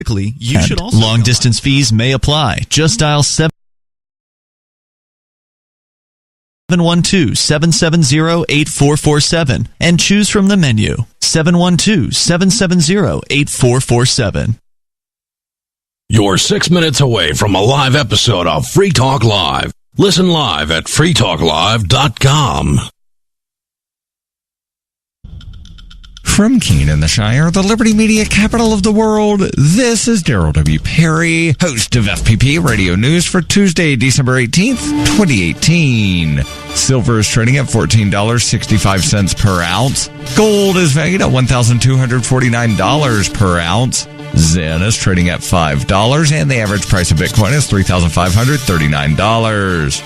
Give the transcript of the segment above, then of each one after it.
You should also long-distance fees may apply. Just dial 712-770-8447 and choose from the menu. 712-770-8447. You're 6 minutes away from a live episode of Free Talk Live. Listen live at freetalklive.com. From Keene in the Shire, the Liberty Media capital of the world, this is Darrell W. Perry, host of FPP Radio News for Tuesday, December 18th, 2018. Silver is trading at $14.65 per ounce. Gold is valued at $1,249 per ounce. Zen is trading at $5, and the average price of Bitcoin is $3,539.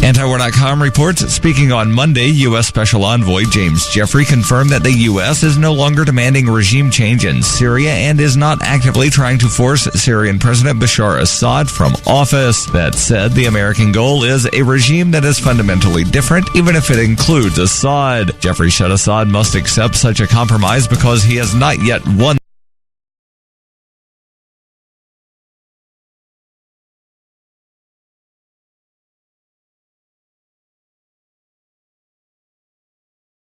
Antiwar.com reports that speaking on Monday, U.S. Special Envoy James Jeffrey confirmed that the U.S. is no longer demanding regime change in Syria and is not actively trying to force Syrian President Bashar Assad from office. That said, the American goal is a regime that is fundamentally different, even if it includes Assad. Jeffrey said Assad must accept such a compromise because he has not yet won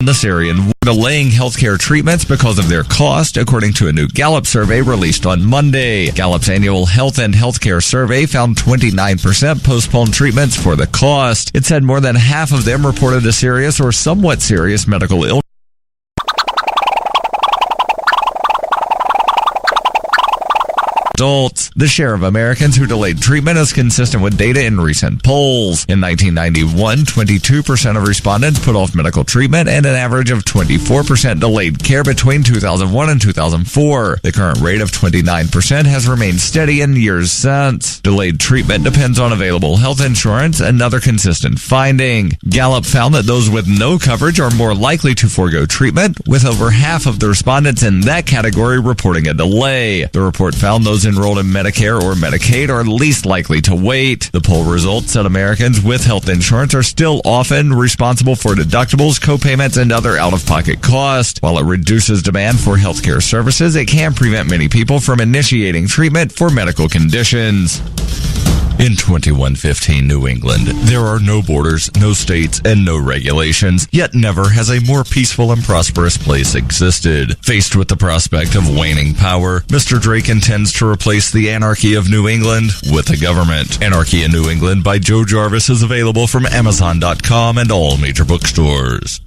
the Syrian war, delaying healthcare treatments because of their cost, according to a new Gallup survey released on Monday. Gallup's annual health and healthcare survey found 29% postponed treatments for the cost. It said more than half of them reported a serious or somewhat serious medical illness. Adults. The share of Americans who delayed treatment is consistent with data in recent polls. In 1991, 22% of respondents put off medical treatment and an average of 24% delayed care between 2001 and 2004. The current rate of 29% has remained steady in years since. Delayed treatment depends on available health insurance, another consistent finding. Gallup found that those with no coverage are more likely to forego treatment, with over half of the respondents in that category reporting a delay. The report found those enrolled in Medicare or Medicaid are least likely to wait. The poll results said Americans with health insurance are still often responsible for deductibles, copayments, and other out-of-pocket costs. While it reduces demand for healthcare services, it can prevent many people from initiating treatment for medical conditions. In 2115 New England, there are no borders, no states, and no regulations, yet never has a more peaceful and prosperous place existed. Faced with the prospect of waning power, Mr. Drake intends to replace the anarchy of New England with a government. Anarchy in New England by Joe Jarvis is available from Amazon.com and all major bookstores.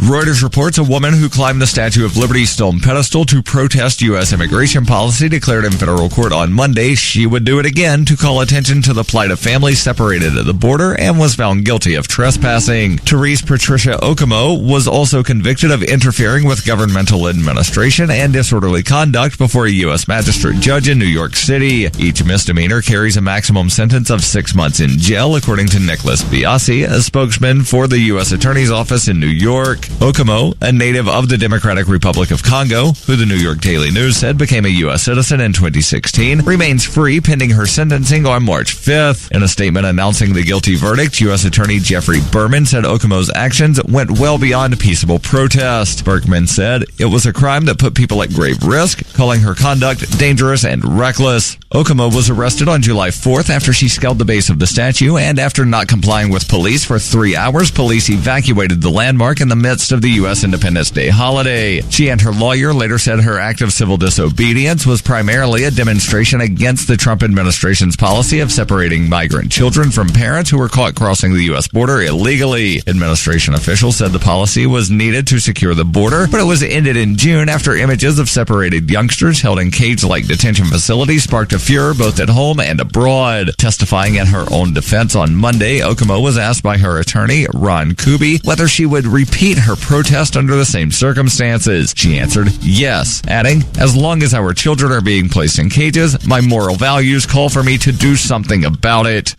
Reuters reports a woman who climbed the Statue of Liberty's stone pedestal to protest U.S. immigration policy declared in federal court on Monday she would do it again to call attention to the plight of families separated at the border and was found guilty of trespassing. Therese Patricia Okamo was also convicted of interfering with governmental administration and disorderly conduct before a U.S. magistrate judge in New York City. Each misdemeanor carries a maximum sentence of 6 months in jail, according to Nicholas Biasi, a spokesman for the U.S. Attorney's Office in New York. Okamo, a native of the Democratic Republic of Congo, who the New York Daily News said became a U.S. citizen in 2016, remains free pending her sentencing on March 5th. In a statement announcing the guilty verdict, U.S. Attorney Jeffrey Berman said Okamo's actions went well beyond peaceable protest. Berkman said it was a crime that put people at grave risk, calling her conduct dangerous and reckless. Okamo was arrested on July 4th after she scaled the base of the statue, and after not complying with police for 3 hours, police evacuated the landmark in the midst of the U.S. Independence Day holiday. She and her lawyer later said her act of civil disobedience was primarily a demonstration against the Trump administration's policy of separating migrant children from parents who were caught crossing the U.S. border illegally. Administration officials said the policy was needed to secure the border, but it was ended in June after images of separated youngsters held in cage-like detention facilities sparked a furor both at home and abroad. Testifying in her own defense on Monday, Okamo was asked by her attorney, Ron Kuby, whether she would repeat her protest under the same circumstances. She answered yes, adding, "As long as our children are being placed in cages, my moral values call for me to do something about it."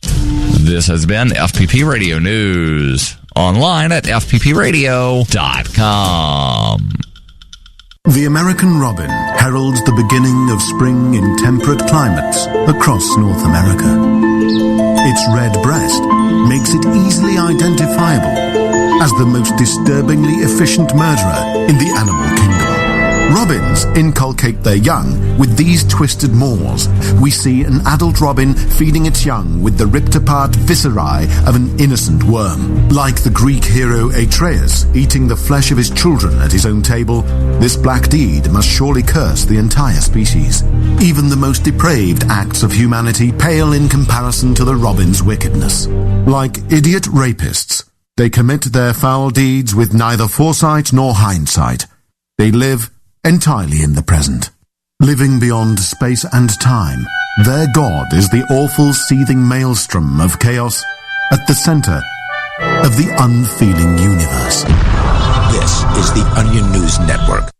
This has been FPP Radio News. Online at fppradio.com. The American robin heralds the beginning of spring in temperate climates across North America. Its red breast makes it easily identifiable as the most disturbingly efficient murderer in the animal kingdom. Robins inculcate their young with these twisted maws. We see an adult robin feeding its young with the ripped-apart viscerae of an innocent worm. Like the Greek hero Atreus eating the flesh of his children at his own table, this black deed must surely curse the entire species. Even the most depraved acts of humanity pale in comparison to the robin's wickedness. Like idiot rapists, they commit their foul deeds with neither foresight nor hindsight. They live entirely in the present. Living beyond space and time, their god is the awful seething maelstrom of chaos at the center of the unfeeling universe. This is the Onion News Network.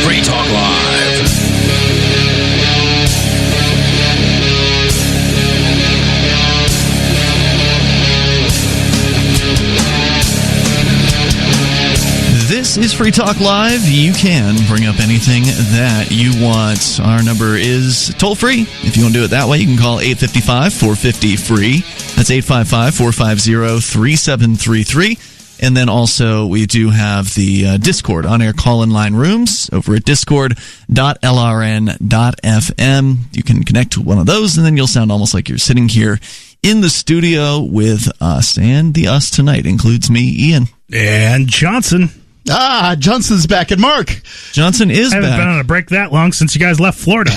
Free Talk Live. This is Free Talk Live. You can bring up anything that you want. Our number is toll-free. If you want to do it that way, you can call 855-450-FREE. That's 855-450-3733. And then also we do have the Discord on-air call-in line rooms over at discord.lrn.fm. You can connect to one of those, and then you'll sound almost like you're sitting here in the studio with us. And the us tonight includes me, Ian. And Johnson. Johnson's back, and Mark. Johnson is back. I haven't been on a break that long since you guys left Florida.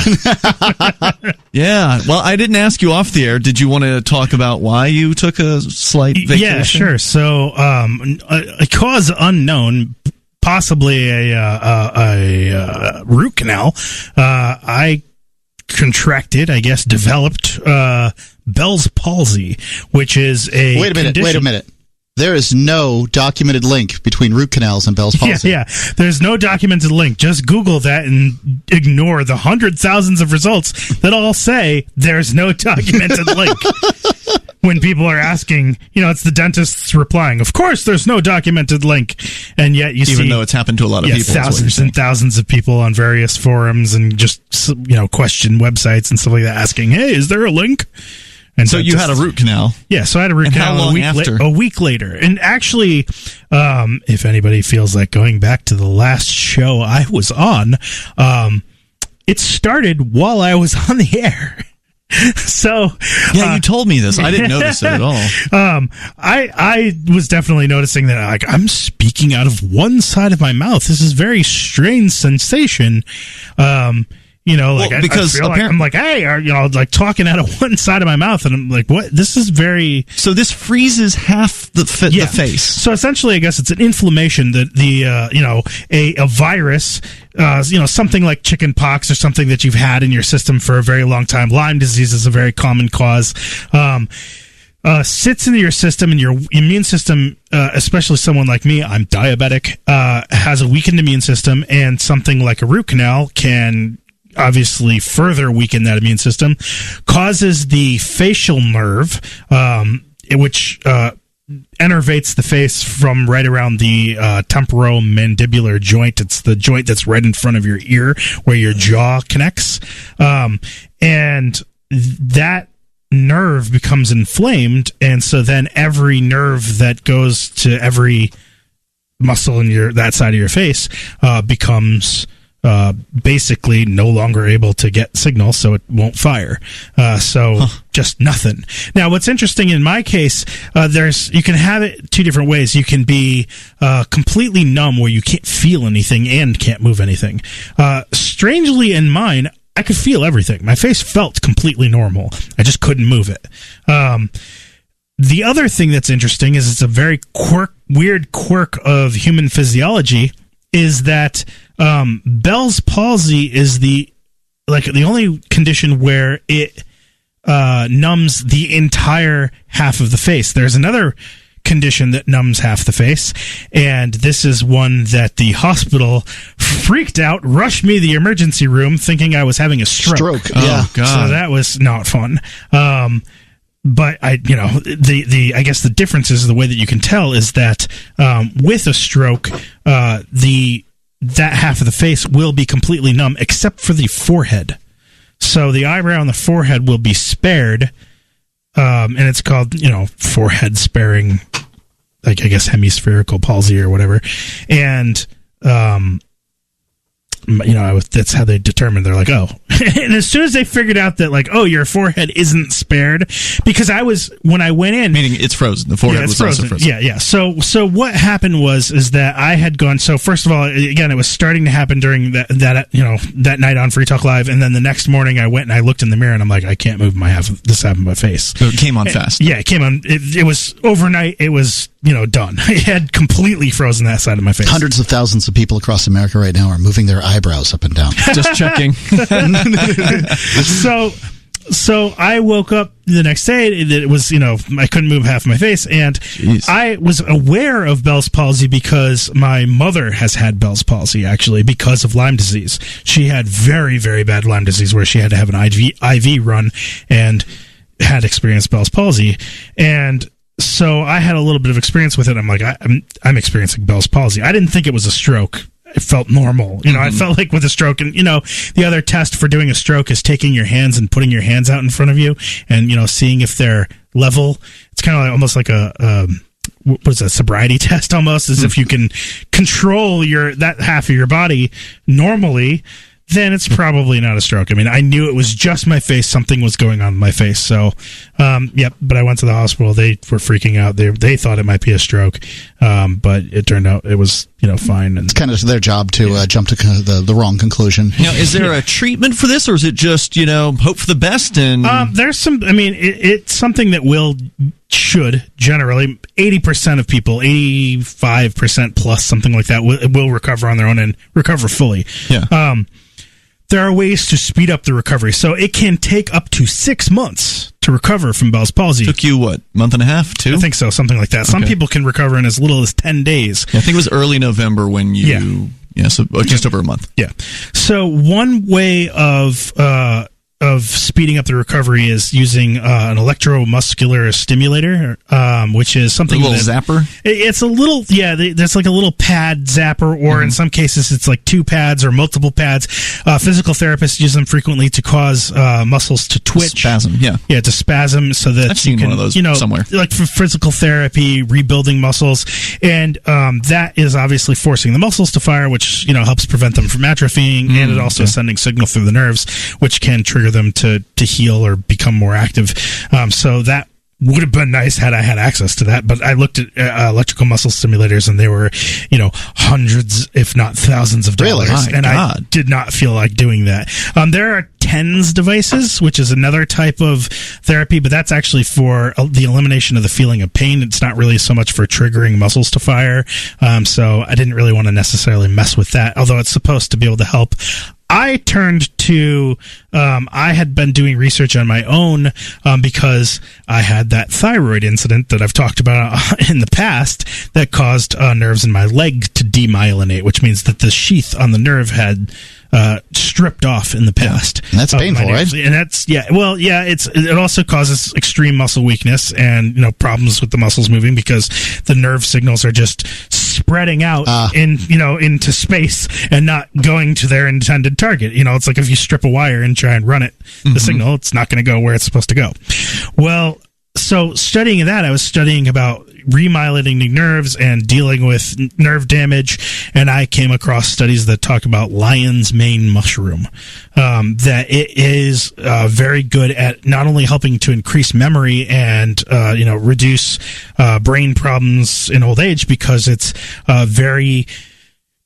Yeah. Well, I didn't ask you off the air. Did you want to talk about why you took a slight vacation? Yeah, sure. So, a cause unknown, possibly a root canal. I contracted, I guess, developed Bell's palsy, which is a Wait a condition. minute. There is no documented link between root canals and Bell's palsy. Yeah. There's no documented link. Just Google that and ignore the thousands of results that all say there's no documented link. When people are asking, it's the dentists replying, of course there's no documented link. And yet you see... Even though it's happened to a lot of people. Thousands and thousands of people on various forums and just, question websites and stuff like that asking, hey, is there a link? And so you had a root canal. Yeah, so I had a root and canal how long after? A week later. And actually, if anybody feels like going back to the last show I was on, it started while I was on the air. So yeah, you told me this. I didn't notice it at all. I was definitely noticing that I'm speaking out of one side of my mouth. This is a very strange sensation. Because I feel like I'm like, hey, like talking out of one side of my mouth, and I'm like, what? This is very. So this freezes half the face. So essentially, I guess it's an inflammation that a virus, something like chicken pox or something that you've had in your system for a very long time. Lyme disease is a very common cause. Sits into your system, and your immune system, especially someone like me, I'm diabetic, has a weakened immune system, and something like a root canal can obviously further weaken that immune system, causes the facial nerve, which innervates the face from right around the temporomandibular joint. It's the joint that's right in front of your ear where your jaw connects. And that nerve becomes inflamed, and so then every nerve that goes to every muscle in that side of your face becomes basically no longer able to get signal, so it won't fire. Just nothing. Now, what's interesting in my case, you can have it two different ways. You can be completely numb, where you can't feel anything and can't move anything. Strangely, in mine, I could feel everything. My face felt completely normal. I just couldn't move it. The other thing that's interesting is it's a very weird quirk of human physiology, is that Bell's palsy is the only condition where it numbs the entire half of the face. There's another condition that numbs half the face, and this is one that the hospital freaked out, rushed me to the emergency room thinking I was having a stroke. Yeah. Oh, God. So that was not fun. But I guess the difference is the way that you can tell is that with a stroke, that half of the face will be completely numb except for the forehead. So the eyebrow on the forehead will be spared, and it's called, forehead sparing, like I guess hemispherical palsy or whatever. And, that's how they determined. They're like, oh, and as soon as they figured out that, like, oh, your forehead isn't spared, because when I went in, meaning it's frozen. The forehead was also frozen. Yeah. So what happened is that I had gone. So first of all, again, it was starting to happen during that night on Free Talk Live, and then the next morning I went and I looked in the mirror and I'm like, I can't move this half of my face. So it came on fast. Yeah, it came on. It was overnight. It was done. It had completely frozen that side of my face. Hundreds of thousands of people across America right now are moving their eyebrows up and down. Just checking. So I woke up the next day. It was, I couldn't move half my face, and Jeez. I was aware of Bell's palsy because my mother has had Bell's palsy, actually, because of Lyme disease. She had very, very bad Lyme disease where she had to have an IV run and had experienced Bell's palsy. And so I had a little bit of experience with it. I'm like, I'm experiencing Bell's palsy. I didn't think it was a stroke. It felt normal. I felt like with a stroke, and the other test for doing a stroke is taking your hands and putting your hands out in front of you and seeing if they're level. It's kind of like almost like a what is that, sobriety test almost, as if you can control that half of your body normally, then it's probably not a stroke. I mean, I knew it was just my face. Something was going on in my face. So, but I went to the hospital. They were freaking out. They thought it might be a stroke. But it turned out it was, fine. And it's kind of their job to jump to the wrong conclusion. Now, is there a treatment for this, or is it just, hope for the best? And there's some, it's something that should generally 80% of people, 85% plus, something like that, will recover on their own and recover fully. Yeah. There are ways to speed up the recovery. So it can take up to 6 months to recover from Bell's palsy. Took you, what, month and a half, 2? I think so, something like that. Okay. Some people can recover in as little as 10 days. Yeah, I think it was early November when you... Yeah, so just over a month. Yeah. So one way of speeding up the recovery is using an electromuscular stimulator, which is something... A little zapper? It's a little... Yeah, there's like a little pad zapper, or in some cases it's like 2 pads or multiple pads. Physical therapists use them frequently to cause muscles to twitch. Spasm, yeah. Yeah, to spasm so that I've seen one of those somewhere. Like for physical therapy, rebuilding muscles. And that is obviously forcing the muscles to fire, which, helps prevent them from atrophying, and it also is sending signal through the nerves, which can trigger them to heal or become more active. So that would have been nice had I had access to that, but I looked at electrical muscle stimulators, and they were, hundreds, if not thousands of dollars. Really? And I did not feel like doing that. There are TENS devices, which is another type of therapy, but that's actually for the elimination of the feeling of pain. It's not really so much for triggering muscles to fire. So I didn't really want to necessarily mess with that, although it's supposed to be able to help. I turned to, I had been doing research on my own because I had that thyroid incident that I've talked about in the past that caused nerves in my leg to demyelinate, which means that the sheath on the nerve had stripped off in the past. Yeah. That's painful, right? And that's, it also causes extreme muscle weakness and, problems with the muscles moving because the nerve signals are just spreading out into space and not going to their intended target. It's like if you strip a wire and try and run it, the signal, it's not going to go where it's supposed to go. Well, so studying that, I was studying about remyelinating nerves and dealing with nerve damage, and I came across studies that talk about lion's mane mushroom, that it is very good at not only helping to increase memory and reduce brain problems in old age, because it's very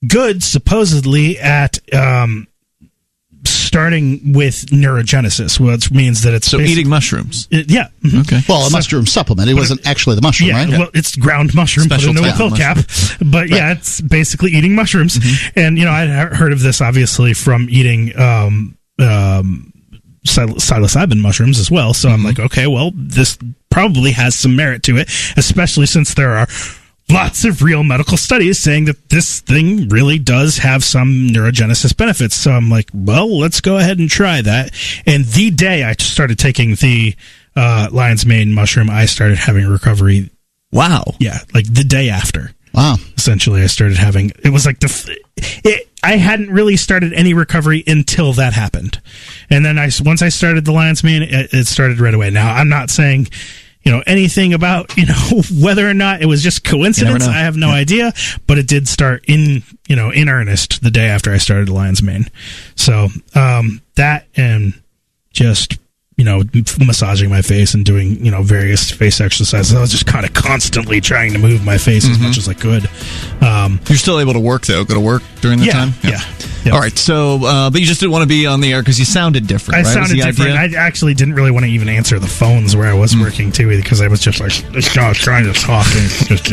good supposedly at starting with neurogenesis, which means that it's eating mushrooms. Yeah. Mm-hmm. Okay. Well, a mushroom supplement. It wasn't actually the mushroom, right? Well, it's ground mushroom put into a pill cap. But yeah, it's basically eating mushrooms. Mm-hmm. And I had heard of this obviously from eating psilocybin mushrooms as well. So I'm like, okay, well, this probably has some merit to it, especially since there are lots of real medical studies saying that this thing really does have some neurogenesis benefits. So I'm like, well, let's go ahead and try that. And the day I started taking the lion's mane mushroom, I started having recovery. Wow. Yeah, like the day after. Wow. Essentially, I started having, it was like I hadn't really started any recovery until that happened. And then once I started the Lion's Mane, it started right away. Now, I'm not saying, anything about, whether or not it was just coincidence. I have no idea, but it did start in earnest the day after I started the Lion's Mane. So, that and just, massaging my face and doing, various face exercises. I was just kind of constantly trying to move my face as much as I could. You're still able to work, though? Go to work during the time? Yeah. All right. So, but you just didn't want to be on the air because you sounded different, right? I sounded different. I actually didn't really want to even answer the phones where I was working, too, because I was just like, trying to talk.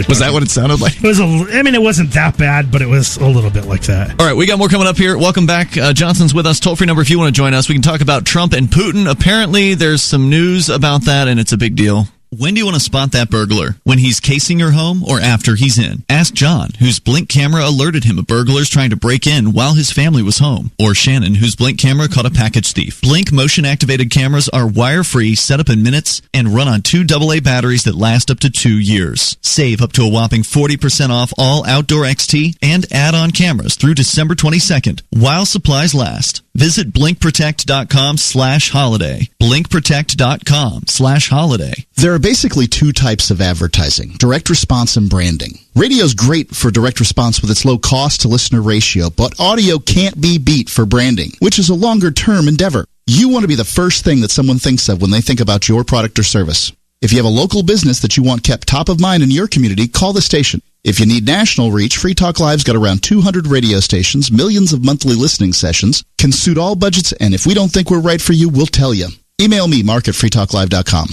Was that what it sounded like? It was it wasn't that bad, but it was a little bit like that. All right. We got more coming up here. Welcome back. Johnson's with us. Toll-free number if you want to join us. We can talk about Trump and Putin. Apparently, there's some news about that, and it's a big deal. When do you want to spot that burglar? When he's casing your home or after he's in? Ask John, whose Blink camera alerted him of burglars trying to break in while his family was home. Or Shannon, whose Blink camera caught a package thief. Blink motion-activated cameras are wire-free, set up in minutes, and run on 2 AA batteries that last up to 2 years. Save up to a whopping 40% off all outdoor XT and add-on cameras through December 22nd, while supplies last. Visit blinkprotect.com/holiday. blinkprotect.com/holiday. There are basically 2 types of advertising, direct response and branding. Radio's great for direct response with its low cost to listener ratio, but audio can't be beat for branding, which is a longer-term endeavor. You want to be the first thing that someone thinks of when they think about your product or service. If you have a local business that you want kept top of mind in your community, call the station. If you need national reach, Free Talk Live's got around 200 radio stations, millions of monthly listening sessions, can suit all budgets, and if we don't think we're right for you, we'll tell you. Email me, mark@freetalklive.com.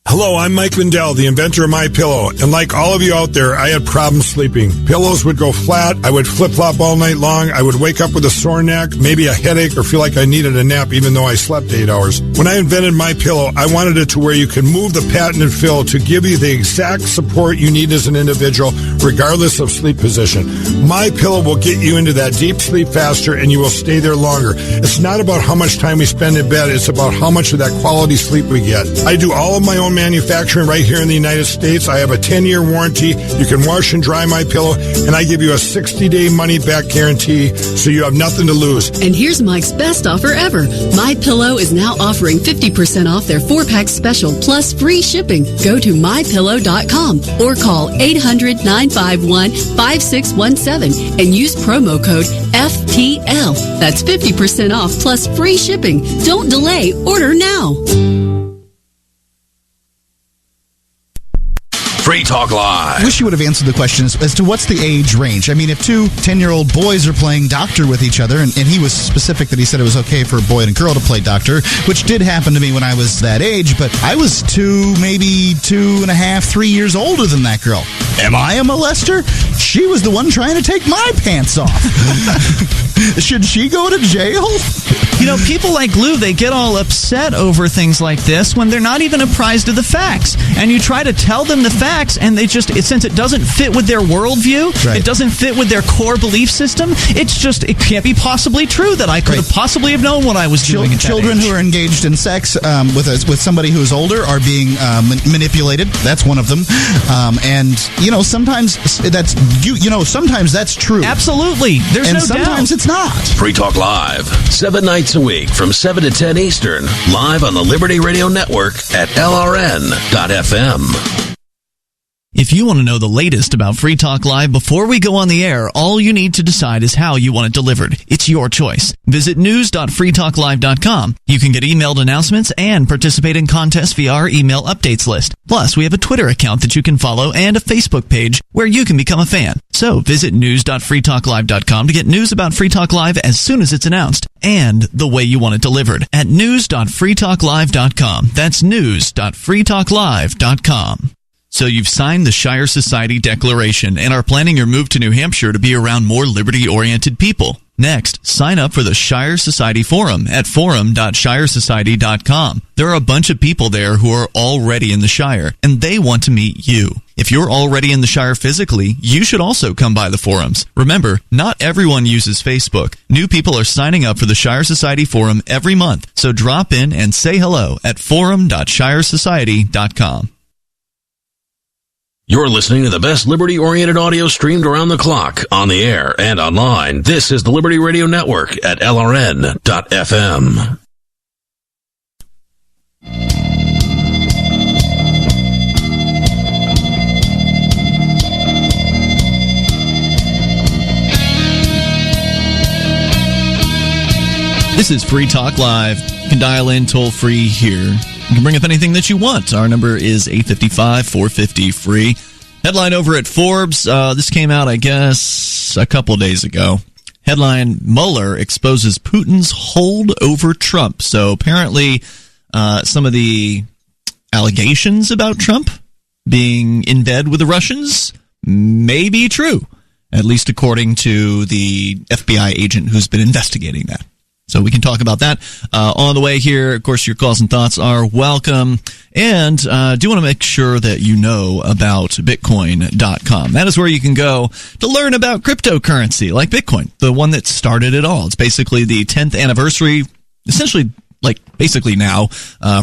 Hello, I'm Mike Lindell, the inventor of MyPillow, and like all of you out there, I had problems sleeping. Pillows would go flat, I would flip-flop all night long, I would wake up with a sore neck, maybe a headache, or feel like I needed a nap even though I slept 8 hours. When I invented MyPillow, I wanted it to where you can move the patented fill to give you the exact support you need as an individual, regardless of sleep position. MyPillow will get you into that deep sleep faster, and you will stay there longer. It's not about how much time we spend in bed, it's about how much of that quality sleep we get. I do all of my own manufacturing right here in the United States. I have a 10-year warranty. You can wash and dry my pillow, and I give you a 60-day money-back guarantee, so you have nothing to lose. And here's Mike's best offer ever. MyPillow is now offering 50% off their 4-pack special plus free shipping. Go to mypillow.com or call 800-951-5617 and use promo code FTL. That's 50% off plus free shipping. Don't delay. Order now. Free Talk Live. I wish you would have answered the question as to what's the age range. I mean, if 2 10-year-old boys are playing doctor with each other, and he was specific that he said it was okay for a boy and a girl to play doctor, which did happen to me when I was that age, but I was 2, maybe 2.5, 3 years older than that girl. Am I a molester? She was the one trying to take my pants off. Should she go to jail? People like Lou, they get all upset over things like this when they're not even apprised of the facts. And you try to tell them the facts, and since it doesn't fit with their worldview, right. It doesn't fit with their core belief system, it can't be possibly true that I could have possibly have known what I was doing at that Children age. Who are engaged in sex with somebody who's older are being manipulated. That's one of them. And sometimes sometimes that's true. Absolutely. There's and no doubt. And sometimes it's not. Free Talk Live, 7 nights a week from 7 to 10 Eastern, live on the Liberty Radio Network at LRN.FM. If you want to know the latest about Free Talk Live before we go on the air, all you need to decide is how you want it delivered. It's your choice. Visit news.freetalklive.com. You can get emailed announcements and participate in contests via our email updates list. Plus, we have a Twitter account that you can follow and a Facebook page where you can become a fan. So visit news.freetalklive.com to get news about Free Talk Live as soon as it's announced and the way you want it delivered at news.freetalklive.com. That's news.freetalklive.com. So you've signed the Shire Society Declaration and are planning your move to New Hampshire to be around more liberty-oriented people. Next, sign up for the Shire Society Forum at forum.shiresociety.com. There are a bunch of people there who are already in the Shire, and they want to meet you. If you're already in the Shire physically, you should also come by the forums. Remember, not everyone uses Facebook. New people are signing up for the Shire Society Forum every month, so drop in and say hello at forum.shiresociety.com. You're listening to the best liberty-oriented audio streamed around the clock, on the air, and online. This is the Liberty Radio Network at LRN.FM. This is Free Talk Live. You can dial in toll-free here. You can bring up anything that you want. Our number is 855-450-FREE. Headline over at Forbes. This came out, I guess, a couple days ago. Headline, Mueller exposes Putin's hold over Trump. So apparently some of the allegations about Trump being in bed with the Russians may be true, at least according to the FBI agent who's been investigating that. So we can talk about that on the way here. Of course, your calls and thoughts are welcome. And do want to make sure that you know about Bitcoin.com. That is where you can go to learn about cryptocurrency like Bitcoin, the one that started it all. It's basically the 10th anniversary, essentially basically now,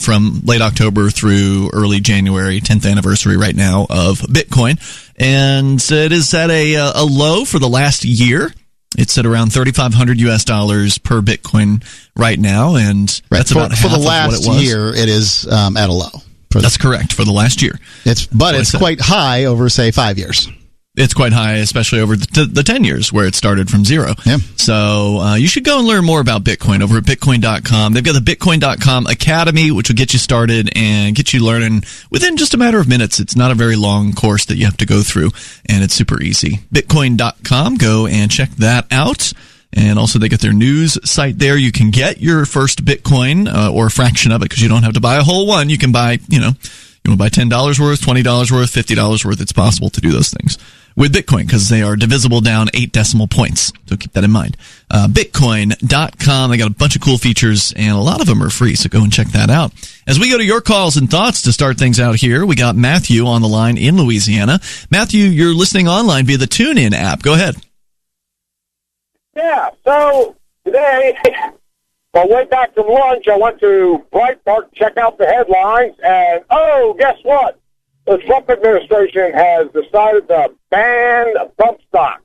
from late October through early January, 10th anniversary right now of Bitcoin. And it is at a low for the last year. It's at around $3,500 per Bitcoin right now, and that's about half for the of last what it was. year. It is at a low. That's correct, for the last year. It's quite high over, say, 5 years. It's quite high, especially over the 10 years where it started from zero. Yeah. So you should go and learn more about Bitcoin over at Bitcoin.com. They've got the Bitcoin.com Academy, which will get you started and get you learning within just a matter of minutes. It's not a very long course that you have to go through, and it's super easy. Bitcoin.com, go and check that out. And also they get their news site there. You can get your first Bitcoin or a fraction of it because you don't have to buy a whole one. You can buy, you want to buy $10 worth, $20 worth, $50 worth. It's possible to do those things with Bitcoin because they are divisible down 8 decimal points. So keep that in mind. Bitcoin.com. They got a bunch of cool features and a lot of them are free. So go and check that out. As we go to your calls and thoughts to start things out here, we got Matthew on the line in Louisiana. Matthew, you're listening online via the TuneIn app. Go ahead. Yeah, so today, on the way back from lunch, I went to Breitbart to check out the headlines, and guess what? The Trump administration has decided to ban bump stocks.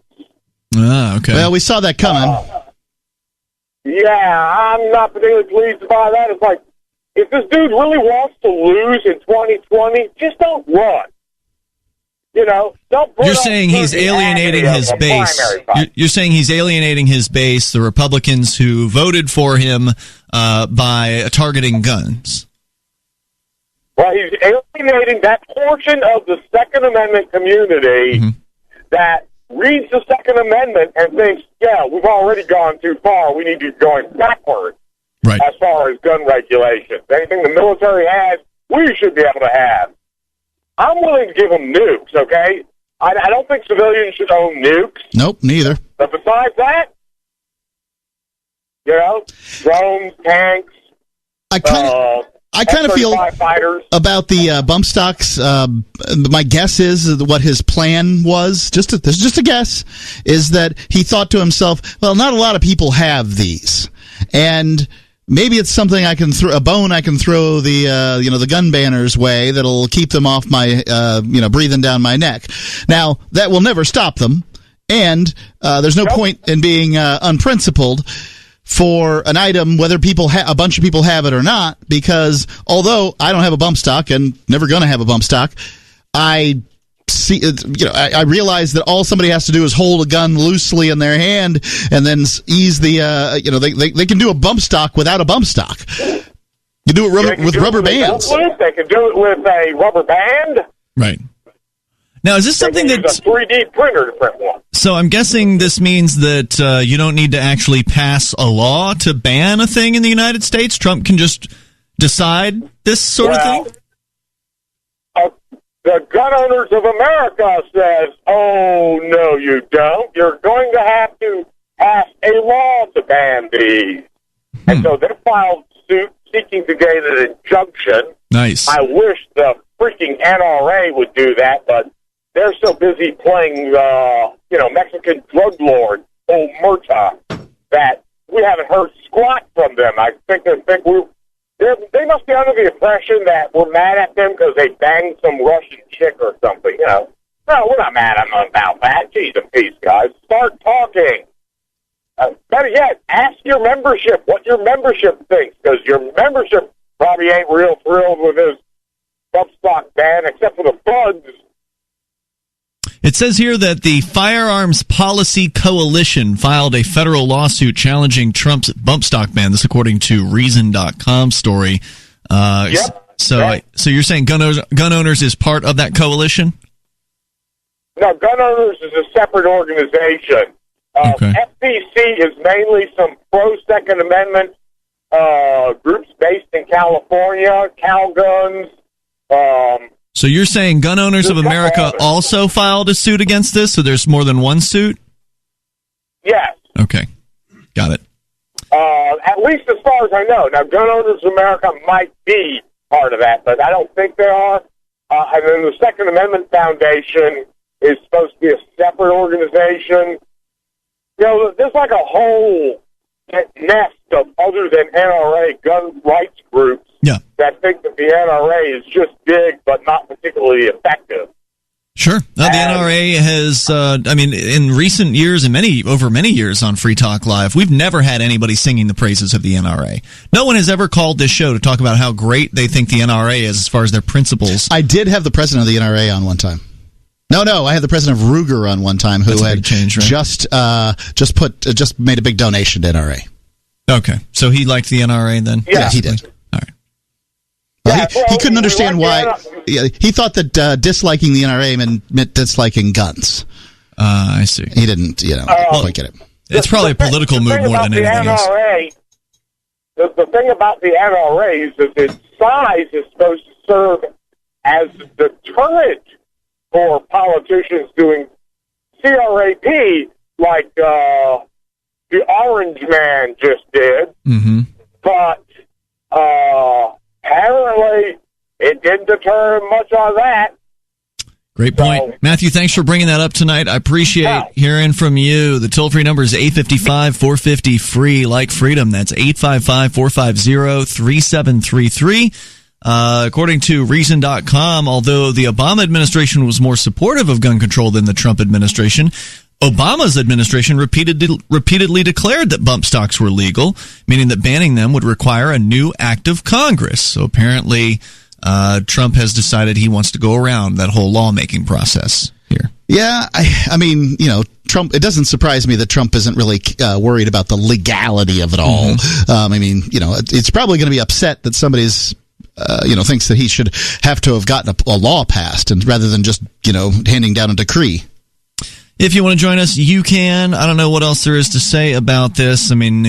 Ah, okay. Well, we saw that coming. Yeah, I'm not particularly pleased by that. It's like, if this dude really wants to lose in 2020, just don't run. Don't put You're saying he's alienating his base. You're saying he's alienating his base, the Republicans who voted for him by targeting guns. Well, he's alienating that portion of the Second Amendment community that reads the Second Amendment and thinks, yeah, we've already gone too far. We need to be going backward as far as gun regulations. Anything the military has, we should be able to have. I'm willing to give them nukes, okay? I don't think civilians should own nukes. Nope, neither. But besides that, drones, tanks, I kind of feel fighters. About the bump stocks. My guess is what his plan was. This is just a guess. Is that he thought to himself, well, not a lot of people have these, and maybe it's something I can a bone I can throw the gun banners way that'll keep them off my breathing down my neck. Now that will never stop them, and there's no point in being unprincipled for an item, whether a bunch of people have it or not, because although I don't have a bump stock and never going to have a bump stock, I see, I realize that all somebody has to do is hold a gun loosely in their hand and then ease the, they can do a bump stock without a bump stock. You do it with rubber bands. They can do it with a rubber band. Right. Now, is this something that's a 3D printer to print one? So I'm guessing this means that you don't need to actually pass a law to ban a thing in the United States? Trump can just decide this sort of thing? The Gun Owners of America says, oh, no, you don't. You're going to have to pass a law to ban these. And so they filed suit seeking to get an injunction. Nice. I wish the freaking NRA would do that, but they're so busy playing, Mexican drug lord, Omerta, that we haven't heard squat from them. I think they think they must be under the impression that we're mad at them because they banged some Russian chick or something, you know. No, we're not mad at them about that. Jeez and peace, guys. Start talking. Better yet, ask your membership what your membership thinks, because your membership probably ain't real thrilled with this bump stock ban, except for the buds. It says here that the Firearms Policy Coalition filed a federal lawsuit challenging Trump's bump stock ban. This according to Reason.com story. Yep. So you're saying gun owners is part of that coalition? No, gun owners is a separate organization. Okay. FPC is mainly some pro-Second Amendment groups based in California, Calguns. So you're saying Gun Owners of America also filed a suit against this? So there's more than one suit? Yes. Okay. Got it. At least as far as I know. Now, Gun Owners of America might be part of that, but I don't think they are. And then the Second Amendment Foundation is supposed to be a separate organization. You know, there's like a whole nest of other than NRA gun rights groups that think that the NRA is just big but not particularly effective. Sure. The NRA has, in recent years and over many years on Free Talk Live, we've never had anybody singing the praises of the NRA. No one has ever called this show to talk about how great they think the NRA is as far as their principles. I did have the president of the NRA on one time. No, I had the president of Ruger on one time who had change, right? just made a big donation to NRA. Okay, so he liked the NRA then? Yeah, he did. All right. Well, he couldn't understand why. He thought that disliking the NRA meant disliking guns. I see. He didn't, quite get it. It's probably a political move more than anything else. The thing about the NRA is that its size is supposed to serve as a deterrent for politicians doing CRAP like the Orange Man just did. Mm-hmm. But apparently it didn't deter much of that. Great point. Matthew, thanks for bringing that up tonight. I appreciate hearing from you. The toll-free number is 855-450-FREE, like freedom. That's 855-450-3733. According to Reason.com, although the Obama administration was more supportive of gun control than the Trump administration, Obama's administration repeatedly declared that bump stocks were legal, meaning that banning them would require a new act of Congress. So apparently, Trump has decided he wants to go around that whole lawmaking process here. Yeah, I mean, Trump. It doesn't surprise me that Trump isn't really worried about the legality of it all. Mm-hmm. It's probably going to be upset that somebody's thinks that he should have to have gotten a law passed, and rather than just handing down a decree. If you want to join us, you can. I don't know what else there is to say about this. I mean,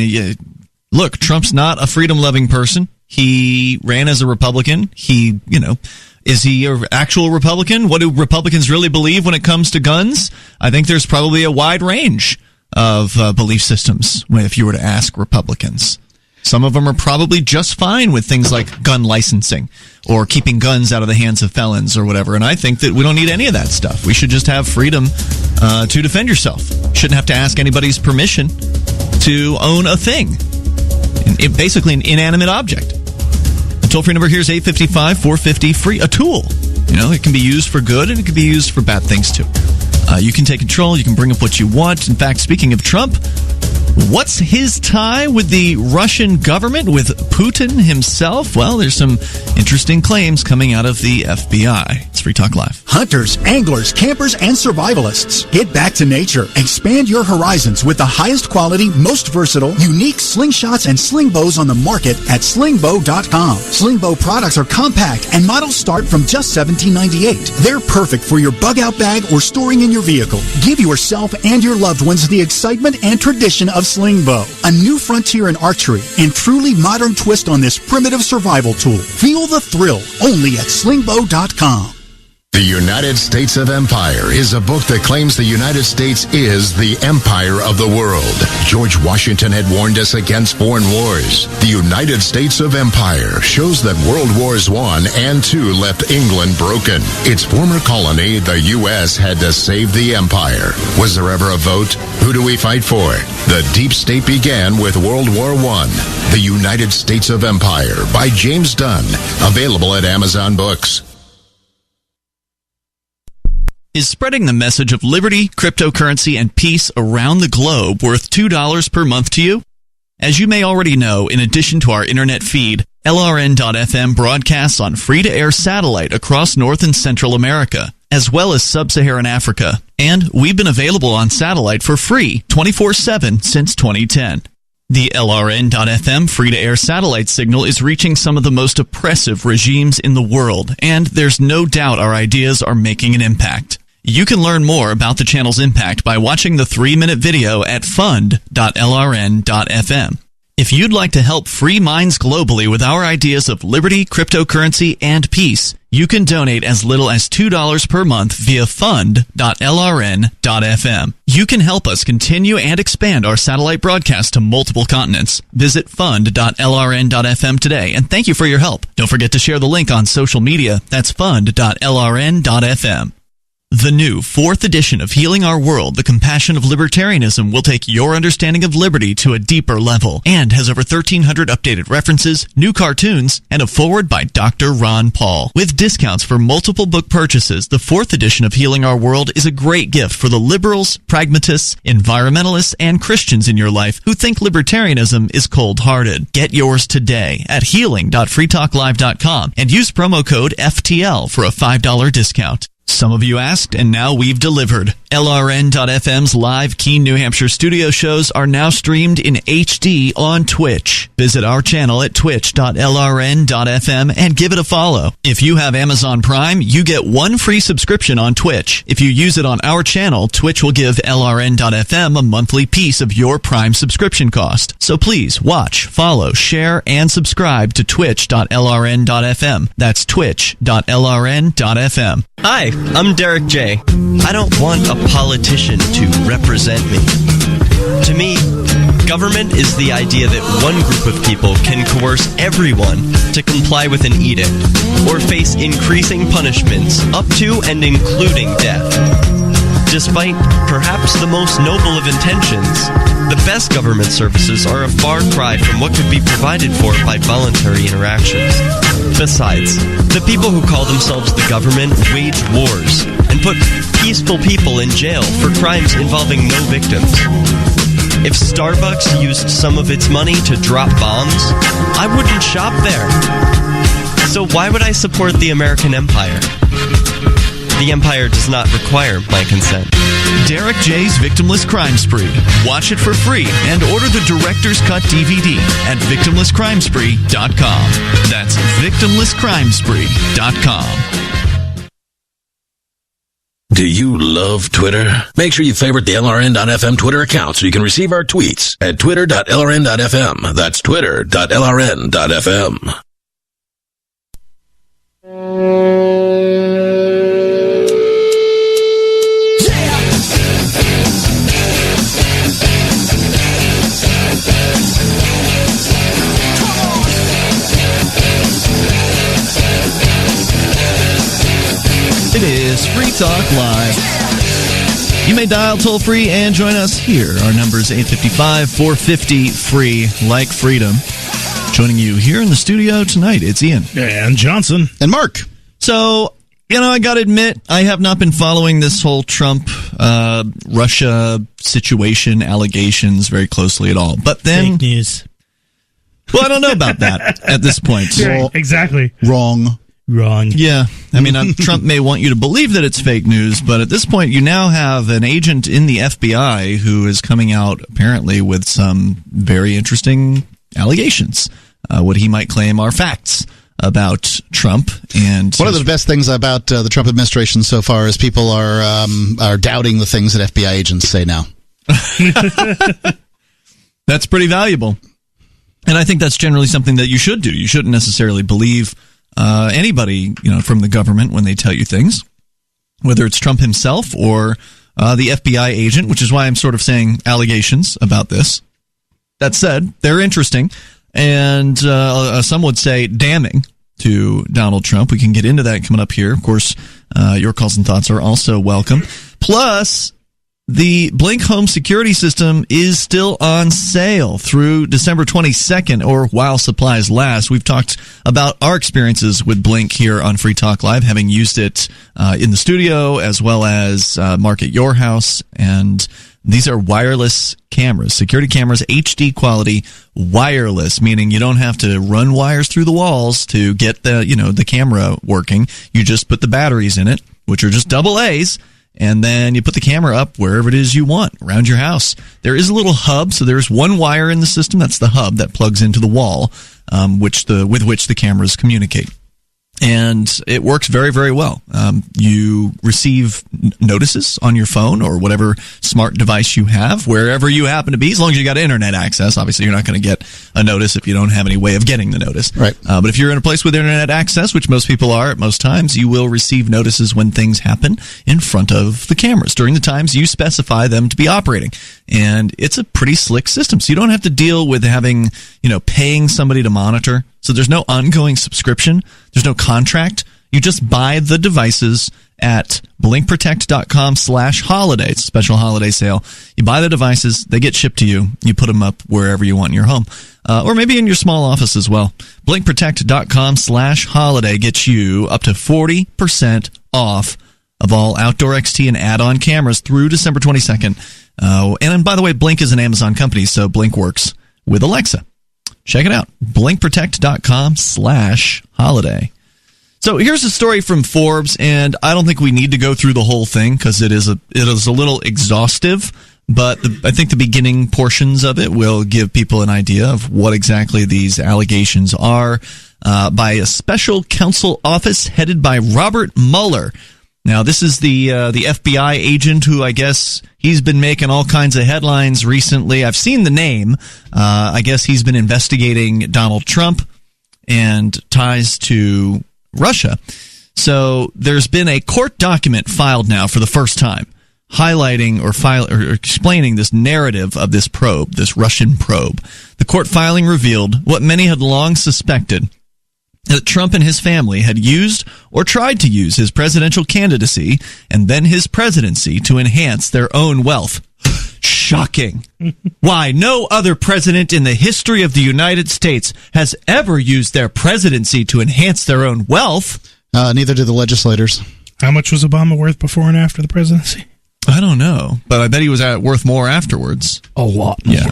look, Trump's not a freedom-loving person. He ran as a Republican. Is he an actual Republican? What do Republicans really believe when it comes to guns? I think there's probably a wide range of belief systems if you were to ask Republicans. Some of them are probably just fine with things like gun licensing or keeping guns out of the hands of felons or whatever. And I think that we don't need any of that stuff. We should just have freedom to defend yourself. Shouldn't have to ask anybody's permission to own a thing. Basically an inanimate object. The toll-free number here is 855-450-FREE. A tool. It can be used for good and it can be used for bad things too. You can take control. You can bring up what you want. In fact, speaking of Trump, what's his tie with the Russian government, with Putin himself? Well, there's some interesting claims coming out of the FBI. It's Free Talk Live. Hunters, anglers, campers, and survivalists. Get back to nature. Expand your horizons with the highest quality, most versatile, unique slingshots and sling bows on the market at slingbow.com. Slingbow products are compact and models start from just $17.98. They're perfect for your bug-out bag or storing in your vehicle. Give yourself and your loved ones the excitement and tradition of Slingbow, a new frontier in archery and truly modern twist on this primitive survival tool. Feel the thrill only at slingbow.com. The United States of Empire is a book that claims the United States is the empire of the world. George Washington had warned us against foreign wars. The United States of Empire shows that World Wars I and II left England broken. Its former colony, the U.S., had to save the empire. Was there ever a vote? Who do we fight for? The deep state began with World War I. The United States of Empire by James Dunn. Available at Amazon Books. Is spreading the message of liberty, cryptocurrency, and peace around the globe worth $2 per month to you? As you may already know, in addition to our internet feed, LRN.FM broadcasts on free-to-air satellite across North and Central America, as well as Sub-Saharan Africa. And we've been available on satellite for free 24/7 since 2010. The LRN.FM free-to-air satellite signal is reaching some of the most oppressive regimes in the world, and there's no doubt our ideas are making an impact. You can learn more about the channel's impact by watching the 3-minute video at fund.lrn.fm. If you'd like to help free minds globally with our ideas of liberty, cryptocurrency, and peace, you can donate as little as $2 per month via fund.lrn.fm. You can help us continue and expand our satellite broadcast to multiple continents. Visit fund.lrn.fm today, and thank you for your help. Don't forget to share the link on social media. That's fund.lrn.fm. The new 4th edition of Healing Our World, The Compassion of Libertarianism, will take your understanding of liberty to a deeper level and has over 1,300 updated references, new cartoons, and a foreword by Dr. Ron Paul. With discounts for multiple book purchases, the 4th edition of Healing Our World is a great gift for the liberals, pragmatists, environmentalists, and Christians in your life who think libertarianism is cold-hearted. Get yours today at healing.freetalklive.com and use promo code FTL for a $5 discount. Some of you asked, and now we've delivered. LRN.FM's live Keene, New Hampshire studio shows are now streamed in HD on Twitch. Visit our channel at twitch.lrn.fm and give it a follow. If you have Amazon Prime, you get 1 free subscription on Twitch. If you use it on our channel, Twitch will give LRN.FM a monthly piece of your Prime subscription cost. So please watch, follow, share, and subscribe to twitch.lrn.fm. That's twitch.lrn.fm. Hi, I'm Derek J. I don't want a politician to represent me. To me, government is the idea that one group of people can coerce everyone to comply with an edict or face increasing punishments up to and including death. Despite perhaps the most noble of intentions, the best government services are a far cry from what could be provided for by voluntary interactions. Besides, the people who call themselves the government wage wars and put peaceful people in jail for crimes involving no victims. If Starbucks used some of its money to drop bombs, I wouldn't shop there. So why would I support the American empire? The empire does not require my consent. Derek J's Victimless Crime Spree. Watch it for free and order the Director's Cut DVD at victimlesscrimespree.com. That's victimlesscrimespree.com. Do you love Twitter? Make sure you favorite the LRN.FM Twitter account so you can receive our tweets at twitter.lrn.fm. That's twitter.lrn.fm. It is Free Talk Live. You may dial toll-free and join us here. Our number is 855-450-FREE, like freedom. Joining you here in the studio tonight, it's Ian. And Johnson. And Mark. So, I got to admit, I have not been following this whole Trump-Russia situation, allegations very closely at all. But then... Fake news. Well, I don't know about that at this point. Yeah, exactly. Wrong. Yeah. I mean, Trump may want you to believe that it's fake news, but at this point, you now have an agent in the FBI who is coming out, apparently, with some very interesting allegations. What he might claim are facts about Trump. And one of the best things about the Trump administration so far is people are doubting the things that FBI agents say now. That's pretty valuable. And I think that's generally something that you should do. You shouldn't necessarily believe anybody, from the government when they tell you things. whether it's Trump himself or the FBI agent, which is why I'm sort of saying allegations about this. That said, they're interesting, and some would say damning to Donald Trump. We can get into that coming up here. Of course, your calls and thoughts are also welcome. Plus, the Blink home security system is still on sale through December 22nd, or while supplies last. We've talked about our experiences with Blink here on Free Talk Live, having used it in the studio as well as Mark at your house. And these are wireless cameras, security cameras, HD quality, wireless, meaning you don't have to run wires through the walls to get the camera working. You just put the batteries in it, which are just double A's. And then you put the camera up wherever it is you want around your house. There is a little hub, so there's one wire in the system. That's the hub that plugs into the wall, with which the cameras communicate. And it works very, very well. You receive notices on your phone or whatever smart device you have, wherever you happen to be, as long as you got internet access. Obviously, you're not going to get a notice if you don't have any way of getting the notice. Right. But if you're in a place with internet access, which most people are at most times, you will receive notices when things happen in front of the cameras during the times you specify them to be operating. And it's a pretty slick system. So you don't have to deal with having, paying somebody to monitor. So there's no ongoing subscription. There's no contract. You just buy the devices at blinkprotect.com/holiday. It's a special holiday sale. You buy the devices. They get shipped to you. You put them up wherever you want in your home. Or maybe in your small office as well. blinkprotect.com/holiday gets you up to 40% off of all outdoor XT and add-on cameras through December 22nd. And by the way, Blink is an Amazon company, so Blink works with Alexa. Check it out. blinkprotect.com/holiday. So here's a story from Forbes, and I don't think we need to go through the whole thing because it is a little exhaustive, but I think the beginning portions of it will give people an idea of what exactly these allegations are by a special counsel office headed by Robert Mueller. Now, this is the FBI agent who I guess he's been making all kinds of headlines recently. I've seen the name. I guess he's been investigating Donald Trump and ties to Russia. So there's been a court document filed now for the first time highlighting or explaining this narrative of this probe, this Russian probe. The court filing revealed what many had long suspected, that Trump and his family had used or tried to use his presidential candidacy and then his presidency to enhance their own wealth. Shocking. Why, no other president in the history of the United States has ever used their presidency to enhance their own wealth. Neither do the legislators. How much was Obama worth before and after the presidency? I don't know, but I bet he was worth more afterwards. A lot more. Yeah.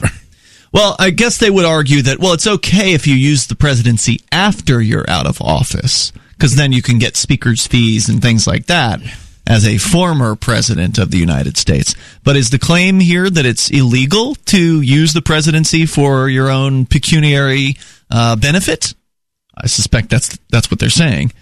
Well, I guess they would argue that, it's okay if you use the presidency after you're out of office, because then you can get speaker's fees and things like that as a former president of the United States. But is the claim here that it's illegal to use the presidency for your own pecuniary benefit? I suspect that's what they're saying.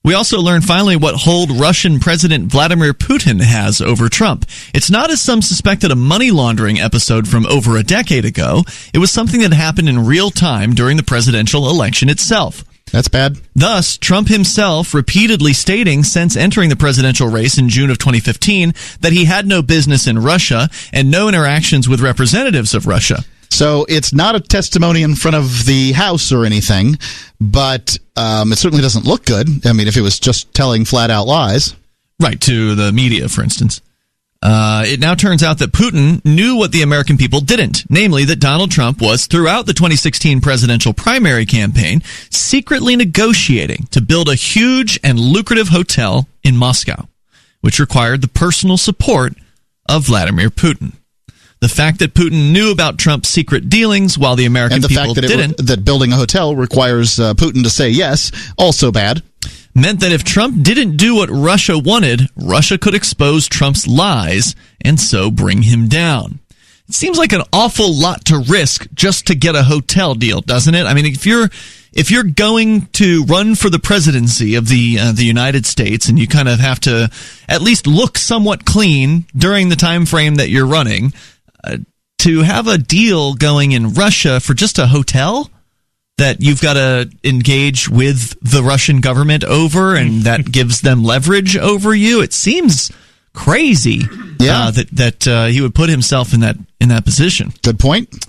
We also learned finally what hold Russian President Vladimir Putin has over Trump. It's not, as some suspected, a money laundering episode from over a decade ago. It was something that happened in real time during the presidential election itself. That's bad. Thus, Trump himself repeatedly stating since entering the presidential race in June of 2015 that he had no business in Russia and no interactions with representatives of Russia. So it's not a testimony in front of the House or anything, but it certainly doesn't look good. I mean, if it was just telling flat-out lies. Right, to the media, for instance. It now turns out that Putin knew what the American people didn't, namely that Donald Trump was, throughout the 2016 presidential primary campaign, secretly negotiating to build a huge and lucrative hotel in Moscow, which required the personal support of Vladimir Putin. The fact that Putin knew about Trump's secret dealings while the American people didn't, that building a hotel requires Putin to say yes, also bad, meant that if Trump didn't do what Russia wanted, Russia could expose Trump's lies and so bring him down. It seems like an awful lot to risk just to get a hotel deal, doesn't it? I mean, if you're going to run for the presidency of the United States and you kind of have to at least look somewhat clean during the time frame that you're running, to have a deal going in Russia for just a hotel, that you've got to engage with the Russian government over, and that gives them leverage over you. It seems crazy that he would put himself in that position. Good point.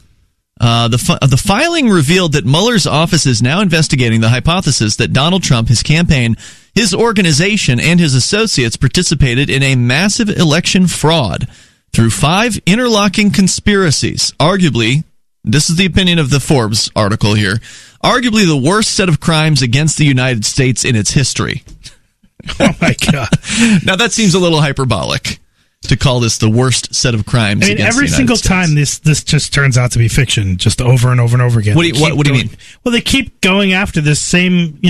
The filing revealed that Mueller's office is now investigating the hypothesis that Donald Trump, his campaign, his organization, and his associates participated in a massive election fraud through 5 interlocking conspiracies. Arguably, this is the opinion of the Forbes article here, arguably the worst set of crimes against the United States in its history. Oh my God. Now that seems a little hyperbolic to call this the worst set of crimes against the United States. Every single time this just turns out to be fiction, just over and over and over again. What do you mean? Well, they keep going after this same,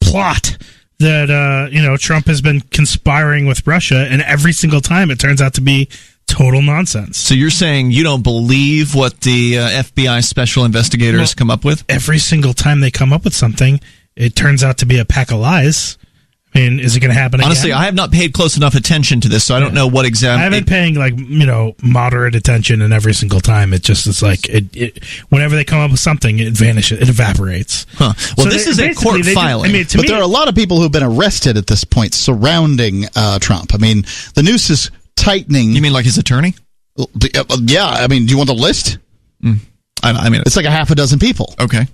plot that, Trump has been conspiring with Russia, and every single time it turns out to be total nonsense. So you're saying you don't believe what the FBI special investigators come up with? Every single time they come up with something, it turns out to be a pack of lies. I mean, is it going to happen again? Honestly, I have not paid close enough attention to this, so I don't know what exactly. I haven't paying moderate attention, and every single time it's like whenever they come up with something, it vanishes, it evaporates. Huh. Well, this is a court filing. But there are a lot of people who've been arrested at this point surrounding Trump. I mean, the noose is tightening. You mean like his attorney? Yeah. I mean, do you want the list? I mean, it's like a half a dozen people. Okay.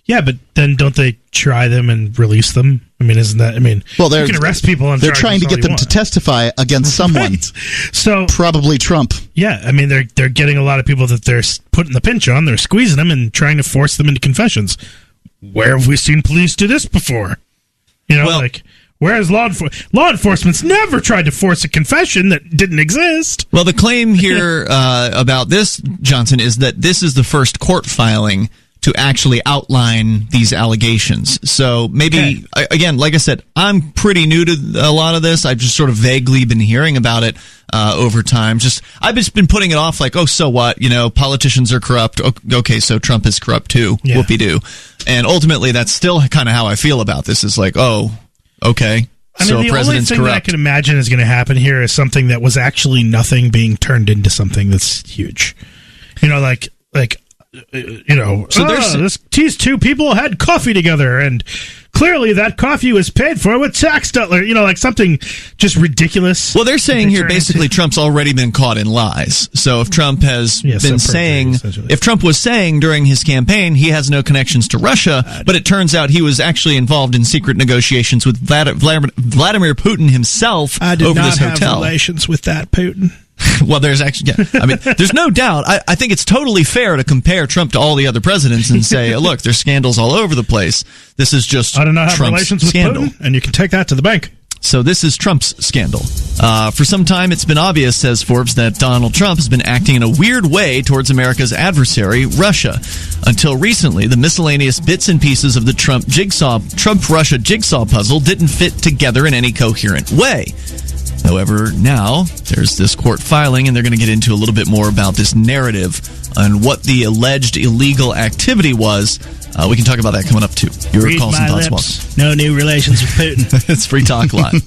Yeah, but then don't they try them and release them? I mean, isn't that? I mean, well, you can arrest people. They're trying to get them to testify against someone. Right. So probably Trump. Yeah, I mean, they're getting a lot of people that they're putting the pinch on. They're squeezing them and trying to force them into confessions. Where have we seen police do this before? Whereas law enforcement's never tried to force a confession that didn't exist. Well, the claim here about this, Johnson, is that this is the first court filing to actually outline these allegations. So maybe, again, like I said, I'm pretty new to a lot of this. I've just sort of vaguely been hearing about it over time. I've just been putting it off like, oh, so what? Politicians are corrupt. Okay, so Trump is corrupt too. Yeah. Whoopie-doo. And ultimately, that's still kind of how I feel about this. Is like, oh, okay. I mean, the only thing that I can imagine is going to happen here is something that was actually nothing being turned into something that's huge. These two people had coffee together, and clearly that coffee was paid for with tax dollars. Like something just ridiculous. Well, they're saying here basically Trump's already been caught in lies. So if Trump has been saying, if Trump was saying during his campaign he has no connections to Russia, but it turns out he was actually involved in secret negotiations with Vladimir Putin himself over this hotel. I did not have relations with that Putin. Well, there's actually, there's no doubt. I think it's totally fair to compare Trump to all the other presidents and say, look, there's scandals all over the place. This is just I do not have Trump's relations with scandal. Putin, and you can take that to the bank. So this is Trump's scandal. For some time, it's been obvious, says Forbes, that Donald Trump has been acting in a weird way towards America's adversary, Russia. Until recently, the miscellaneous bits and pieces of the Trump-Russia jigsaw puzzle didn't fit together in any coherent way. However, now there's this court filing, and they're going to get into a little bit more about this narrative and what the alleged illegal activity was. We can talk about that coming up, too. Your calls and thoughts, Walter. No new relations with Putin. It's Free Talk Live.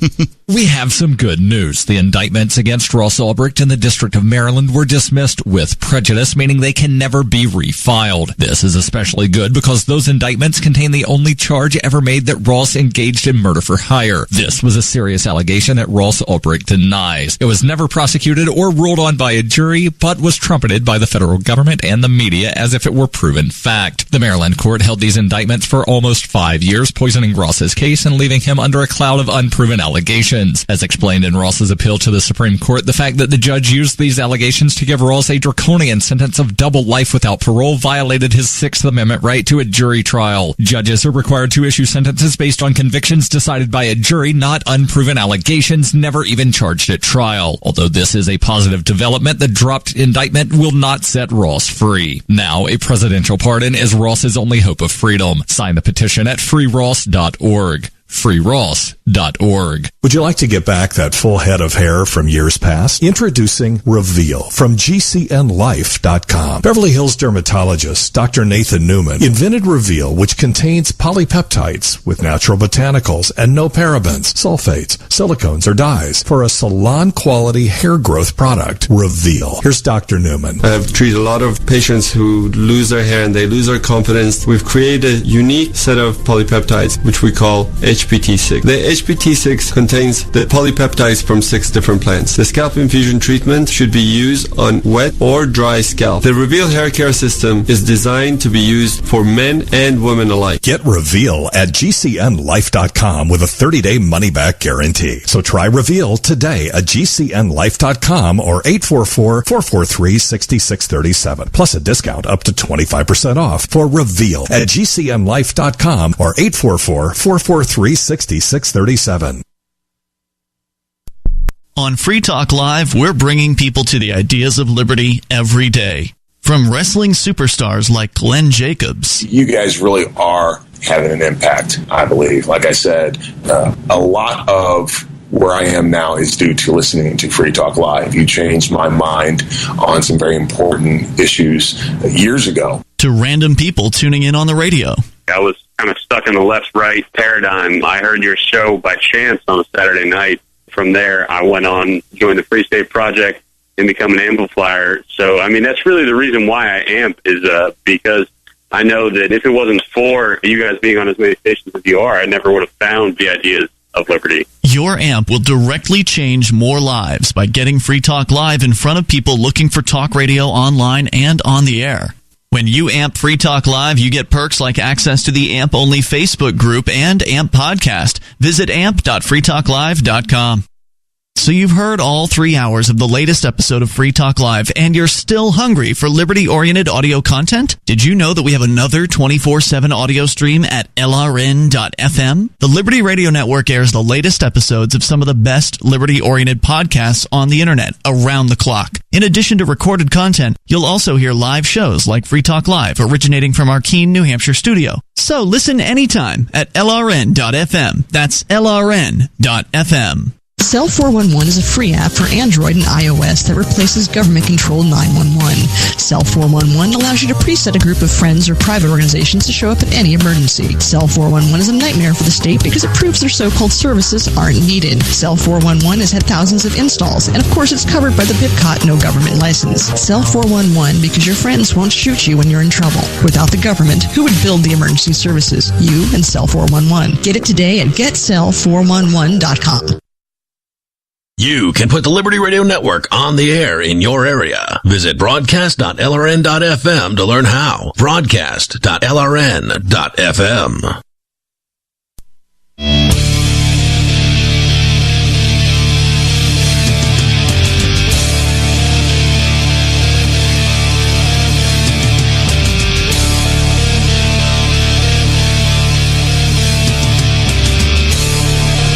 We have some good news. The indictments against Ross Ulbricht in the District of Maryland were dismissed with prejudice, meaning they can never be refiled. This is especially good because those indictments contain the only charge ever made that Ross engaged in murder for hire. This was a serious allegation that Ross Ulbricht denies. It was never prosecuted or ruled on by a jury, but was trumpeted by the federal government and the media as if it were proven fact. The Maryland court held these indictments for almost 5 years, poisoning Ross's case and leaving him under a cloud of unproven allegations. As explained in Ross's appeal to the Supreme Court, the fact that the judge used these allegations to give Ross a draconian sentence of double life without parole violated his Sixth Amendment right to a jury trial. Judges are required to issue sentences based on convictions decided by a jury, not unproven allegations never even charged at trial. Although this is a positive development, the dropped indictment will not set Ross free. Now, a presidential pardon is Ross's only hope of freedom. Sign the petition at freeross.org. freeross.org. Would you like to get back that full head of hair from years past? Introducing Reveal from GCNlife.com. Beverly Hills dermatologist Dr. Nathan Newman invented Reveal, which contains polypeptides with natural botanicals and no parabens, sulfates, silicones, or dyes for a salon-quality hair growth product. Reveal. Here's Dr. Newman. I've treated a lot of patients who lose their hair and they lose their confidence. We've created a unique set of polypeptides, which we call HPT6. The HPT6 contains the polypeptides from 6 different plants. The scalp infusion treatment should be used on wet or dry scalp. The Reveal hair care system is designed to be used for men and women alike. Get Reveal at GCNlife.com with a 30-day money-back guarantee. So try Reveal today at GCNlife.com or 844-443-6637. Plus a discount up to 25% off for Reveal at GCNlife.com or 844-443-6637. On Free Talk Live, we're bringing people to the ideas of liberty every day. From wrestling superstars like Glenn Jacobs. You guys really are having an impact, I believe. Like I said, a lot of where I am now is due to listening to Free Talk Live. You changed my mind on some very important issues years ago. To random people tuning in on the radio. I was kind of stuck in the left-right paradigm. I heard your show by chance on a Saturday night. From there, I went on, joined the Free State Project, and become an amplifier. So, I mean, that's really the reason why I amp is because I know that if it wasn't for you guys being on as many stations as you are, I never would have found the ideas of liberty. Your amp will directly change more lives by getting Free Talk Live in front of people looking for talk radio online and on the air. When you amp Free Talk Live, you get perks like access to the AMP-only Facebook group and AMP podcast. Visit amp.freetalklive.com. So you've heard all 3 hours of the latest episode of Free Talk Live, and you're still hungry for liberty-oriented audio content? Did you know that we have another 24/7 audio stream at LRN.FM? The Liberty Radio Network airs the latest episodes of some of the best liberty-oriented podcasts on the internet around the clock. In addition to recorded content, you'll also hear live shows like Free Talk Live, originating from our Keene, New Hampshire studio. So listen anytime at LRN.FM. That's LRN.FM. Cell 411 is a free app for Android and iOS that replaces government-controlled 911. Cell 411 allows you to preset a group of friends or private organizations to show up at any emergency. Cell 411 is a nightmare for the state because it proves their so-called services aren't needed. Cell 411 has had thousands of installs, and of course it's covered by the BIPCOT no government license. Cell 411 because your friends won't shoot you when you're in trouble. Without the government, who would build the emergency services? You and Cell 411. Get it today at getcell411.com. You can put the Liberty Radio Network on the air in your area. Visit broadcast.lrn.fm to learn how. Broadcast.lrn.fm.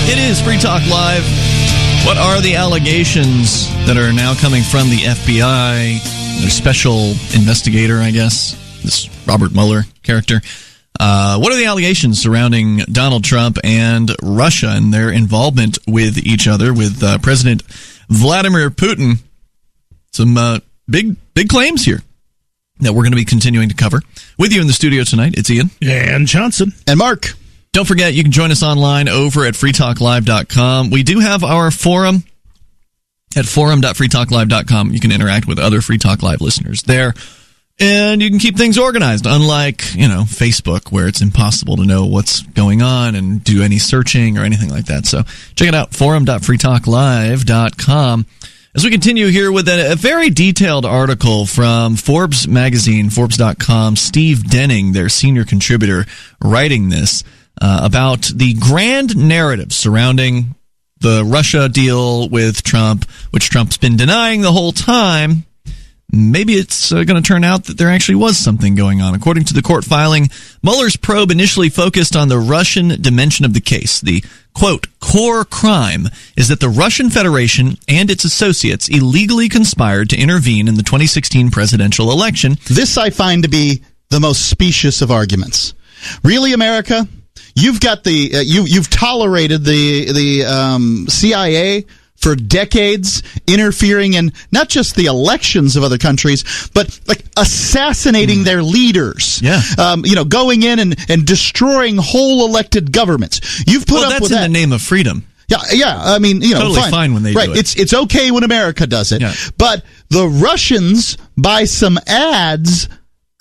It is Free Talk Live. What are the allegations that are now coming from the FBI, their special investigator, I guess, this Robert Mueller character? What are the allegations surrounding Donald Trump and Russia and their involvement with each other, with President Vladimir Putin? Some big claims here that we're going to be continuing to cover. With you in the studio tonight, it's Ian. And Johnson. And Mark. Don't forget, you can join us online over at freetalklive.com. We do have our forum at forum.freetalklive.com. You can interact with other Free Talk Live listeners there, and you can keep things organized, unlike, Facebook, where it's impossible to know what's going on and do any searching or anything like that. So check it out, forum.freetalklive.com. As we continue here with a very detailed article from Forbes magazine, Forbes.com, Steve Denning, their senior contributor, writing this about the grand narrative surrounding the Russia deal with Trump, which Trump's been denying the whole time. Maybe it's going to turn out that there actually was something going on. According to the court filing, Mueller's probe initially focused on the Russian dimension of the case. The, quote, core crime is that the Russian Federation and its associates illegally conspired to intervene in the 2016 presidential election. This I find to be the most specious of arguments. Really, America? you've got the you've tolerated the CIA for decades, interfering in not just the elections of other countries, but like assassinating their leaders. Yeah. Going in and destroying whole elected governments. You've put up with that. That's in the name of freedom. Yeah. I mean, totally fine when they do it. It's okay when America does it. Yeah. But the Russians buy some ads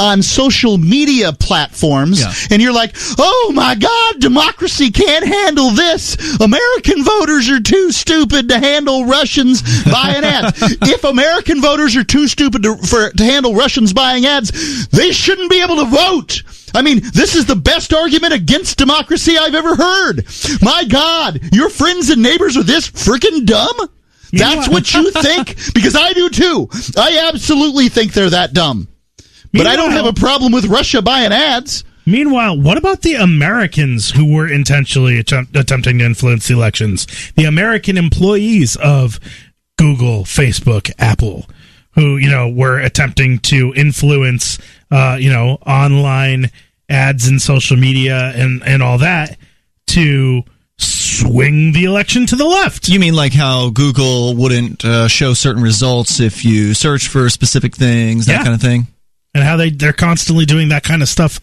on social media platforms, and you're like, oh my God, democracy can't handle this. American voters are too stupid to handle Russians buying ads. If American voters are too stupid to handle Russians buying ads, they shouldn't be able to vote. I mean, this is the best argument against democracy I've ever heard. My God, your friends and neighbors are this freaking dumb? That's what you think? Because I do too. I absolutely think they're that dumb. But I don't have a problem with Russia buying ads. Meanwhile, what about the Americans who were intentionally attempting to influence the elections? The American employees of Google, Facebook, Apple, who, were attempting to influence, online ads and social media and all that to swing the election to the left. You mean like how Google wouldn't show certain results if you search for specific things, that kind of thing? And how they're constantly doing that kind of stuff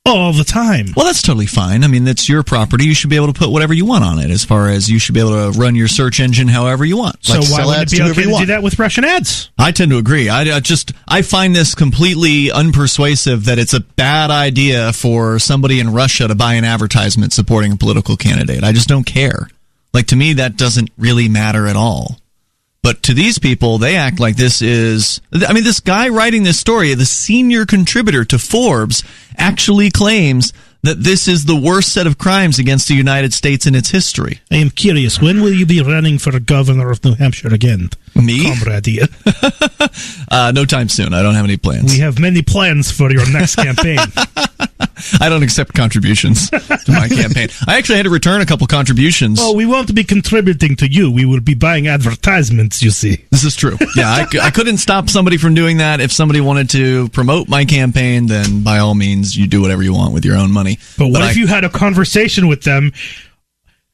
all the time. Well, that's totally fine. I mean, that's your property. You should be able to put whatever you want on it, as far as you should be able to run your search engine however you want. So why wouldn't it be okay to do that with Russian ads? I tend to agree. I find this completely unpersuasive that it's a bad idea for somebody in Russia to buy an advertisement supporting a political candidate. I just don't care. Like, to me, that doesn't really matter at all. But to these people, they act like this is... I mean, this guy writing this story, the senior contributor to Forbes, actually claims that this is the worst set of crimes against the United States in its history. I am curious, when will you be running for governor of New Hampshire again? Me? Comrade Ian. No time soon. I don't have any plans. We have many plans for your next campaign. I don't accept contributions to my campaign. I actually had to return a couple contributions. Oh, we won't be contributing to you. We will be buying advertisements, you see. This is true. Yeah, I couldn't stop somebody from doing that. If somebody wanted to promote my campaign, then by all means, you do whatever you want with your own money. But what if you had a conversation with them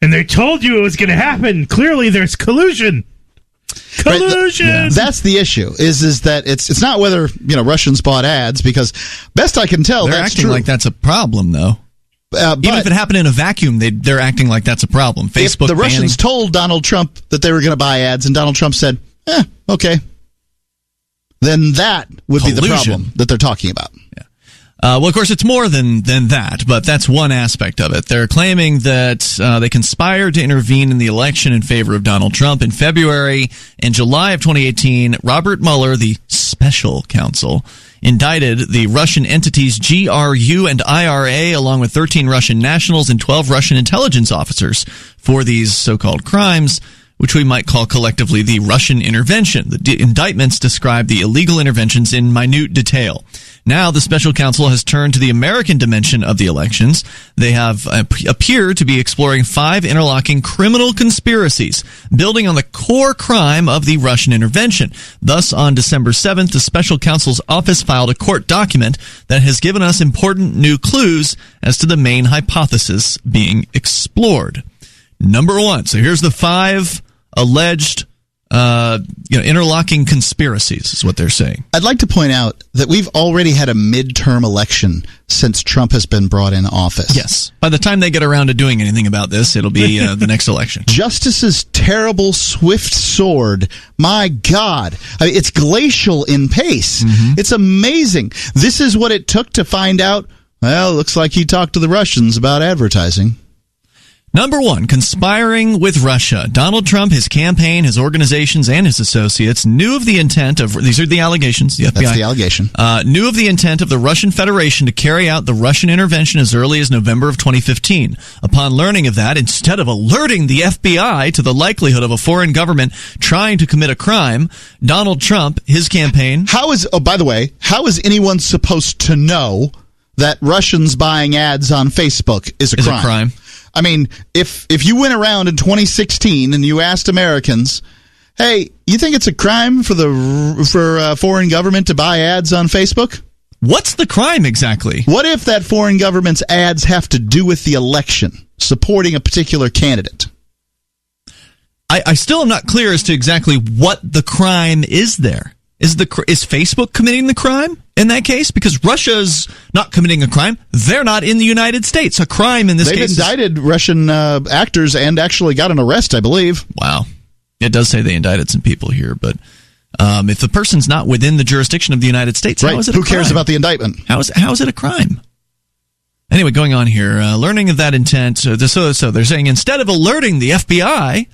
and they told you it was going to happen? Clearly, there's collusion. Collusion. Right, that's the issue. Is that it's not whether Russians bought ads, because best I can tell, they're that's acting true. like that's a problem, though. Even if it happened in a vacuum, they're acting like that's a problem. Facebook. If the Russians told Donald Trump that they were going to buy ads, and Donald Trump said, okay, then that would be the problem that they're talking about. Yeah. Well, of course, it's more than that, but that's one aspect of it. They're claiming that they conspired to intervene in the election in favor of Donald Trump in February. In July of 2018, Robert Mueller, the special counsel, indicted the Russian entities GRU and IRA, along with 13 Russian nationals and 12 Russian intelligence officers, for these so-called crimes, which we might call collectively the Russian intervention. The indictments describe the illegal interventions in minute detail. Now, the special counsel has turned to the American dimension of the elections. They have appear to be exploring 5 interlocking criminal conspiracies, building on the core crime of the Russian intervention. Thus, on December 7th, the special counsel's office filed a court document that has given us important new clues as to the main hypothesis being explored. Number 1. So here's the 5 alleged interlocking conspiracies is what they're saying. I'd like to point out that we've already had a midterm election since Trump has been brought in office. Yes. By the time they get around to doing anything about this, it'll be the next election. Justice's terrible swift sword. My God. I mean, it's glacial in pace. Mm-hmm. It's amazing. This is what it took to find out, well, it looks like he talked to the Russians about advertising. Number 1, conspiring with Russia. Donald Trump, his campaign, his organizations, and his associates knew of the intent of, these are the allegations, the FBI. That's the allegation. Knew of the intent of the Russian Federation to carry out the Russian intervention as early as November of 2015. Upon learning of that, instead of alerting the FBI to the likelihood of a foreign government trying to commit a crime, Donald Trump, his campaign... by the way, how is anyone supposed to know that Russians buying ads on Facebook is a crime? I mean, if you went around in 2016 and you asked Americans, hey, you think it's a crime for a foreign government to buy ads on Facebook? What's the crime exactly? What if that foreign government's ads have to do with the election, supporting a particular candidate? I still am not clear as to exactly what the crime is there. Is Facebook committing the crime in that case? Because Russia's not committing a crime. They're not in the United States. A crime in this case. They've indicted Russian actors and actually got an arrest, I believe. Wow. It does say they indicted some people here, but if the person's not within the jurisdiction of the United States, how is it a crime? Who cares about the indictment? How is it a crime? Anyway, going on here, learning of that intent. So they're saying instead of alerting the FBI,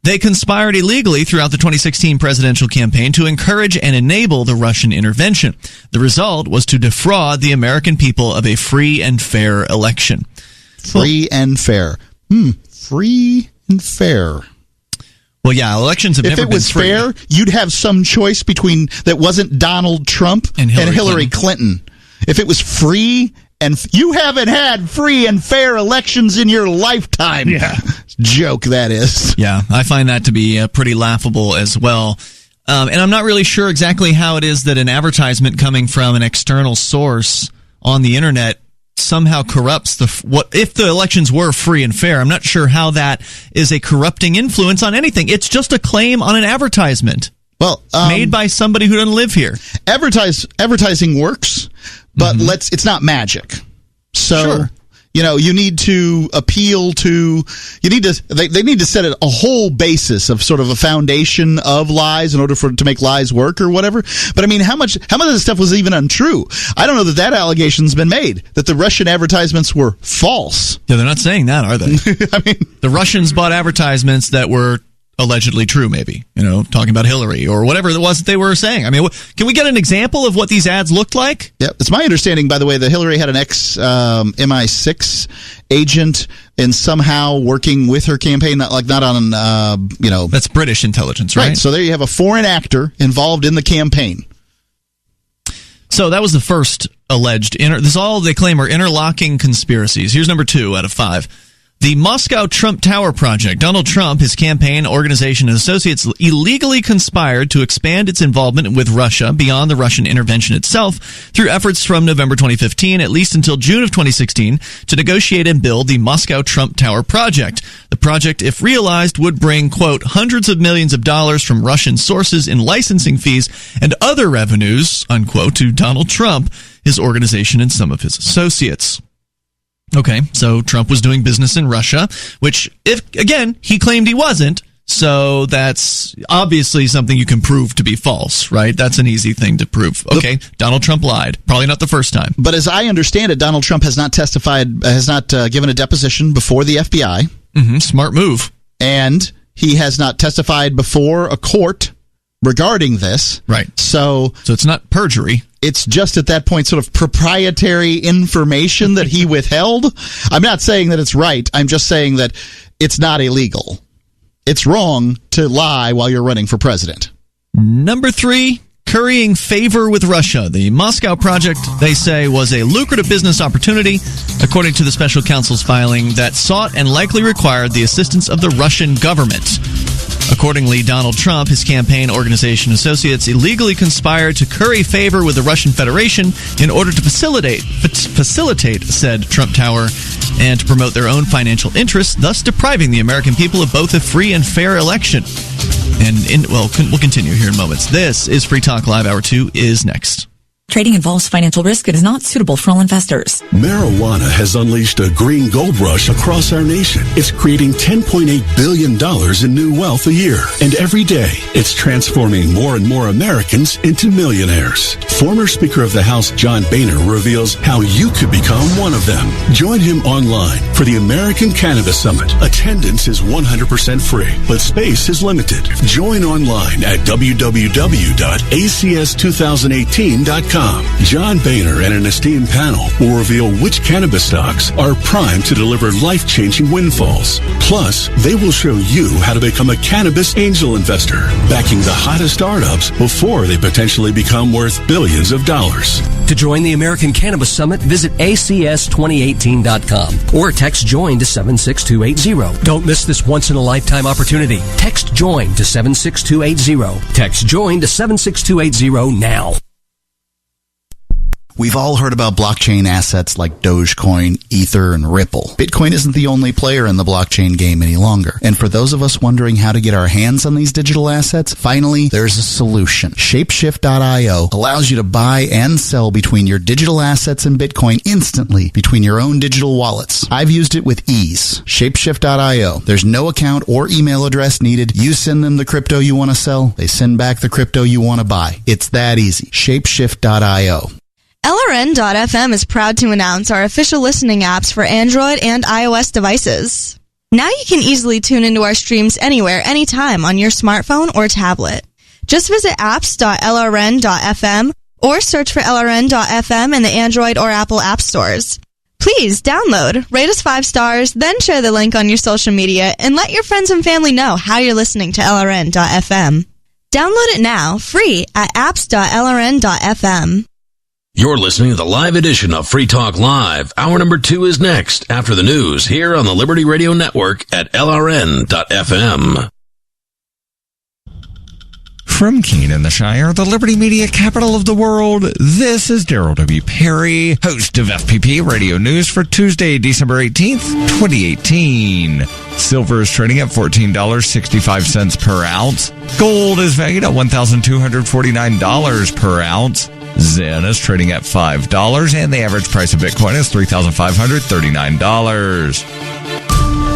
they conspired illegally throughout the 2016 presidential campaign to encourage and enable the Russian intervention. The result was to defraud the American people of a free and fair election. Free and fair. Free and fair. Well, yeah, elections have never been free. If it was fair, you'd have some choice between that wasn't Donald Trump and Hillary Clinton. If it was free, and you haven't had free and fair elections in your lifetime. Yeah. Joke, that is. Yeah, I find that to be pretty laughable as well. And I'm not really sure exactly how it is that an advertisement coming from an external source on the internet somehow corrupts if the elections were free and fair. I'm not sure how that is a corrupting influence on anything. It's just a claim on an advertisement. Well, made by somebody who doesn't live here. Advertising works, but it's not magic. So, sure. You need to appeal to, they need to set a whole basis of sort of a foundation of lies in order to make lies work or whatever. But I mean, how much of this stuff was even untrue? I don't know that allegation's been made, that the Russian advertisements were false. Yeah, they're not saying that, are they? I mean, the Russians bought advertisements that were allegedly true, maybe, talking about Hillary or whatever it was that they were saying. I mean, can we get an example of what these ads looked like? Yeah, it's my understanding, by the way, that Hillary had an ex-MI6 agent and somehow working with her campaign, not on, That's British intelligence, right? Right, so there you have a foreign actor involved in the campaign. So that was the first alleged. This all they claim are interlocking conspiracies. Here's number 2 out of 5. The Moscow Trump Tower project. Donald Trump, his campaign, organization, and associates illegally conspired to expand its involvement with Russia beyond the Russian intervention itself through efforts from November 2015, at least until June of 2016, to negotiate and build the Moscow Trump Tower project. The project, if realized, would bring, quote, hundreds of millions of dollars from Russian sources in licensing fees and other revenues, unquote, to Donald Trump, his organization, and some of his associates. Okay, so Trump was doing business in Russia, which, he claimed he wasn't, so that's obviously something you can prove to be false, right? That's an easy thing to prove. Okay, Donald Trump lied. Probably not the first time. But as I understand it, Donald Trump has not given a deposition before the FBI. Smart move. And he has not testified before a court regarding this. Right. So it's not perjury. It's just at that point sort of proprietary information that he withheld. I'm not saying that it's right. I'm just saying that it's not illegal. It's wrong to lie while you're running for president. Number 3, currying favor with Russia. The Moscow project, they say, was a lucrative business opportunity, according to the special counsel's filing, that sought and likely required the assistance of the Russian government. Accordingly, Donald Trump, his campaign, organization, associates illegally conspired to curry favor with the Russian Federation in order to facilitate said Trump Tower and to promote their own financial interests, thus depriving the American people of both a free and fair election. We'll continue here in moments. This is Free Talk Live. Hour 2 is next. Trading involves financial risk. It is not suitable for all investors. Marijuana has unleashed a green gold rush across our nation. It's creating $10.8 billion in new wealth a year. And every day, it's transforming more and more Americans into millionaires. Former Speaker of the House John Boehner reveals how you could become one of them. Join him online for the American Cannabis Summit. Attendance is 100% free, but space is limited. Join online at www.acs2018.com. John Boehner and an esteemed panel will reveal which cannabis stocks are primed to deliver life-changing windfalls. Plus, they will show you how to become a cannabis angel investor, backing the hottest startups before they potentially become worth billions of dollars. To join the American Cannabis Summit, visit acs2018.com or text JOIN to 76280. Don't miss this once-in-a-lifetime opportunity. Text JOIN to 76280. Text JOIN to 76280 now. We've all heard about blockchain assets like Dogecoin, Ether, and Ripple. Bitcoin isn't the only player in the blockchain game any longer. And for those of us wondering how to get our hands on these digital assets, finally, there's a solution. Shapeshift.io allows you to buy and sell between your digital assets and Bitcoin instantly between your own digital wallets. I've used it with ease. Shapeshift.io. There's no account or email address needed. You send them the crypto you want to sell. They send back the crypto you want to buy. It's that easy. Shapeshift.io. LRN.FM is proud to announce our official listening apps for Android and iOS devices. Now you can easily tune into our streams anywhere, anytime on your smartphone or tablet. Just visit apps.lrn.fm or search for LRN.FM in the Android or Apple app stores. Please download, rate us 5 stars, then share the link on your social media and let your friends and family know how you're listening to LRN.FM. Download it now, free at apps.lrn.fm. You're listening to the live edition of Free Talk Live. Hour number 2 is next after the news here on the Liberty Radio Network at LRN.FM. From Keene in the Shire, the Liberty Media capital of the world, this is Daryl W. Perry, host of FPP Radio News for Tuesday, December 18th, 2018. Silver is trading at $14.65 per ounce. Gold is valued at $1,249 per ounce. Zen is trading at $5, and the average price of Bitcoin is $3,539.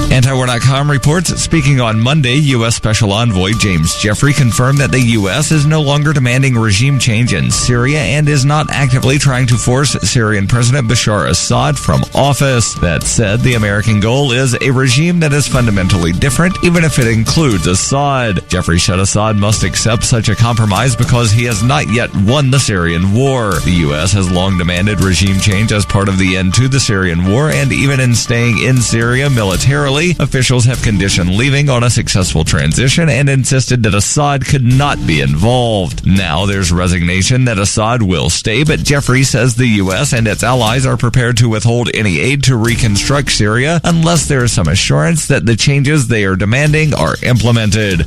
Antiwar.com reports that speaking on Monday, U.S. Special Envoy James Jeffrey confirmed that the U.S. is no longer demanding regime change in Syria and is not actively trying to force Syrian President Bashar Assad from office. That said, the American goal is a regime that is fundamentally different, even if it includes Assad. Jeffrey said Assad must accept such a compromise because he has not yet won the Syrian war. The U.S. has long demanded regime change as part of the end to the Syrian war, and even in staying in Syria militarily, officials have conditioned leaving on a successful transition and insisted that Assad could not be involved. Now there's resignation that Assad will stay, but Jeffrey says the U.S. and its allies are prepared to withhold any aid to reconstruct Syria unless there is some assurance that the changes they are demanding are implemented.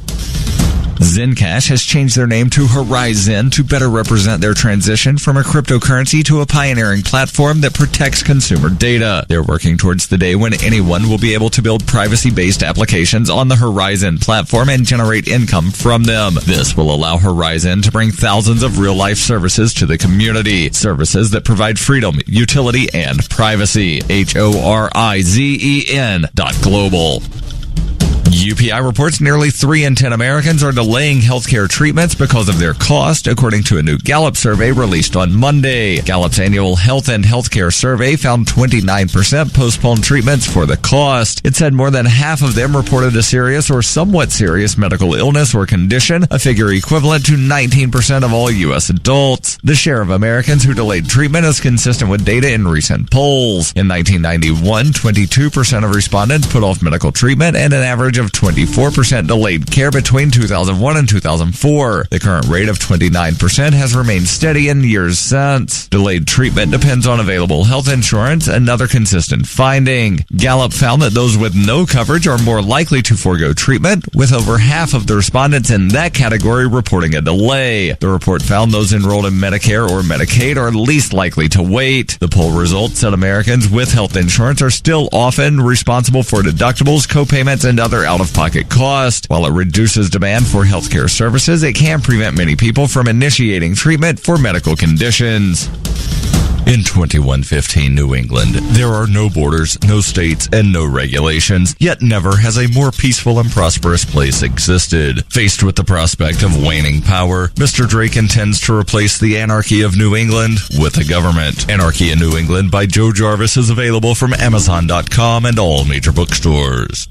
Zencash has changed their name to Horizon to better represent their transition from a cryptocurrency to a pioneering platform that protects consumer data. They're working towards the day when anyone will be able to build privacy-based applications on the Horizon platform and generate income from them. This will allow Horizon to bring thousands of real-life services to the community. Services that provide freedom, utility, and privacy. HORIZEN.global. UPI reports nearly 3 in 10 Americans are delaying healthcare treatments because of their cost, according to a new Gallup survey released on Monday. Gallup's annual health and healthcare survey found 29% postponed treatments for the cost. It said more than half of them reported a serious or somewhat serious medical illness or condition, a figure equivalent to 19% of all U.S. adults. The share of Americans who delayed treatment is consistent with data in recent polls. In 1991, 22% of respondents put off medical treatment, and an average of 24% delayed care between 2001 and 2004. The current rate of 29% has remained steady in years since. Delayed treatment depends on available health insurance, another consistent finding. Gallup found that those with no coverage are more likely to forego treatment, with over half of the respondents in that category reporting a delay. The report found those enrolled in Medicare or Medicaid are least likely to wait. The poll results said Americans with health insurance are still often responsible for deductibles, co-payments, and other out-of-pocket costs. While it reduces demand for healthcare services, it can prevent many people from initiating treatment for medical conditions. In 2115 New England, there are no borders, no states, and no regulations, yet never has a more peaceful and prosperous place existed. Faced with the prospect of waning power, Mr. Drake intends to replace the anarchy of New England with a government. Anarchy in New England by Joe Jarvis is available from Amazon.com and all major bookstores.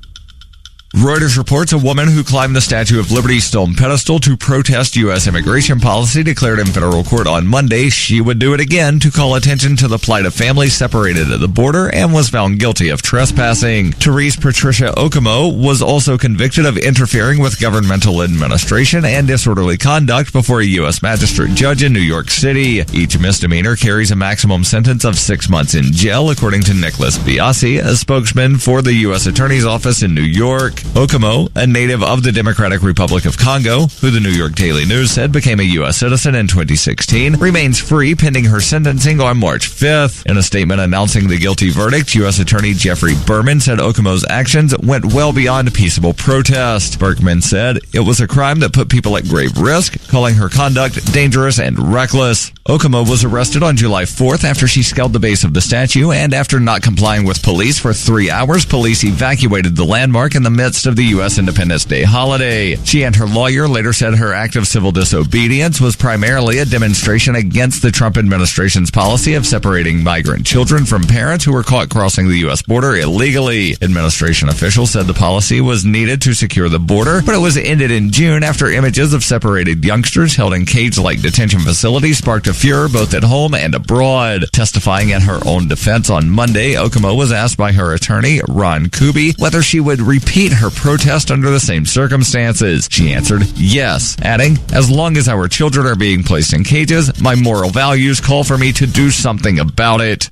Reuters reports a woman who climbed the Statue of Liberty stone pedestal to protest U.S. immigration policy declared in federal court on Monday she would do it again to call attention to the plight of families separated at the border and was found guilty of trespassing. Therese Patricia Okamo was also convicted of interfering with governmental administration and disorderly conduct before a U.S. magistrate judge in New York City. Each misdemeanor carries a maximum sentence of 6 months in jail, according to Nicholas Biasi, a spokesman for the U.S. Attorney's Office in New York. Okomo, a native of the Democratic Republic of Congo, who the New York Daily News said became a U.S. citizen in 2016, remains free pending her sentencing on March 5th. In a statement announcing the guilty verdict, U.S. Attorney Jeffrey Berman said Okomo's actions went well beyond peaceable protest. Berman said it was a crime that put people at grave risk, calling her conduct dangerous and reckless. Okomo was arrested on July 4th after she scaled the base of the statue, and after not complying with police for 3 hours, police evacuated the landmark in the midst of the U.S. Independence Day holiday. She and her lawyer later said her act of civil disobedience was primarily a demonstration against the Trump administration's policy of separating migrant children from parents who were caught crossing the U.S. border illegally. Administration officials said the policy was needed to secure the border, but it was ended in June after images of separated youngsters held in cage-like detention facilities sparked a furor both at home and abroad. Testifying in her own defense on Monday, Okomo was asked by her attorney, Ron Kuby, whether she would repeat her protest under the same circumstances. She answered yes, adding, "As long as our children are being placed in cages, my moral values call for me to do something about it."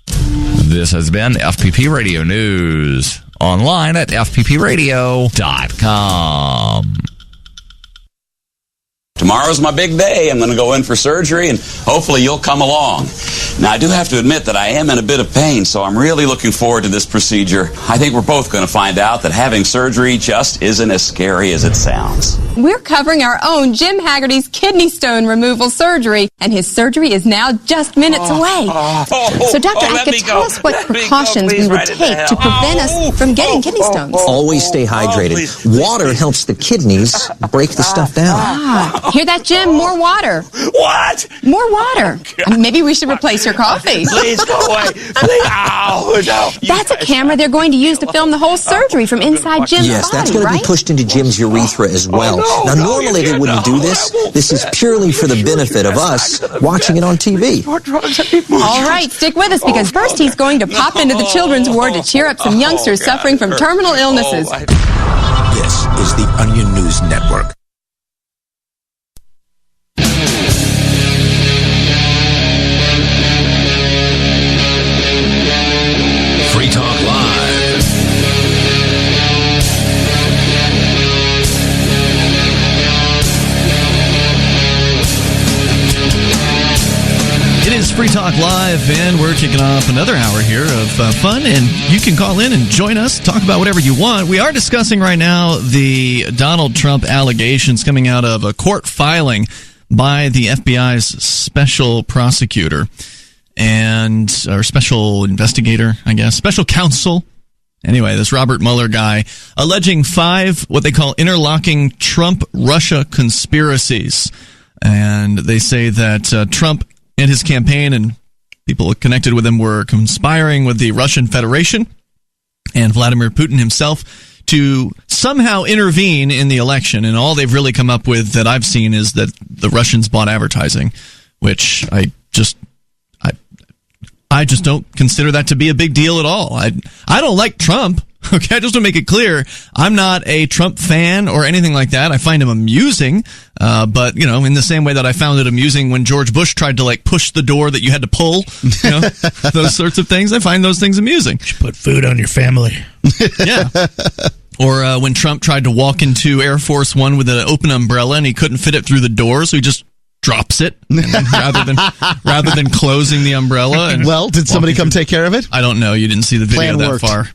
This has been FPP Radio News. Online at fppradio.com. Tomorrow's my big day. I'm going to go in for surgery, and hopefully you'll come along. Now, I do have to admit that I am in a bit of pain, so I'm really looking forward to this procedure. I think we're both going to find out that having surgery just isn't as scary as it sounds. We're covering our own Jim Haggerty's kidney stone removal surgery, and his surgery is now just minutes away. So, Dr. Atka, tell us what precautions we would take to prevent us from getting kidney stones. Always stay hydrated. Water helps the kidneys break the stuff down. Hear that, Jim? More water. What? More water. Maybe we should replace your coffee. Please go away. Please. Ow, no. That's a camera they're going to use to film the whole surgery from inside Jim's Yes, body, that's going to be pushed into Jim's urethra as well. Now, normally they wouldn't do this. This is purely for the benefit of us watching it on TV. All right, stick with us because first he's going to pop into the children's ward to cheer up some youngsters suffering from terminal illnesses. This is the Onion News Network. Free Talk Live. It is Free Talk Live, and we're kicking off another hour here of fun, and you can call in and join us, talk about whatever you want. We are discussing right now the Donald Trump allegations coming out of a court filing by the FBI's special prosecutor or special investigator, I guess, special counsel. Anyway, this Robert Mueller guy alleging 5 what they call interlocking Trump-Russia conspiracies. And they say that Trump and his campaign and people connected with him were conspiring with the Russian Federation and Vladimir Putin himself to somehow intervene in the election. And all they've really come up with that I've seen is that the Russians bought advertising, which I just don't consider that to be a big deal at all. I don't like Trump. Okay, I just want to make it clear, I'm not a Trump fan or anything like that. I find him amusing, but, you know, in the same way that I found it amusing when George Bush tried to, like, push the door that you had to pull, you know, those sorts of things. I find those things amusing. You should put food on your family. Yeah. Or when Trump tried to walk into Air Force One with an open umbrella and he couldn't fit it through the door, so he just drops it and then rather than closing the umbrella. And well, did somebody come take care of it? I don't know. You didn't see the video that far.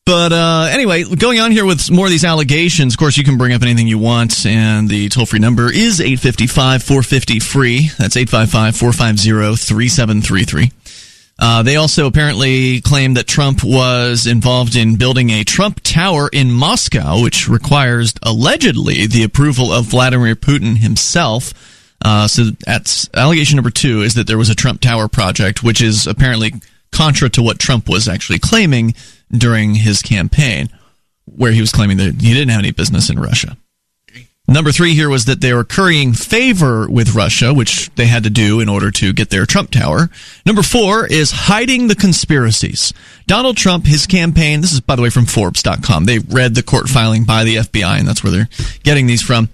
But anyway, going on here with more of these allegations, of course, you can bring up anything you want, and the toll-free number is 855-450-FREE. That's 855-450-3733. They also apparently claim that Trump was involved in building a Trump Tower in Moscow, which requires, allegedly, the approval of Vladimir Putin himself. So that's allegation number 2 is that there was a Trump Tower project, which is apparently contra to what Trump was actually claiming during his campaign, where he was claiming that he didn't have any business in Russia. Number 3 here was that they were currying favor with Russia, which they had to do in order to get their Trump Tower. Number 4 is hiding the conspiracies. Donald Trump, his campaign, this is, by the way, from Forbes.com. They read the court filing by the FBI, and that's where they're getting these from.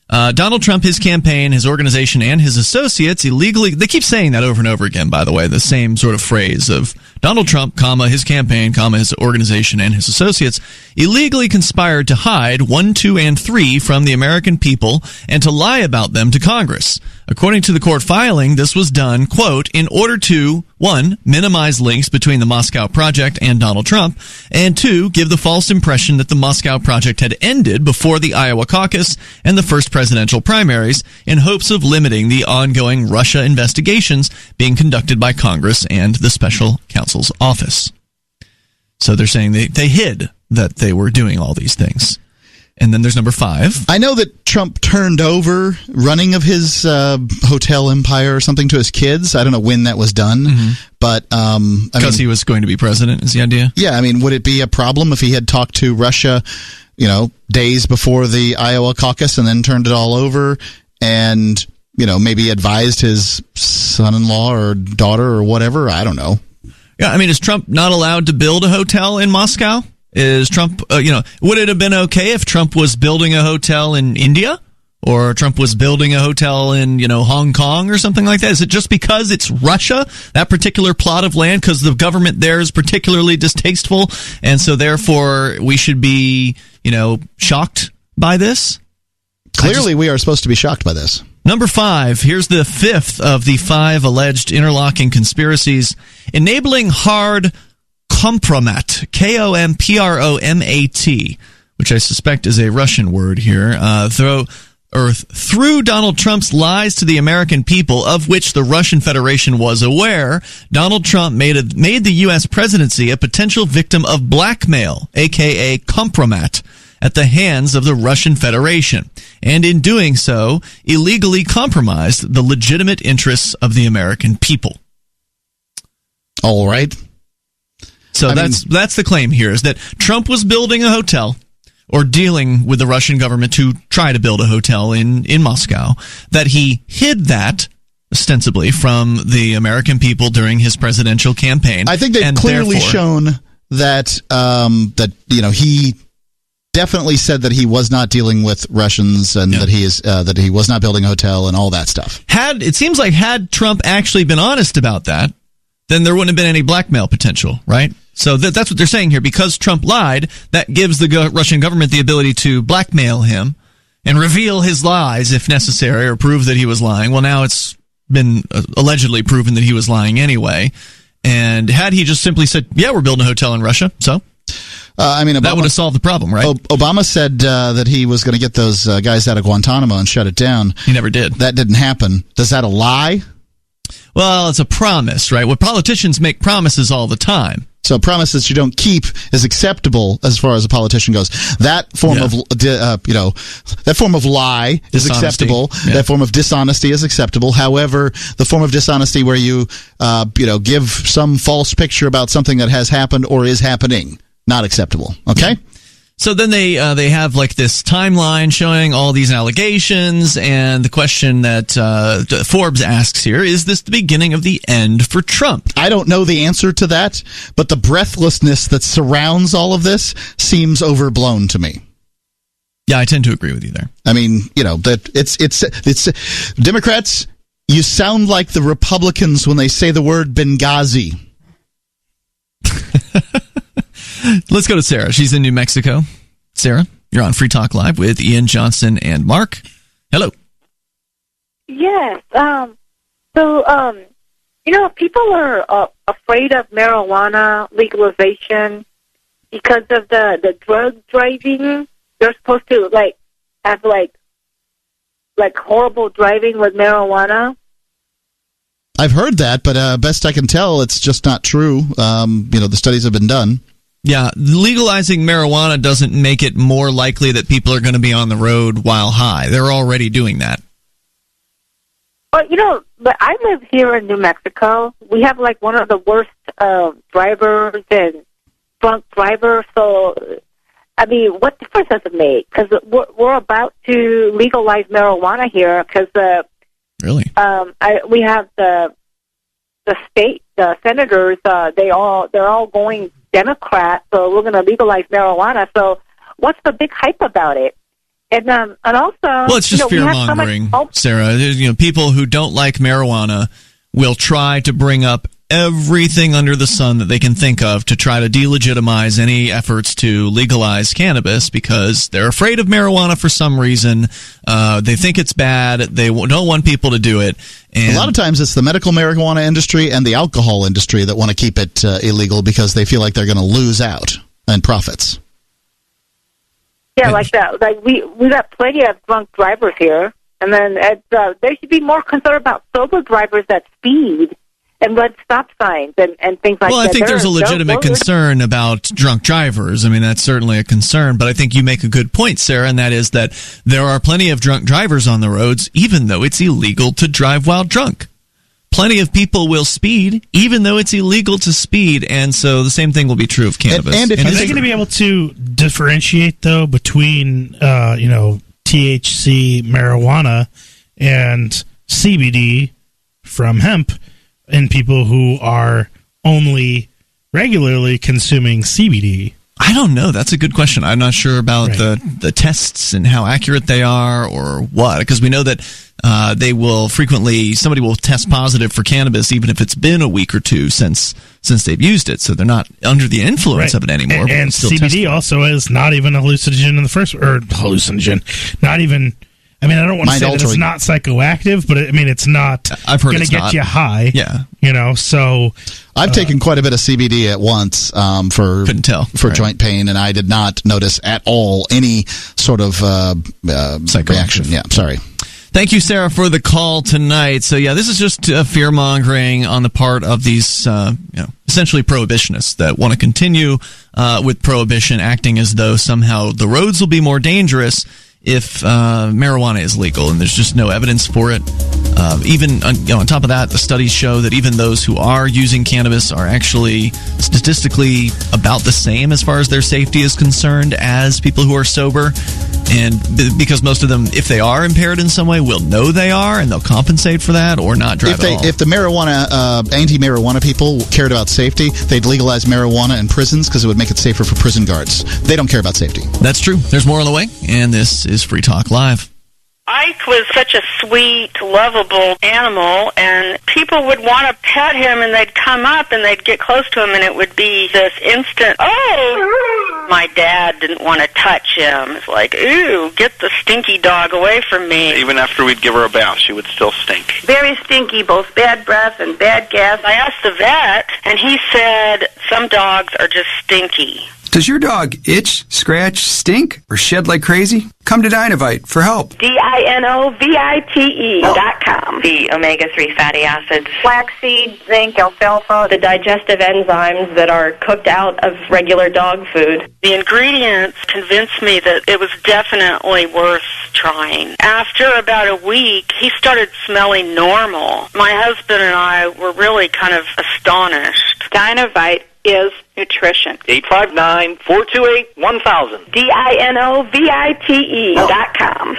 Donald Trump, his campaign, his organization, and his associates illegally, they keep saying that over and over again, by the way, the same sort of phrase of Donald Trump, his campaign, his organization, and his associates illegally conspired to hide 1, 2, and 3 from the American people and to lie about them to Congress. According to the court filing, this was done, quote, in order to, 1, minimize links between the Moscow Project and Donald Trump, and 2, give the false impression that the Moscow Project had ended before the Iowa caucus and the first presidential primaries in hopes of limiting the ongoing Russia investigations being conducted by Congress and the special counsel's office. So they're saying they hid that they were doing all these things. And then there's number 5. I know that Trump turned over running of his hotel empire or something to his kids. I don't know when that was done, but because he was going to be president is the idea. Yeah, I mean, would it be a problem if he had talked to Russia, days before the Iowa caucus and then turned it all over and maybe advised his son-in-law or daughter or whatever? I don't know. Yeah, I mean, is Trump not allowed to build a hotel in Moscow? Is Trump, would it have been okay if Trump was building a hotel in India? Or Trump was building a hotel in, Hong Kong or something like that? Is it just because it's Russia, that particular plot of land, because the government there is particularly distasteful, and so therefore we should be, shocked by this? Clearly we are supposed to be shocked by this. Number 5, here's the 5th of the 5 alleged interlocking conspiracies. Enabling hard compromat, Kompromat, which I suspect is a Russian word here, through Donald Trump's lies to the American people, of which the Russian Federation was aware. Donald Trump made the U.S. presidency a potential victim of blackmail, aka compromat, at the hands of the Russian Federation, and in doing so, illegally compromised the legitimate interests of the American people. All right. So that's the claim here, is that Trump was building a hotel or dealing with the Russian government to try to build a hotel in Moscow, that he hid that ostensibly from the American people during his presidential campaign. I think they've clearly shown that he definitely said that he was not dealing with Russians and that he was not building a hotel and all that stuff. It seems like had Trump actually been honest about that, then there wouldn't have been any blackmail potential, right? So that's what they're saying here. Because Trump lied, that gives the Russian government the ability to blackmail him and reveal his lies if necessary, or prove that he was lying. Well, now it's been allegedly proven that he was lying anyway. And had he just simply said, yeah, we're building a hotel in Russia, so Obama, that would have solved the problem, right? Obama said that he was going to get those guys out of Guantanamo and shut it down. He never did. That didn't happen. Is that a lie? Well, it's a promise, right? Well, politicians make promises all the time. So promises you don't keep is acceptable as far as a politician goes. That form of that form of lie is acceptable. Yeah. That form of dishonesty is acceptable. However, the form of dishonesty where you give some false picture about something that has happened or is happening, not acceptable. Okay? Yeah. So then they have like this timeline showing all these allegations, and the question that Forbes asks here, is this the beginning of the end for Trump? I don't know the answer to that, but the breathlessness that surrounds all of this seems overblown to me. Yeah, I tend to agree with you there. I mean, that it's Democrats, you sound like the Republicans when they say the word Benghazi. Let's go to Sarah. She's in New Mexico. Sarah, you're on Free Talk Live with Ian Johnson and Mark. Hello. Yes. People are afraid of marijuana legalization because of the drug driving. They're supposed to have horrible driving with marijuana. I've heard that, but best I can tell, it's just not true. The studies have been done. Yeah, legalizing marijuana doesn't make it more likely that people are going to be on the road while high. They're already doing that. But I live here in New Mexico. We have one of the worst drivers and drunk drivers. So, I mean, what difference does it make? Because we're about to legalize marijuana here. Because really, we have the state senators. They're all going Democrat, so we're going to legalize marijuana. So what's the big hype about it? And also, well, it's just fear mongering, Sarah. People who don't like marijuana will try to bring up everything under the sun that they can think of to try to delegitimize any efforts to legalize cannabis because they're afraid of marijuana for some reason. They think it's bad. They don't want people to do it. And a lot of times it's the medical marijuana industry and the alcohol industry that want to keep it illegal because they feel like they're going to lose out in profits. Yeah, like that. Like we got plenty of drunk drivers here, and then they should be more concerned about sober drivers that speed and red stop signs and things like that. Well, I think there's a legitimate concern about drunk drivers. I mean, that's certainly a concern, but I think you make a good point, Sarah, and that is that there are plenty of drunk drivers on the roads, even though it's illegal to drive while drunk. Plenty of people will speed, even though it's illegal to speed, and so the same thing will be true of cannabis. And are they going to be able to differentiate, though, between THC marijuana and CBD from hemp in people who are only regularly consuming CBD? I don't know. That's a good question. I'm not sure about the tests and how accurate they are or what, because we know that somebody will test positive for cannabis even if it's been a week or two since they've used it, so they're not under the influence of it anymore. And CBD also is not even a hallucinogen in the first, or hallucinogen, not even. I mean, I don't want to say that it's not psychoactive, but it's not going to get you high. Yeah. So I've taken quite a bit of CBD at once for joint pain, and I did not notice at all any sort of reaction. Yeah, sorry. Thank you, Sarah, for the call tonight. So, yeah, this is just fear-mongering on the part of these, essentially prohibitionists that want to continue with prohibition, acting as though somehow the roads will be more dangerous if marijuana is legal, and there's just no evidence for it. Even on top of that, the studies show that even those who are using cannabis are actually statistically about the same as far as their safety is concerned as people who are sober. And because most of them, if they are impaired in some way, will know they are, and they'll compensate for that or not drive at all. If the anti-marijuana people cared about safety, they'd legalize marijuana in prisons because it would make it safer for prison guards. They don't care about safety. That's true. There's more on the way, and this is Free Talk Live. Ike was such a sweet, lovable animal, and people would want to pet him, and they'd come up, and they'd get close to him, and it would be this instant, oh! My dad didn't want to touch him. It's like, ooh, get the stinky dog away from me. Even after we'd give her a bath, she would still stink. Very stinky, both bad breath and bad gas. I asked the vet, and he said some dogs are just stinky. Does your dog itch, scratch, stink, or shed like crazy? Come to Dinovite for help. DINOVITE.com. The omega-3 fatty acids, Flaxseed, zinc, alfalfa, the digestive enzymes that are cooked out of regular dog food. The ingredients convinced me that it was definitely worth trying. After about a week, he started smelling normal. My husband and I were really kind of astonished. Dinovite is nutrition. 859-428-1000. DINOVITE.com.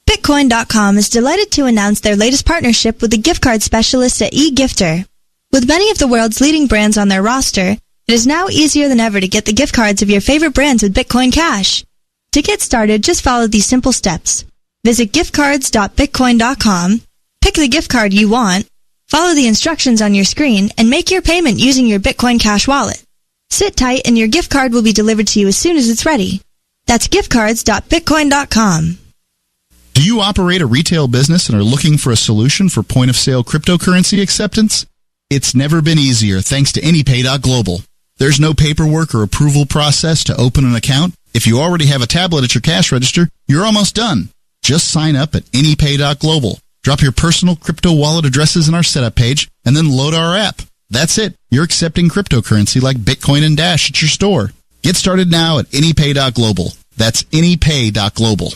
Bitcoin.com is delighted to announce their latest partnership with the gift card specialists at eGifter. With many of the world's leading brands on their roster, it is now easier than ever to get the gift cards of your favorite brands with Bitcoin Cash. To get started, just follow these simple steps. Visit giftcards.bitcoin.com, pick the gift card you want, follow the instructions on your screen, and make your payment using your Bitcoin Cash wallet. Sit tight and your gift card will be delivered to you as soon as it's ready. That's giftcards.bitcoin.com. Do you operate a retail business and are looking for a solution for point-of-sale cryptocurrency acceptance? It's never been easier thanks to AnyPay.global. There's no paperwork or approval process to open an account. If you already have a tablet at your cash register, you're almost done. Just sign up at AnyPay.global. Drop your personal crypto wallet addresses in our setup page, and then load our app. That's it. You're accepting cryptocurrency like Bitcoin and Dash at your store. Get started now at AnyPay.global. That's AnyPay.global.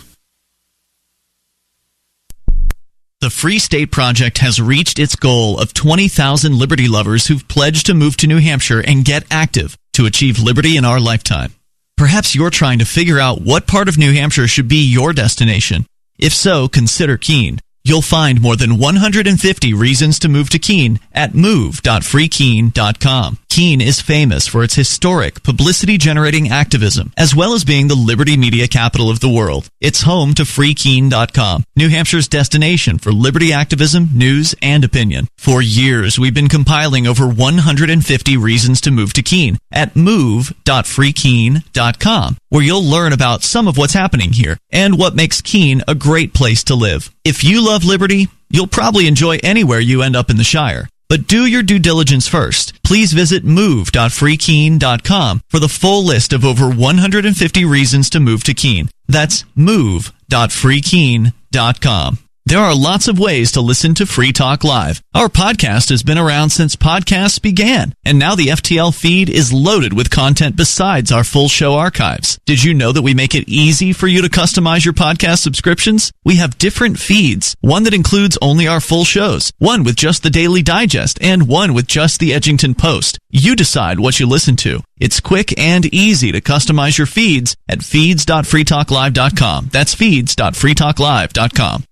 The Free State Project has reached its goal of 20,000 liberty lovers who've pledged to move to New Hampshire and get active to achieve liberty in our lifetime. Perhaps you're trying to figure out what part of New Hampshire should be your destination. If so, consider Keene. You'll find more than 150 reasons to move to Keene at move.freekeene.com. Keene is famous for its historic, publicity-generating activism, as well as being the liberty media capital of the world. It's home to freekeene.com, New Hampshire's destination for liberty activism, news, and opinion. For years, we've been compiling over 150 reasons to move to Keene at move.freekeene.com, where you'll learn about some of what's happening here and what makes Keene a great place to live. If you love liberty, you'll probably enjoy anywhere you end up in the Shire. But do your due diligence first. Please visit move.freekeene.com for the full list of over 150 reasons to move to Keene. That's move.freekeene.com. There are lots of ways to listen to Free Talk Live. Our podcast has been around since podcasts began, and now the FTL feed is loaded with content besides our full show archives. Did you know that we make it easy for you to customize your podcast subscriptions? We have different feeds, one that includes only our full shows, one with just the Daily Digest, and one with just the Edgington Post. You decide what you listen to. It's quick and easy to customize your feeds at feeds.freetalklive.com. That's feeds.freetalklive.com.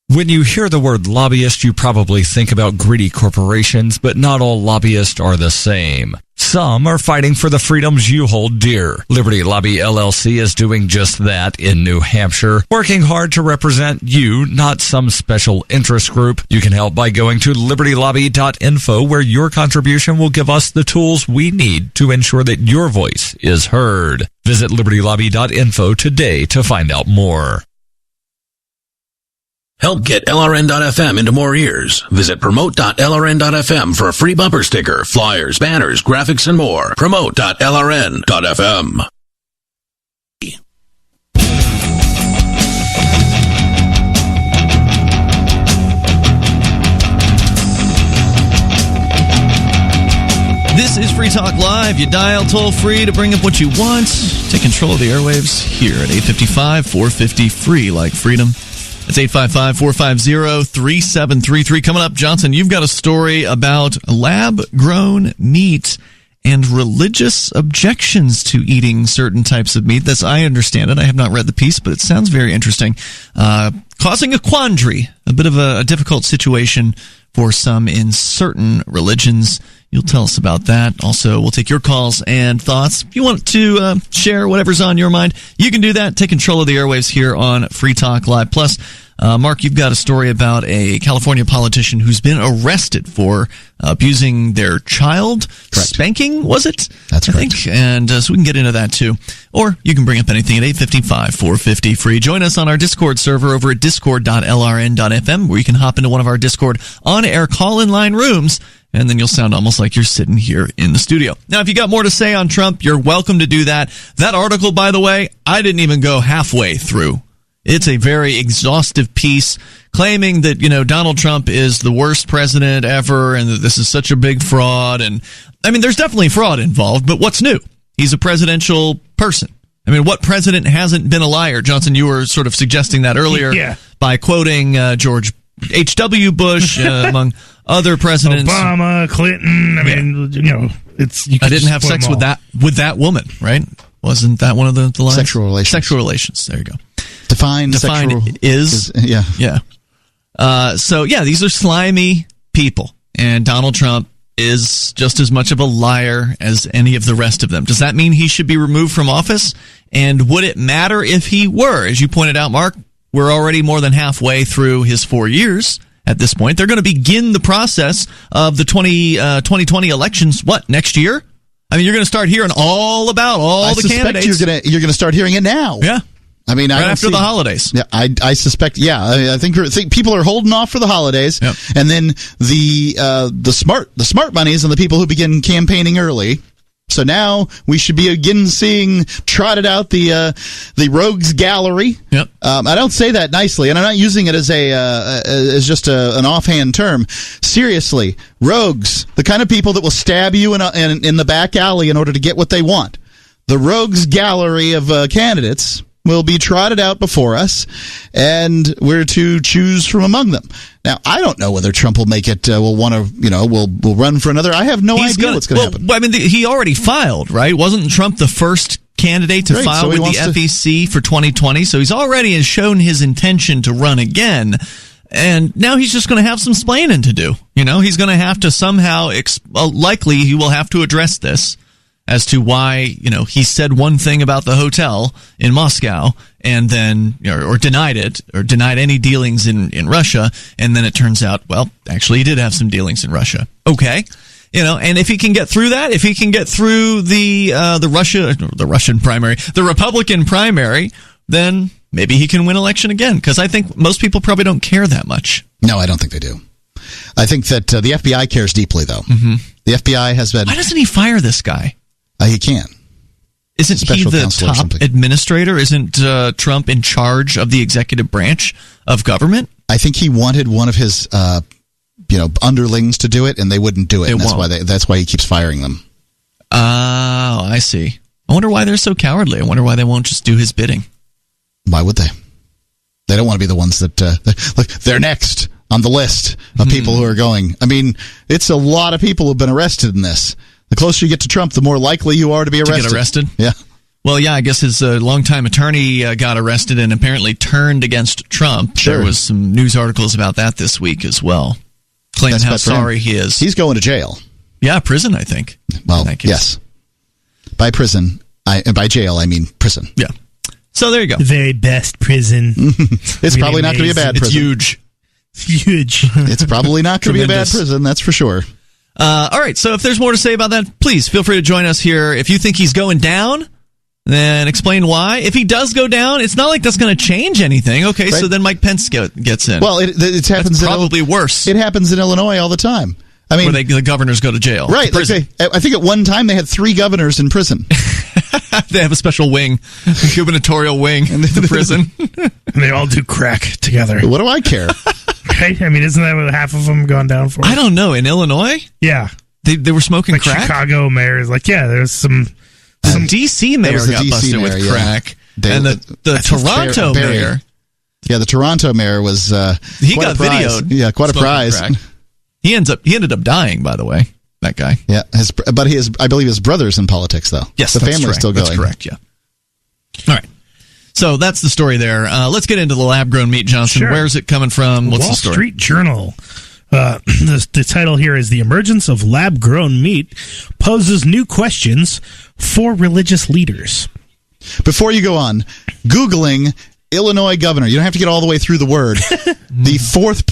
When you hear the word lobbyist, you probably think about greedy corporations, but not all lobbyists are the same. Some are fighting for the freedoms you hold dear. Liberty Lobby LLC is doing just that in New Hampshire, working hard to represent you, not some special interest group. You can help by going to libertylobby.info, where your contribution will give us the tools we need to ensure that your voice is heard. Visit libertylobby.info today to find out more. Help get LRN.FM into more ears. Visit promote.lrn.fm for a free bumper sticker, flyers, banners, graphics, and more. Promote.lrn.fm. This is Free Talk Live. You dial toll-free to bring up what you want. Take control of the airwaves here at 855-450-FREE, like freedom. It's 855-450-3733. Coming up, Johnson, you've got a story about lab-grown meat and religious objections to eating certain types of meat. That's, I understand it. I have not read the piece, but it sounds very interesting. Causing a quandary, a bit of a difficult situation for some in certain religions. You'll tell us about that. Also, we'll take your calls and thoughts. If you want to share whatever's on your mind, you can do that. Take control of the airwaves here on Free Talk Live. Plus, Mark, you've got a story about a California politician who's been arrested for abusing their child. Correct. Spanking, was it? That's correct. I think. And so we can get into that, too. Or you can bring up anything at 855-450-FREE. Join us on our Discord server over at discord.lrn.fm, where you can hop into one of our Discord on-air call-in line rooms, and then you'll sound almost like you're sitting here in the studio. Now, if you got more to say on Trump, you're welcome to do that. That article, by the way, I didn't even go halfway through. It's a very exhaustive piece claiming that, you know, Donald Trump is the worst president ever and that this is such a big fraud. And, I mean, there's definitely fraud involved, but what's new? He's a presidential person. I mean, what president hasn't been a liar? Johnson, you were sort of suggesting that earlier by quoting George H.W. Bush, among other presidents. Obama, Clinton. I mean, you know, it's. I didn't have sex with that woman, right? Wasn't that one of the lines? Sexual relations. Sexual relations. There you go. Defined sexual is yeah. So yeah, these are slimy people, and Donald Trump is just as much of a liar as any of the rest of them. Does that mean he should be removed from office? And would it matter if he were? As you pointed out, Mark, we're already more than halfway through his 4 years at this point. They're going to begin the process of the 2020 elections, next year? I mean, you're going to start hearing all about the candidates. You're going to start hearing it now. Yeah. I mean, right after the holidays. Yeah, I suspect. Yeah, I think people are holding off for the holidays, and then the smart monies and the people who begin campaigning early. So now we should be again seeing trotted out the rogues gallery. Yep. I don't say that nicely, and I'm not using it as as just an offhand term. Seriously, rogues, the kind of people that will stab you in the back alley in order to get what they want. The rogues gallery of candidates will be trotted out before us, and we're to choose from among them. Now, I don't know whether Trump will make it, will run for another. I have no idea what's going to happen. Well, I mean, he already filed, right? Wasn't Trump the first candidate to Great, file so he with the wants FEC for 2020. So he's already shown his intention to run again. And now he's just going to have some splaining to do. He's going to have to somehow, likely he will have to address this as to why, he said one thing about the hotel in Moscow and then, or denied it, or denied any dealings in Russia. And then it turns out, well, actually he did have some dealings in Russia. Okay. And if he can get through that, if he can get through the Russian primary, the Republican primary, then maybe he can win election again. Because I think most people probably don't care that much. No, I don't think they do. I think that the FBI cares deeply, though. Mm-hmm. The FBI has been... Why doesn't he fire this guy? He can. Isn't he the top administrator? Isn't Trump in charge of the executive branch of government? I think he wanted one of his underlings to do it, and they wouldn't do it. And that's why he keeps firing them. Oh, I see. I wonder why they're so cowardly. I wonder why they won't just do his bidding. Why would they? They don't want to be the ones that look. They're next on the list of people who are going. I mean, it's a lot of people who've been arrested in this. The closer you get to Trump, the more likely you are to be arrested. To get arrested? Yeah. Well, yeah, I guess his longtime attorney got arrested and apparently turned against Trump. Sure. There was some news articles about that this week as well, claiming how sorry he is. He's going to jail. Yeah, prison, I think. Well, yes. By prison, by jail, I mean prison. Yeah. So there you go. The very best prison. It's probably not going to be a bad prison. It's huge. It's probably not going to be a bad prison, that's for sure. All right, so if there's more to say about that, please feel free to join us here. If you think he's going down, then explain why. If he does go down, it's not like that's going to change anything. Okay, right. So then Mike Pence gets in. Well, it happens. That's probably worse. It happens in Illinois all the time. I mean, where the governors go to jail. Right. I think at one time they had 3 governors in prison. They have a special wing, a gubernatorial wing in the prison. And they all do crack together. What do I care? Right? I mean, isn't that what half of them gone down for? I don't know. In Illinois? Yeah. They were smoking crack? Chicago mayor is there's some D.C. mayor got busted with crack. Yeah. And the Toronto mayor. Yeah, the Toronto mayor was he got videoed. Yeah, quite a prize. Crack. He ended up dying, by the way. That guy. Yeah, I believe his brother's in politics, though. Yes, the family's still going. That's correct. Yeah. All right. So that's the story there. Let's get into the lab-grown meat, Johnson. Sure. Where's it coming from? What's the story? Wall Street Journal. The title here is "The Emergence of Lab-Grown Meat Poses New Questions for Religious Leaders." Before you go on, Googling Illinois governor. You don't have to get all the way through the word. The fourth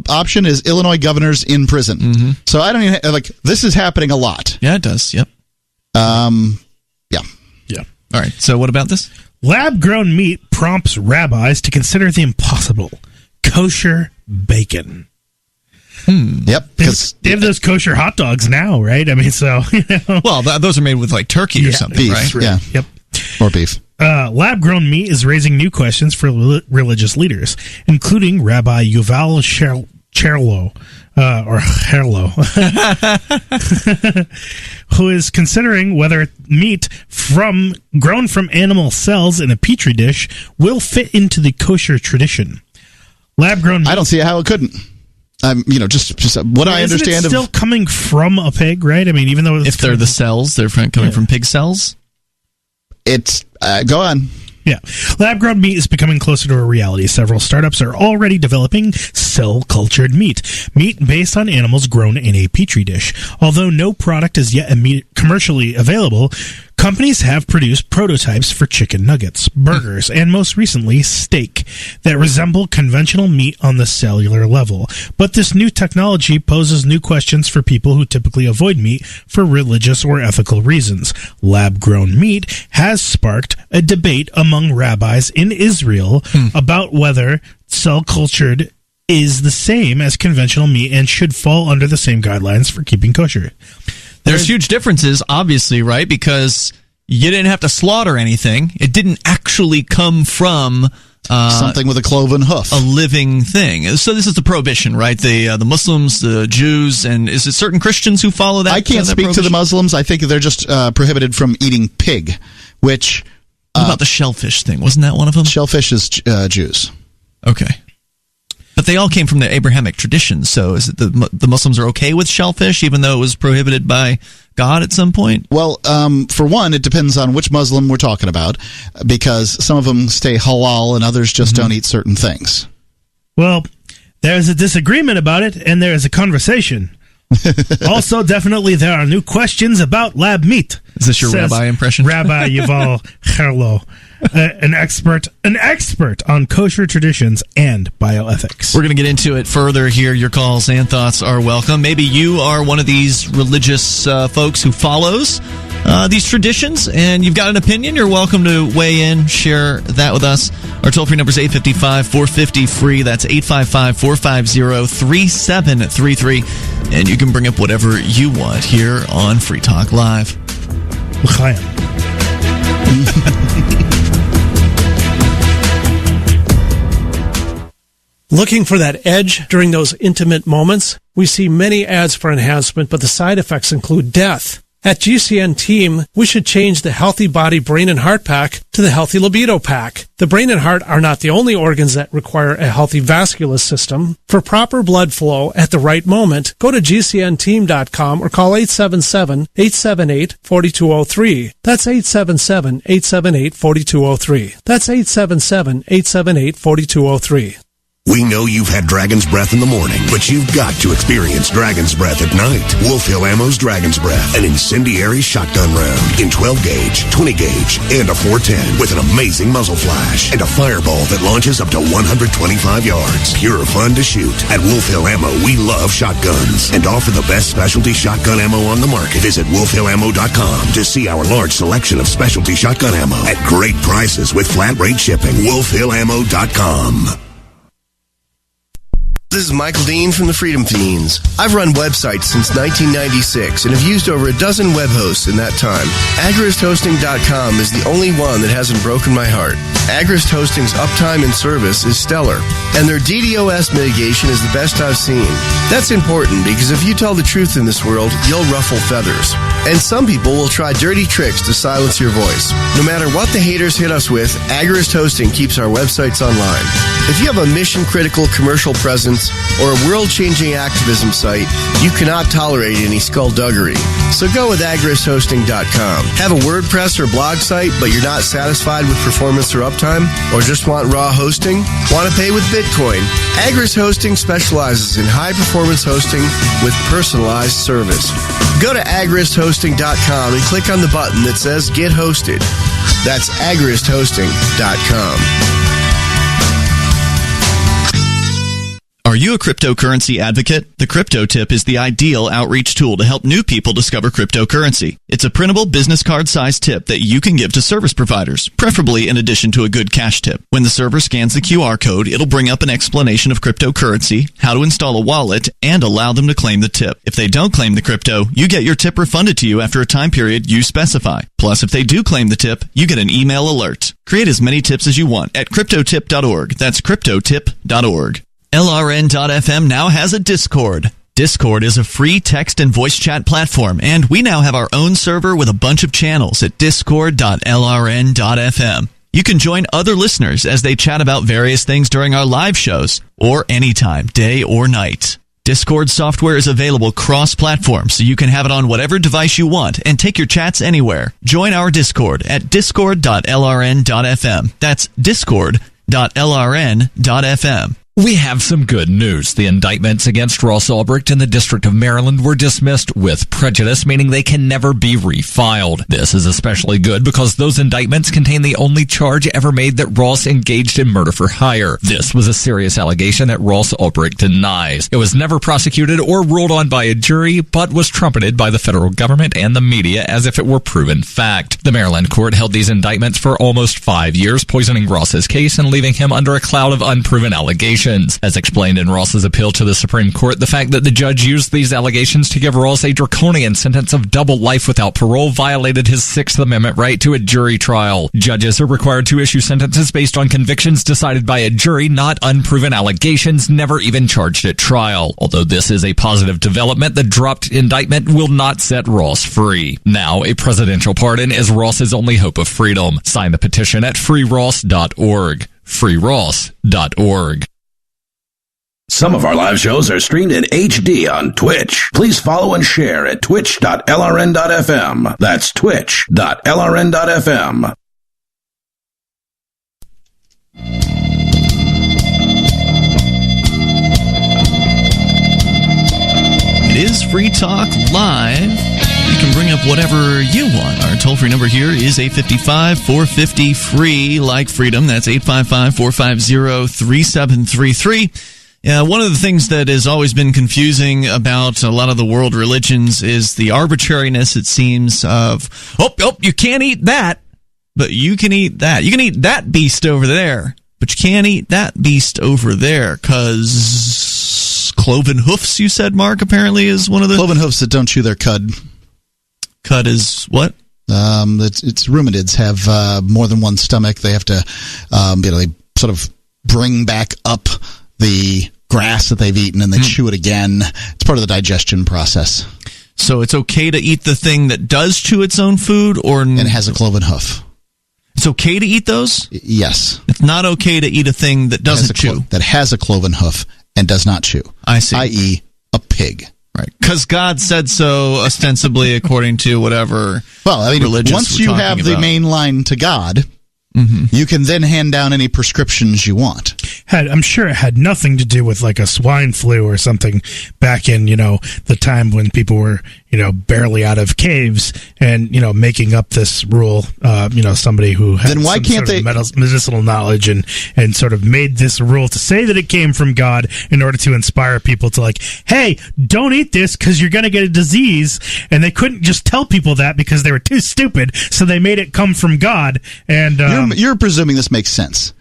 option is Illinois governors in prison. Mm-hmm. So I don't even this is happening a lot. Yeah, it does. Yep. Yeah. All right. So what about this? Lab-grown meat prompts rabbis to consider the impossible: kosher bacon. Yep. They have those kosher hot dogs now, right? I mean, so well, those are made with turkey or something, beef, right? Yeah. Yep. Or beef. Lab-grown meat is raising new questions for religious leaders, including Rabbi Yuval Cherlo, who is considering whether meat grown from animal cells in a petri dish will fit into the kosher tradition. Lab-grown meat, I don't see how it couldn't. Just what I understand. It's still coming from a pig, right? I mean, even though if they're the cells, they're coming from pig cells. It's go on. Yeah. Lab-grown meat is becoming closer to a reality. Several startups are already developing cell-cultured meat based on animals grown in a petri dish. Although no product is yet commercially available, companies have produced prototypes for chicken nuggets, burgers, and most recently, steak that resemble conventional meat on the cellular level. But this new technology poses new questions for people who typically avoid meat for religious or ethical reasons. Lab-grown meat has sparked a debate among rabbis in Israel about whether cell-cultured is the same as conventional meat and should fall under the same guidelines for keeping kosher. There's huge differences, obviously, right? Because you didn't have to slaughter anything. It didn't actually come from something with a cloven hoof, a living thing. So this is the prohibition, right? The Muslims, the Jews, and is it certain Christians who follow that? I can't speak to the Muslims. I think they're just prohibited from eating pig. Which what about the shellfish thing? Wasn't that one of them? Shellfish is Jews. Okay. But they all came from the Abrahamic tradition. So is it the Muslims are okay with shellfish, even though it was prohibited by God at some point? Well, for one, it depends on which Muslim we're talking about, because some of them stay halal and others just don't eat certain things. Well, there's a disagreement about it, and there is a conversation. Also, definitely, there are new questions about lab meat. Is this your rabbi impression? Rabbi Yuval Harlow, an expert on kosher traditions and bioethics. We're going to get into it further here. Your calls and thoughts are welcome. Maybe you are one of these religious folks who follows these traditions, and you've got an opinion. You're welcome to weigh in, share that with us. Our toll-free number is 855-450-FREE. That's 855-450-3733. And you can bring up whatever you want here on Free Talk Live. L'chaim. Looking for that edge during those intimate moments? We see many ads for enhancement, but the side effects include death. At GCN Team, we should change the Healthy Body, Brain, and Heart Pack to the Healthy Libido Pack. The brain and heart are not the only organs that require a healthy vascular system. For proper blood flow at the right moment, go to GCNteam.com or call 877-878-4203. That's 877-878-4203. That's 877-878-4203. We know you've had Dragon's Breath in the morning, but you've got to experience Dragon's Breath at night. Wolf Hill Ammo's Dragon's Breath, an incendiary shotgun round in 12-gauge, 20-gauge, and a 410 with an amazing muzzle flash and a fireball that launches up to 125 yards. Pure fun to shoot. At Wolf Hill Ammo, we love shotguns and offer the best specialty shotgun ammo on the market. Visit wolfhillammo.com to see our large selection of specialty shotgun ammo at great prices with flat rate shipping. wolfhillammo.com. This is Michael Dean from the Freedom Fiends. I've run websites since 1996 and have used over a dozen web hosts in that time. AgristHosting.com is the only one that hasn't broken my heart. Agrist Hosting's uptime and service is stellar, and their DDoS mitigation is the best I've seen. That's important because if you tell the truth in this world, you'll ruffle feathers. And some people will try dirty tricks to silence your voice. No matter what the haters hit us with, Agrist Hosting keeps our websites online. If you have a mission-critical commercial presence or a world-changing activism site, you cannot tolerate any skullduggery. So go with AgristHosting.com. Have a WordPress or blog site, but you're not satisfied with performance or uptime? Or just want raw hosting? Want to pay with Bitcoin? Agrist Hosting specializes in high-performance hosting with personalized service. Go to AgristHosting.com and click on the button that says Get Hosted. That's AgristHosting.com. Are you a cryptocurrency advocate? The Crypto Tip is the ideal outreach tool to help new people discover cryptocurrency. It's a printable business card-sized tip that you can give to service providers, preferably in addition to a good cash tip. When the server scans the QR code, it'll bring up an explanation of cryptocurrency, how to install a wallet, and allow them to claim the tip. If they don't claim the crypto, you get your tip refunded to you after a time period you specify. Plus, if they do claim the tip, you get an email alert. Create as many tips as you want at cryptotip.org. That's cryptotip.org. LRN.FM now has a Discord. Discord is a free text and voice chat platform, and we now have our own server with a bunch of channels at discord.lrn.fm. You can join other listeners as they chat about various things during our live shows, or anytime, day or night. Discord software is available cross-platform, so you can have it on whatever device you want and take your chats anywhere. Join our Discord at discord.lrn.fm. That's discord.lrn.fm. We have some good news. The indictments against Ross Ulbricht in the District of Maryland were dismissed with prejudice, meaning they can never be refiled. This is especially good because those indictments contain the only charge ever made that Ross engaged in murder for hire. This was a serious allegation that Ross Ulbricht denies. It was never prosecuted or ruled on by a jury, but was trumpeted by the federal government and the media as if it were proven fact. The Maryland court held these indictments for almost 5 years, poisoning Ross's case and leaving him under a cloud of unproven allegations. As explained in Ross's appeal to the Supreme Court, the fact that the judge used these allegations to give Ross a draconian sentence of double life without parole violated his Sixth Amendment right to a jury trial. Judges are required to issue sentences based on convictions decided by a jury, not unproven allegations never even charged at trial. Although this is a positive development, the dropped indictment will not set Ross free. Now, a presidential pardon is Ross's only hope of freedom. Sign the petition at freeross.org. freeross.org. Some of our live shows are streamed in HD on Twitch. Please follow and share at twitch.lrn.fm. That's twitch.lrn.fm. It is Free Talk Live. You can bring up whatever you want. Our toll-free number here is 855-450-FREE, like freedom. That's 855-450-3733. One of the things that has always been confusing about a lot of the world religions is the arbitrariness, it seems, of, you can't eat that, but you can eat that. You can eat that beast over there, but you can't eat that beast over there, because cloven hoofs, you said, Mark, apparently is one of the... Cloven hoofs that don't chew their cud. Cud is what? It's rumatids have more than one stomach. They have to, they sort of bring back up the grass that they've eaten and they chew it again. It's part of the digestion process. So it's okay to eat the thing that does chew its own food, and has a cloven hoof. It's okay to eat those? Yes. It's not okay to eat a thing that doesn't chew. That has a cloven hoof and does not chew. I see. I.e., a pig. Right, because God said so, ostensibly, according to whatever. Well, I mean, religious once you have the main line to God, you can then hand down any prescriptions you want. I'm sure it had nothing to do with like a swine flu or something back in, the time when people were, barely out of caves and, making up this rule, somebody who had then why can't they medicinal knowledge and sort of made this rule to say that it came from God in order to inspire people to like, hey, don't eat this because you're going to get a disease. And they couldn't just tell people that because they were too stupid. So they made it come from God. And you're presuming this makes sense.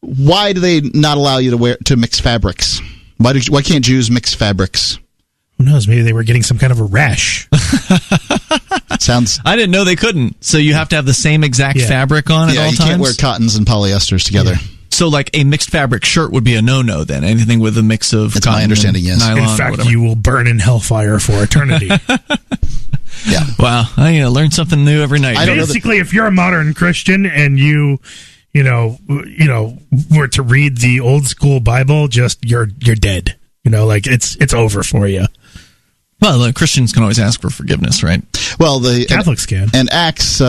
Why do they not allow you to mix fabrics? Why can't Jews mix fabrics? Who knows? Maybe they were getting some kind of a rash. I didn't know they couldn't. So you have to have the same exact fabric on at all times? You can't wear cottons and polyesters together. Yeah. So like a mixed fabric shirt would be a no-no then? Anything with a mix of That's my understanding, yes. Nylon, in fact, you will burn in hellfire for eternity. Yeah. Wow. I learn something new every night. Basically, if you're a modern Christian and you were to read the old school Bible, you're dead. It's over for you. Well, Christians can always ask for forgiveness, right? Well, the Catholics can. And Acts,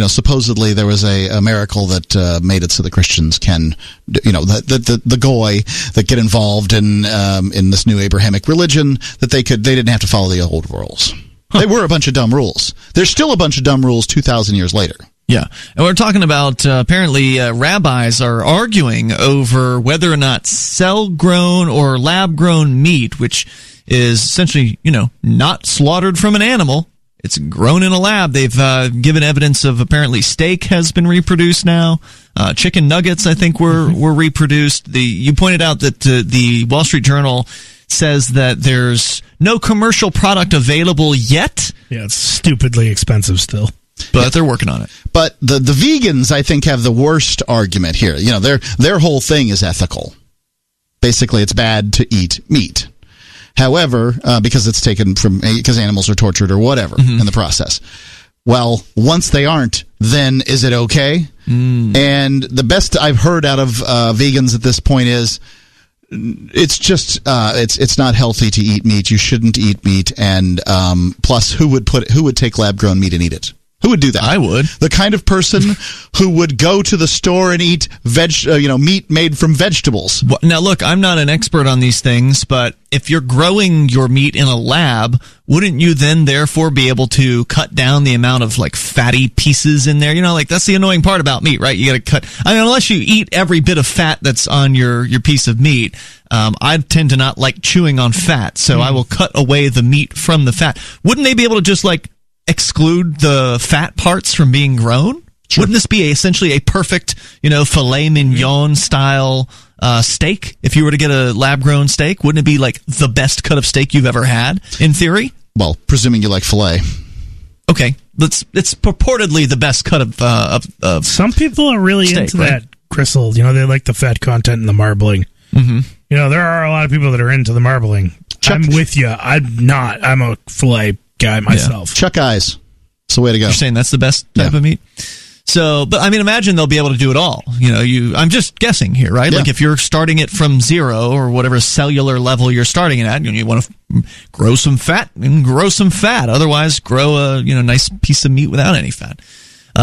supposedly there was a miracle that made it so the Christians can, the goy that get involved in this new Abrahamic religion, that they didn't have to follow the old rules. Huh. They were a bunch of dumb rules. There's still a bunch of dumb rules 2,000 years later. Yeah, and we're talking about apparently rabbis are arguing over whether or not cell-grown or lab-grown meat, which is essentially, not slaughtered from an animal. It's grown in a lab. They've given evidence of apparently steak has been reproduced now. Chicken nuggets, I think, were reproduced. You pointed out that the Wall Street Journal says that there's no commercial product available yet. Yeah, it's stupidly expensive still. But they're working on it. But the vegans, I think, have the worst argument here. Their whole thing is ethical. Basically, it's bad to eat meat. However, because it's taken because animals are tortured or whatever in the process. Well, once they aren't, then is it okay? And the best I've heard out of vegans at this point is it's just it's not healthy to eat meat. You shouldn't eat meat. And plus, who would take lab grown meat and eat it? Who would do that? I would. The kind of person who would go to the store and eat meat made from vegetables. Now, look, I'm not an expert on these things, but if you're growing your meat in a lab, wouldn't you then therefore be able to cut down the amount of fatty pieces in there? That's the annoying part about meat, right? You got to cut. Unless you eat every bit of fat that's on your piece of meat. I tend to not like chewing on fat, so I will cut away the meat from the fat. Wouldn't they be able to just exclude the fat parts from being grown? Sure. Wouldn't this be essentially a perfect, filet mignon style steak? If you were to get a lab grown steak, wouldn't it be the best cut of steak you've ever had? In theory, well, presuming you like filet. Okay, it's purportedly the best cut of some people are really steak, into right? that gristle. They like the fat content and the marbling. Mm-hmm. There are a lot of people that are into the marbling. I'm with you. I'm not. I'm a filet guy myself. Chuck eyes. It's the way to go. You're saying that's the best type of meat? So, but I mean, imagine they'll be able to do it all. I'm just guessing here, right? Yeah. Like if you're starting it from zero or whatever cellular level you're starting it at, you want to grow some fat and grow some fat. Otherwise, grow a nice piece of meat without any fat.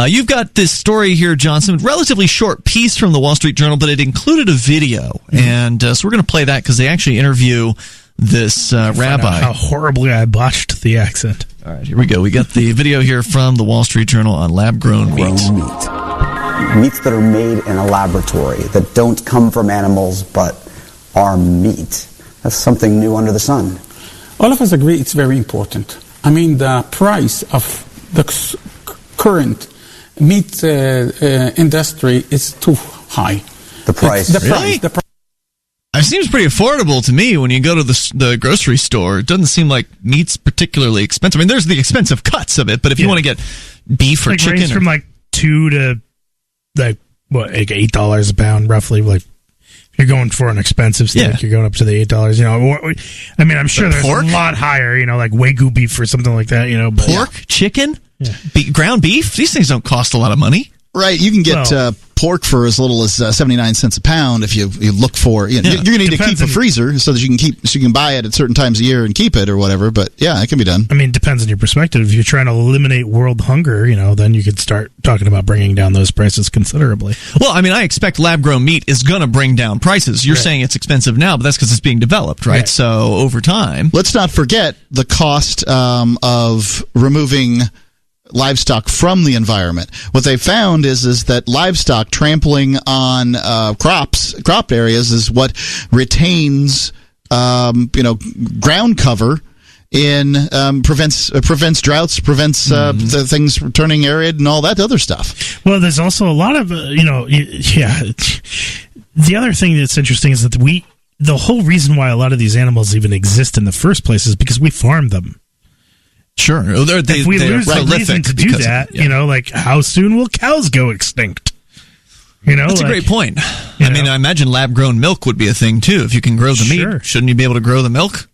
You've got this story here, Johnson, relatively short piece from the Wall Street Journal, but it included a video, and so we're going to play that because they actually interview this rabbi. How horribly I botched the accent. All right, here we go. We got the video here from the Wall Street Journal on lab-grown meat. Meats that are made in a laboratory, that don't come from animals but are meat. That's something new under the sun. All of us agree it's very important. I mean, the price of the current meat industry is too high. The price? Really? It seems pretty affordable to me when you go to the grocery store. It doesn't seem like meat's particularly expensive. I mean, there's the expensive cuts of it, but if you want to get beef or like chicken... range from like $2 to like $8 a pound, roughly. Like if you're going for an expensive steak, you're going up to the $8. I mean, I'm sure there's a lot higher. Like Wagyu beef or something like that. But pork, chicken, ground beef. These things don't cost a lot of money. Right, you can get pork for as little as 79 cents a pound if you look for. You're going to need to keep a freezer so that you can buy it at certain times a year and keep it or whatever. But yeah, it can be done. I mean, it depends on your perspective. If you're trying to eliminate world hunger, then you could start talking about bringing down those prices considerably. Well, I mean, I expect lab-grown meat is going to bring down prices. You're saying it's expensive now, but that's because it's being developed, right? So over time, let's not forget the cost of removing livestock from the environment. What they found is that livestock trampling on crop areas is what retains ground cover in prevents droughts, prevents the things turning arid and all that other stuff. Well, there's also a lot of The other thing that's interesting is that the whole reason why a lot of these animals even exist in the first place is because we farm them. Sure. If we lose the reason to do that, like how soon will cows go extinct? That's a great point. I mean, I imagine lab-grown milk would be a thing, too. If you can grow the meat, shouldn't you be able to grow the milk?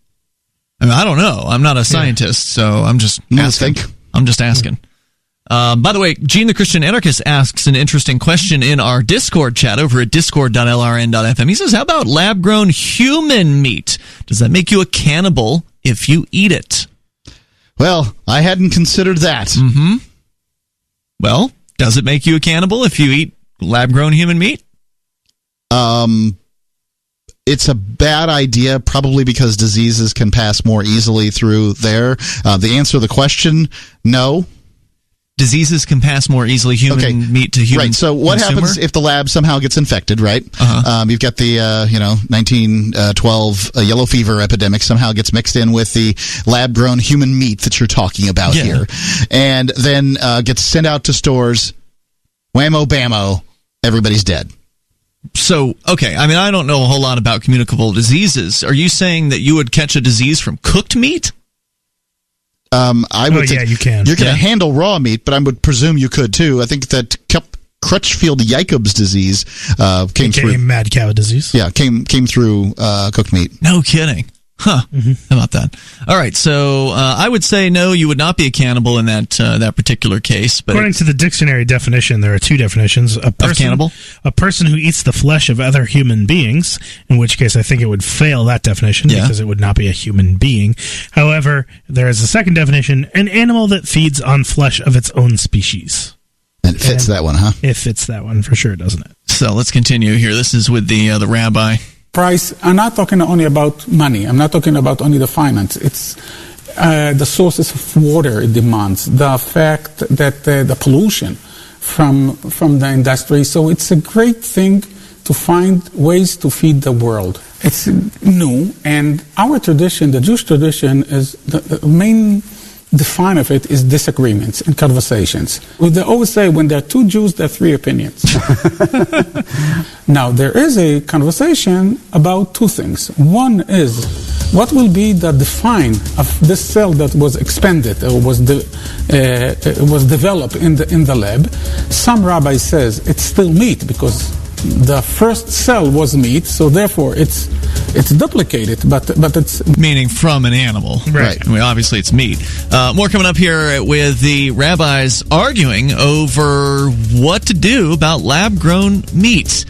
I mean, I don't know. I'm not a scientist, so I'm just asking. I'm just asking. By the way, Gene the Christian Anarchist asks an interesting question in our Discord chat over at discord.lrn.fm. He says, how about lab-grown human meat? Does that make you a cannibal if you eat it? Well, I hadn't considered that. Mm-hmm. Well, does it make you a cannibal if you eat lab-grown human meat? It's a bad idea, probably because diseases can pass more easily through there. The answer to the question, no. Diseases can pass more easily human meat to human Right, so what happens if the lab somehow gets infected, right? You've got the 1912 yellow fever epidemic somehow gets mixed in with the lab-grown human meat that you're talking about here. And then gets sent out to stores, whammo bammo, everybody's dead. So, okay, I mean, I don't know a whole lot about communicable diseases. Are you saying that you would catch a disease from cooked meat? I would think you can. You're going to handle raw meat, but I would presume you could too. I think that Crutchfield-Jacobs disease came through. Mad cow disease. Yeah, came through cooked meat. No kidding. Huh. How about that? All right, so I would say no, you would not be a cannibal in that particular case. But according to the dictionary definition, there are two definitions. Of cannibal? A person who eats the flesh of other human beings, in which case I think it would fail that definition because it would not be a human being. However, there is a second definition, an animal that feeds on flesh of its own species. And it fits that one, huh? It fits that one for sure, doesn't it? So let's continue here. This is with the rabbi. Price, I'm not talking only about money. I'm not talking about only the finance. It's the sources of water it demands, the fact that the pollution from the industry. So it's a great thing to find ways to feed the world. It's new, and our tradition, the Jewish tradition, is the main define of it is disagreements and conversations. Well, they always say when there are two Jews, there are three opinions. Now, there is a conversation about two things. One is, what will be the define of this cell that was expanded or was developed in the lab? Some rabbi says it's still meat because the first cell was meat, so therefore it's duplicated, but it's meaning from an animal. Right. I mean, obviously it's meat. More coming up here with the rabbis arguing over what to do about lab-grown meats.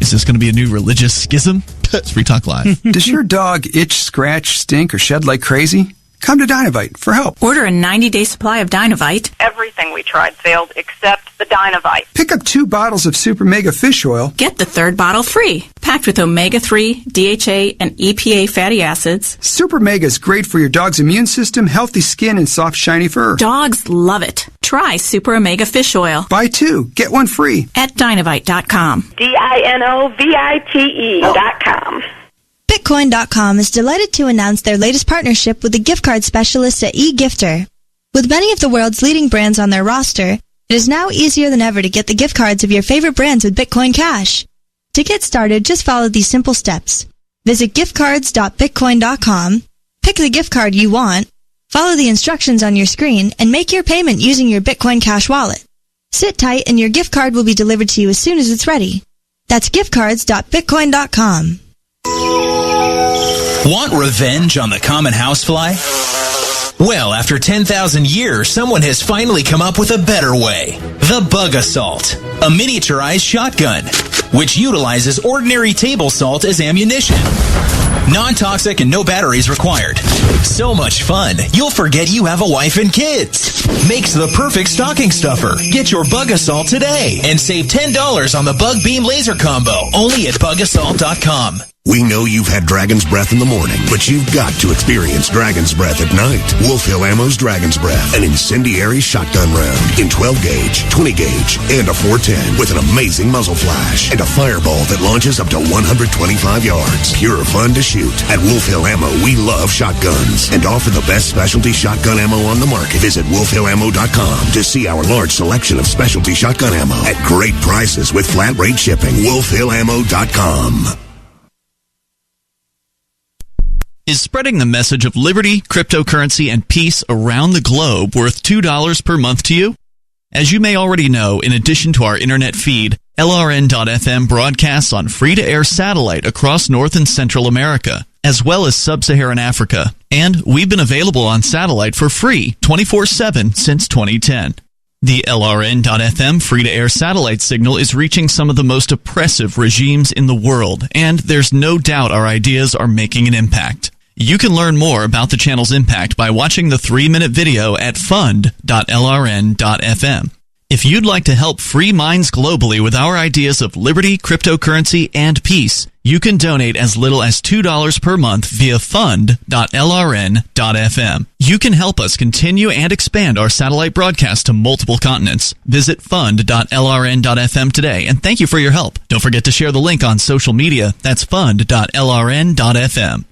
Is this going to be a new religious schism? It's Free Talk Live. Does your dog itch, scratch, stink, or shed like crazy? Come to Dynavite for help. Order a 90-day supply of Dynavite. Everything we tried failed except the Dynavite. Pick up 2 bottles of Super Mega Fish Oil. Get the 3rd bottle free. Packed with omega-3, DHA, and EPA fatty acids. Super Mega is great for your dog's immune system, healthy skin, and soft, shiny fur. Dogs love it. Try Super Omega Fish Oil. Buy 2, get 1 free. At Dynavite.com. DINOVITE.com. Bitcoin.com is delighted to announce their latest partnership with the gift card specialists at eGifter. With many of the world's leading brands on their roster, it is now easier than ever to get the gift cards of your favorite brands with Bitcoin Cash. To get started, just follow these simple steps. Visit giftcards.bitcoin.com, pick the gift card you want, follow the instructions on your screen, and make your payment using your Bitcoin Cash wallet. Sit tight and your gift card will be delivered to you as soon as it's ready. That's giftcards.bitcoin.com. Want revenge on the common housefly? Well, after 10,000 years, someone has finally come up with a better way. The Bug Assault, a miniaturized shotgun, which utilizes ordinary table salt as ammunition. Non-toxic and no batteries required. So much fun, you'll forget you have a wife and kids. Makes the perfect stocking stuffer. Get your Bug Assault today and save $10 on the Bug Beam Laser Combo, only at bugassault.com. We know you've had Dragon's Breath in the morning, but you've got to experience Dragon's Breath at night. Wolf Hill Ammo's Dragon's Breath, an incendiary shotgun round in 12 gauge, 20 gauge, and a 410 with an amazing muzzle flash and a fireball that launches up to 125 yards. Pure fun to shoot. At Wolf Hill Ammo, we love shotguns and offer the best specialty shotgun ammo on the market. Visit wolfhillammo.com to see our large selection of specialty shotgun ammo at great prices with flat rate shipping. wolfhillammo.com. Is spreading the message of liberty, cryptocurrency, and peace around the globe worth $2 per month to you? As you may already know, in addition to our internet feed, LRN.FM broadcasts on free-to-air satellite across North and Central America, as well as Sub-Saharan Africa. And we've been available on satellite for free 24/7 since 2010. The LRN.FM free-to-air satellite signal is reaching some of the most oppressive regimes in the world, and there's no doubt our ideas are making an impact. You can learn more about the channel's impact by watching the 3-minute video at fund.lrn.fm. If you'd like to help free minds globally with our ideas of liberty, cryptocurrency, and peace, you can donate as little as $2 per month via fund.lrn.fm. You can help us continue and expand our satellite broadcast to multiple continents. Visit fund.lrn.fm today, and thank you for your help. Don't forget to share the link on social media. That's fund.lrn.fm.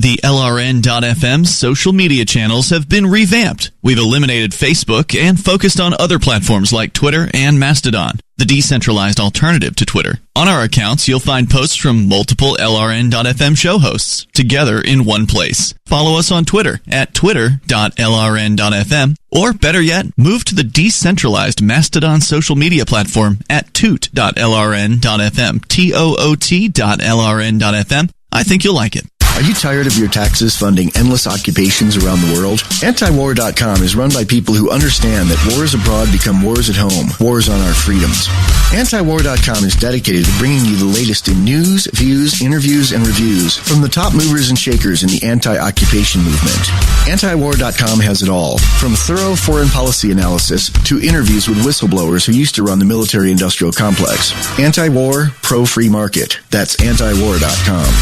The LRN.FM social media channels have been revamped. We've eliminated Facebook and focused on other platforms like Twitter and Mastodon, the decentralized alternative to Twitter. On our accounts, you'll find posts from multiple LRN.FM show hosts together in one place. Follow us on Twitter at twitter.lrn.fm, or better yet, move to the decentralized Mastodon social media platform at toot.lrn.fm, toot.lrn.fm. I think you'll like it. Are you tired of your taxes funding endless occupations around the world? Antiwar.com is run by people who understand that wars abroad become wars at home, wars on our freedoms. Antiwar.com is dedicated to bringing you the latest in news, views, interviews, and reviews from the top movers and shakers in the anti-occupation movement. Antiwar.com has it all, from thorough foreign policy analysis to interviews with whistleblowers who used to run the military-industrial complex. Anti-war, pro-free market. That's antiwar.com.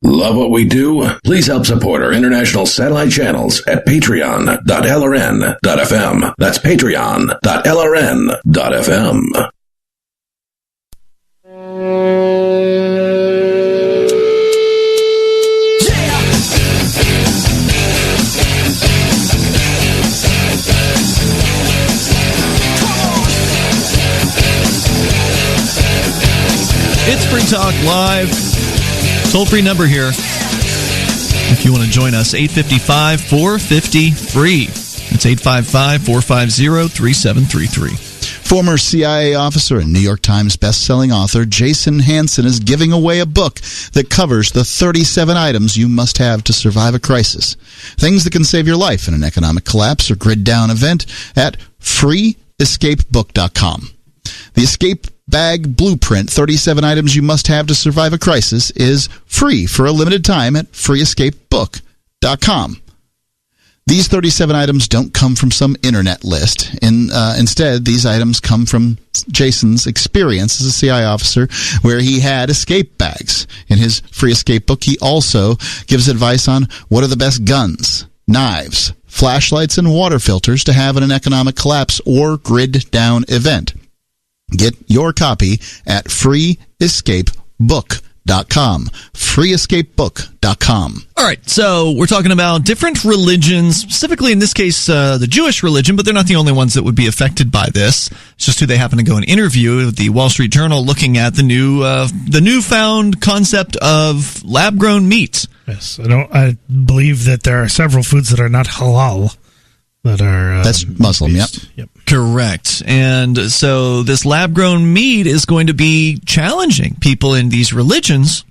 Love what we do? Please help support our international satellite channels at patreon.lrn.fm. That's patreon.lrn.fm. It's Free Talk Live. Toll-free number here. If you want to join us, 855-450-FREE. It's 855-450-3733. Former CIA officer and New York Times bestselling author Jason Hansen is giving away a book that covers the 37 items you must have to survive a crisis. Things that can save your life in an economic collapse or grid down event at freeescapebook.com. The Escape Bag Blueprint, 37 items you must have to survive a crisis, is free for a limited time at freeescapebook.com. These 37 items don't come from some internet list. Instead, these items come from Jason's experience as a CIA officer where he had escape bags. In his free escape book, he also gives advice on what are the best guns, knives, flashlights, and water filters to have in an economic collapse or grid down event. Get your copy at freeescapebook.com. freeescapebook.com. All right, so we're talking about different religions, specifically in this case the Jewish religion, but they're not the only ones that would be affected by this. It's just who they happen to go and interview at the Wall Street Journal, looking at the newfound concept of lab-grown meat. Yes, I believe that there are several foods that are not halal that are that's Muslim. Yep. Correct. And so this lab-grown meat is going to be challenging people in these religions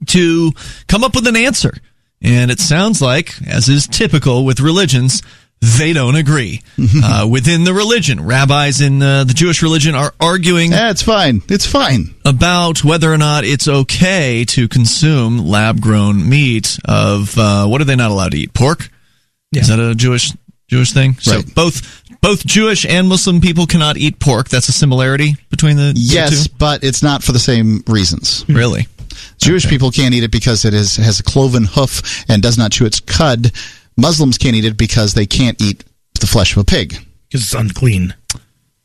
to come up with an answer. And it sounds like, as is typical with religions, they don't agree. Within the religion, rabbis in the Jewish religion are arguing... it's fine. It's fine. ...about whether or not it's okay to consume lab-grown meat of... what are they not allowed to eat? Pork? Yeah. Is that a Jewish thing? Right. So both Jewish and Muslim people cannot eat pork. That's a similarity between the yes, two? But it's not for the same reasons. Really? Jewish people can't eat it because it has a cloven hoof and does not chew its cud. Muslims can't eat it because they can't eat the flesh of a pig. Because it's unclean.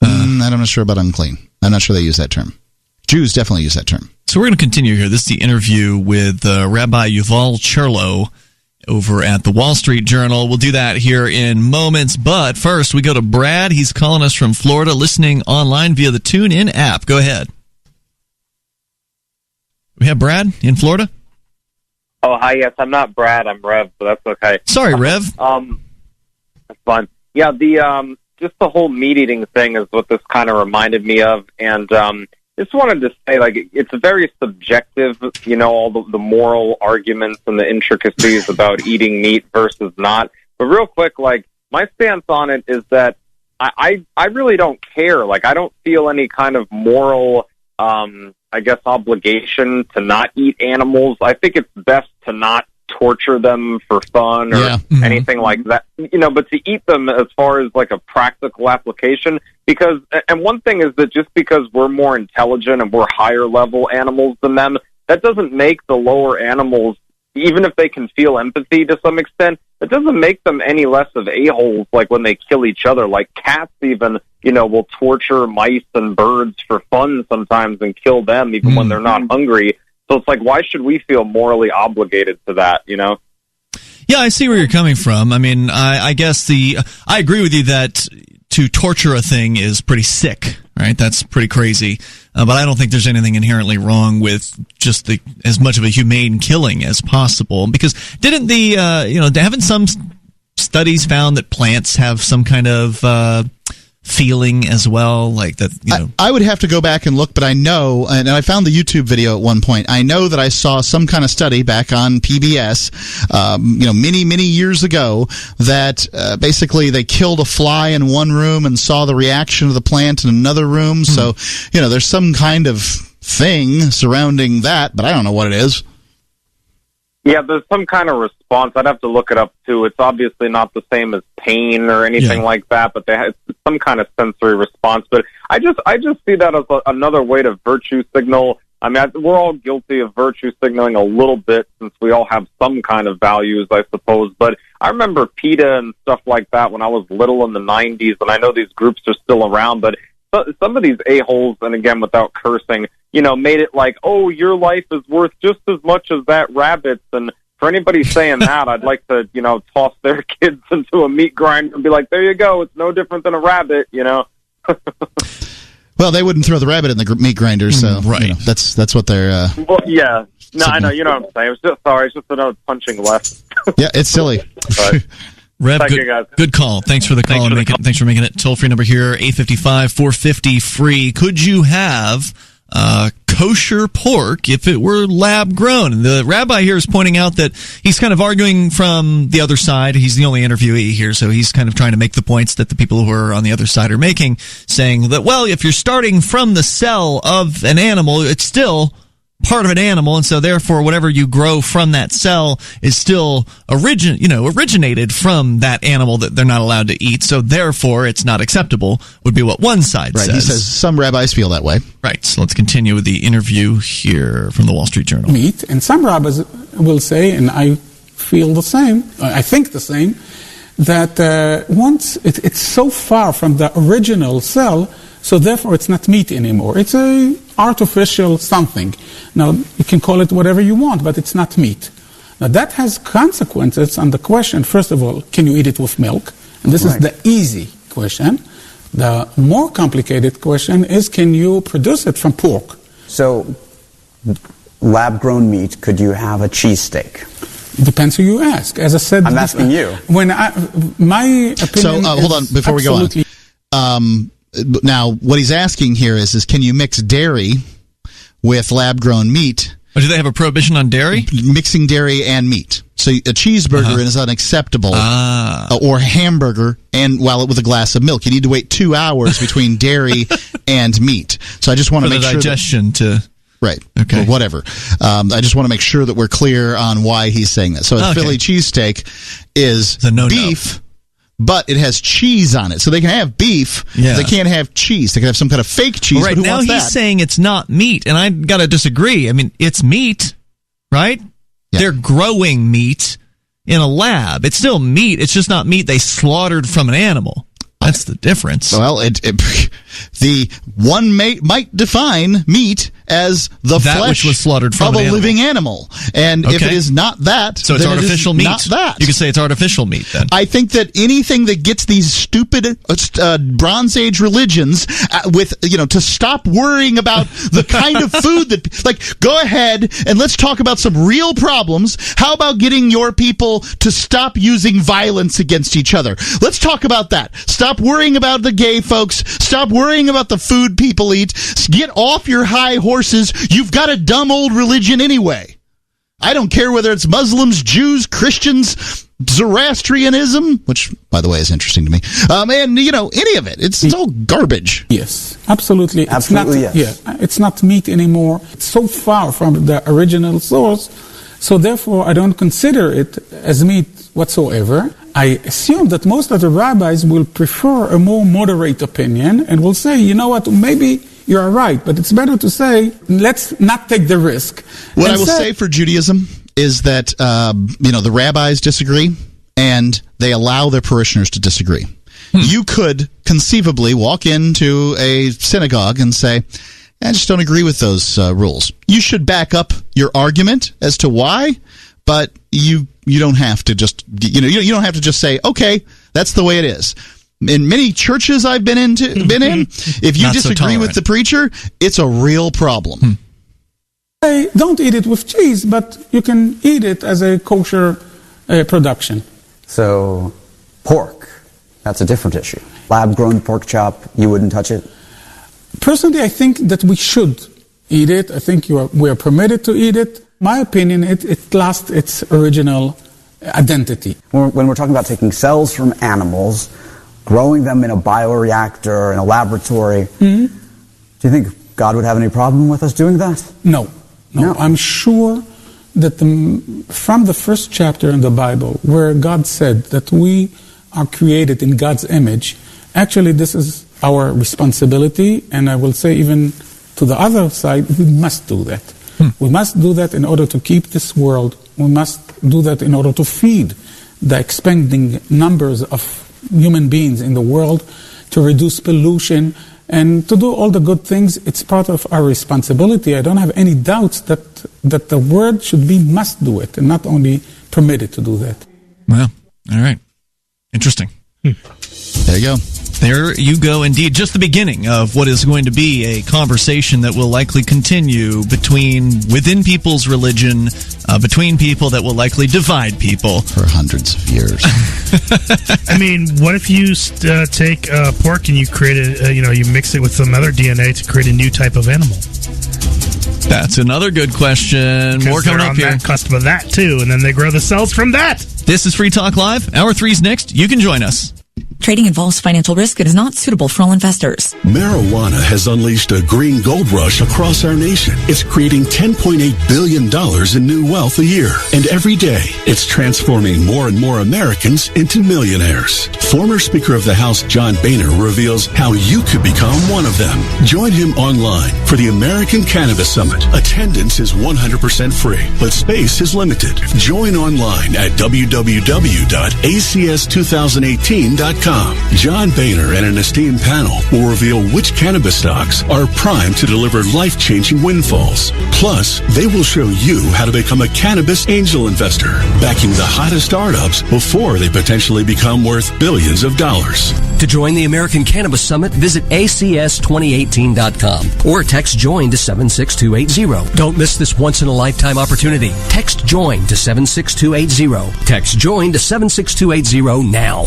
I'm not sure about unclean. I'm not sure they use that term. Jews definitely use that term. So we're going to continue here. This is the interview with Rabbi Yuval Cherlo over at the Wall Street Journal. We'll do that here in moments, but first we go to Brad. He's calling us from Florida, listening online via the TuneIn app. Go ahead. We have Brad in Florida? Oh, hi, yes, I'm not Brad, I'm Rev, but that's okay. Sorry, Rev. That's fine. Yeah, just the whole meat eating thing is what this kind of reminded me of, and just wanted to say, like, it's very subjective, all the moral arguments and the intricacies about eating meat versus not. But real quick, like, my stance on it is that I really don't care. Like, I don't feel any kind of moral, obligation to not eat animals. I think it's best to not torture them for fun or anything like that, but to eat them as far as like a practical application, because, and one thing is that just because we're more intelligent and we're higher level animals than them, that doesn't make the lower animals, even if they can feel empathy to some extent, it doesn't make them any less of a-holes like when they kill each other. Like cats even, will torture mice and birds for fun sometimes and kill them even when they're not hungry. So it's like, why should we feel morally obligated to that, Yeah, I see where you're coming from. I mean, I guess I agree with you that to torture a thing is pretty sick, right? That's pretty crazy. But I don't think there's anything inherently wrong with just as much of a humane killing as possible. Because didn't haven't some studies found that plants have some kind of feeling as well, like that? I would have to go back and look, but I know, and I found the YouTube video at one point. I know that I saw some kind of study back on PBS, many years ago, that basically they killed a fly in one room and saw the reaction of the plant in another room. So, there's some kind of thing surrounding that, but I don't know what it is. Yeah, there's some kind of response. I'd have to look it up, too. It's obviously not the same as pain or anything like that, but they have some kind of sensory response. But I just see that as another way to virtue signal. I mean, we're all guilty of virtue signaling a little bit since we all have some kind of values, I suppose. But I remember PETA and stuff like that when I was little in the 90s, and I know these groups are still around, but some of these a-holes, and again, without cursing, made it like, oh, your life is worth just as much as that rabbit's. And for anybody saying that, I'd like to, toss their kids into a meat grinder and be like, there you go, it's no different than a rabbit, Well, they wouldn't throw the rabbit in the meat grinder, so right. That's what they're... Well, yeah. No, I know, you know what I'm saying. It's just another punching left. Yeah, it's silly. But, Reb, Thank you, guys. Good call. Thanks for the call. Thanks for making it. Toll-free number here, 855-450-FREE. Could you have kosher pork if it were lab-grown? And the rabbi here is pointing out that he's kind of arguing from the other side. He's the only interviewee here, so he's kind of trying to make the points that the people who are on the other side are making, saying that, well, if you're starting from the cell of an animal, it's still part of an animal, and so therefore whatever you grow from that cell is still originated from that animal that they're not allowed to eat, so therefore it's not acceptable, would be what one side says. Right, he says some rabbis feel that way. Right, so let's continue with the interview here from the Wall Street Journal. Meat, and some rabbis will say, and I feel the same, I think the same, that once it's so far from the original cell, so therefore it's not meat anymore. It's a artificial something. Now, you can call it whatever you want, but it's not meat. Now, that has consequences on the question, first of all, can you eat it with milk? And this is the easy question. The more complicated question is, can you produce it from pork? So, lab-grown meat, could you have a cheesesteak? Depends who you ask. As I said, I'm asking you. My opinion hold on, before we go on. Now, what he's asking here is can you mix dairy with lab-grown meat? Or do they have a prohibition on dairy? Mixing dairy and meat. So a cheeseburger is unacceptable, or hamburger, and with a glass of milk. You need to wait 2 hours between dairy and meat. So I just want to make sure digestion right. Okay. Or whatever. I just want to make sure that we're clear on why he's saying that. So a Philly cheesesteak is beef, but it has cheese on it. So they can have beef, they can't have cheese. They can have some kind of fake cheese. Right, now he's saying it's not meat, and I got to disagree. I mean, it's meat, right? Yeah. They're growing meat in a lab. It's still meat. It's just not meat they slaughtered from an animal. That's the difference. Well, the one might define meat as the flesh which was slaughtered from of a living animal. And if it is not that, so it's then artificial meat. Not that. You could say it's artificial meat then. I think that anything that gets these stupid Bronze Age religions to stop worrying about the kind of food that, go ahead and let's talk about some real problems. How about getting your people to stop using violence against each other? Let's talk about that. Stop worrying about the gay folks. Stop worrying about the food people eat. Get off your high horses. You've got a dumb old religion anyway. I don't care whether it's Muslims, Jews, Christians, Zoroastrianism, which, by the way, is interesting to me, and, any of it. It's all garbage. Yes, absolutely. Absolutely, yes. Yeah, it's not meat anymore. It's so far from the original source, so therefore I don't consider it as meat whatsoever. I assume that most of the rabbis will prefer a more moderate opinion and will say, you know what, maybe you're right, but it's better to say, let's not take the risk. What I will say for Judaism is that, the rabbis disagree, and they allow their parishioners to disagree. You could conceivably walk into a synagogue and say, I just don't agree with those rules. You should back up your argument as to why, but you don't have to just you don't have to just say, okay, that's the way it is. In many churches I've been in, if you disagree with the preacher, it's a real problem. I don't eat it with cheese, but you can eat it as a kosher production. So, pork, that's a different issue. Lab-grown pork chop, you wouldn't touch it? Personally, I think that we should eat it. I think we are permitted to eat it. My opinion, it lost its original identity. When we're talking about taking cells from animals, growing them in a bioreactor, in a laboratory, do you think God would have any problem with us doing that? No. I'm sure that from the first chapter in the Bible, where God said that we are created in God's image, actually this is our responsibility, and I will say even to the other side, we must do that. We must do that in order to keep this world. We must do that in order to feed the expanding numbers of human beings in the world, to reduce pollution, and to do all the good things. It's part of our responsibility. I don't have any doubts that the word should be must do it, and not only permitted to do that. Well, all right. Interesting. There you go. There you go, indeed. Just the beginning of what is going to be a conversation that will likely continue within people's religion, between people that will likely divide people for hundreds of years. I mean, what if you take pork and you create you mix it with some other DNA to create a new type of animal? That's another good question. More coming up here. That cusp of that too, and then they grow the cells from that. This is Free Talk Live. Hour 3's next. You can join us. Trading involves financial risk and is not suitable for all investors. Marijuana has unleashed a green gold rush across our nation. It's creating $10.8 billion in new wealth a year. And every day, it's transforming more and more Americans into millionaires. Former Speaker of the House John Boehner reveals how you could become one of them. Join him online for the American Cannabis Summit. Attendance is 100% free, but space is limited. Join online at www.acs2018.com. John Boehner and an esteemed panel will reveal which cannabis stocks are primed to deliver life-changing windfalls. Plus, they will show you how to become a cannabis angel investor, backing the hottest startups before they potentially become worth billions of dollars. To join the American Cannabis Summit, visit acs2018.com or text JOIN to 76280. Don't miss this once-in-a-lifetime opportunity. Text JOIN to 76280. Text JOIN to 76280 now.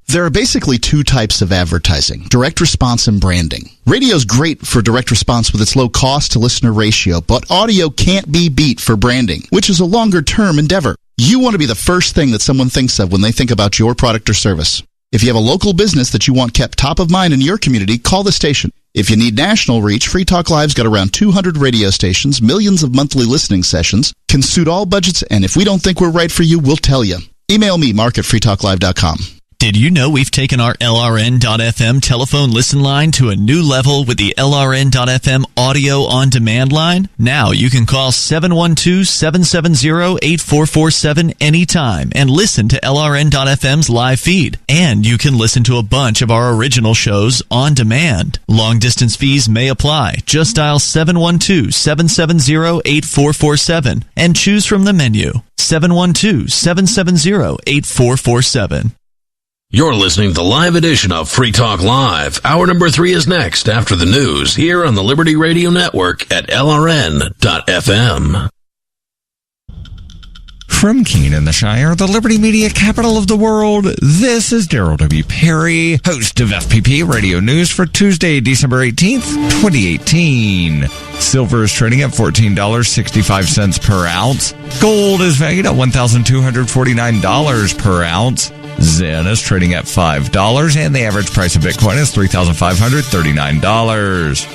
There are basically two types of advertising, direct response and branding. Radio's great for direct response with its low cost to listener ratio, but audio can't be beat for branding, which is a longer term endeavor. You want to be the first thing that someone thinks of when they think about your product or service. If you have a local business that you want kept top of mind in your community, call the station. If you need national reach, Free Talk Live's got around 200 radio stations, millions of monthly listening sessions, can suit all budgets, and if we don't think we're right for you, we'll tell you. Email me, mark@freetalklive.com. Did you know we've taken our LRN.FM telephone listen line to a new level with the LRN.FM audio on demand line? Now you can call 712-770-8447 anytime and listen to LRN.FM's live feed. And you can listen to a bunch of our original shows on demand. Long distance fees may apply. Just dial 712-770-8447 and choose from the menu. 712-770-8447. You're listening to the live edition of Free Talk Live. Hour number 3 is next after the news here on the Liberty Radio Network at LRN.FM. From Keene in the Shire, the Liberty Media capital of the world, this is Daryl W. Perry, host of FPP Radio News for Tuesday, December 18th, 2018. Silver is trading at $14.65 per ounce. Gold is valued at $1,249 per ounce. Zen is trading at $5, and the average price of Bitcoin is $3,539.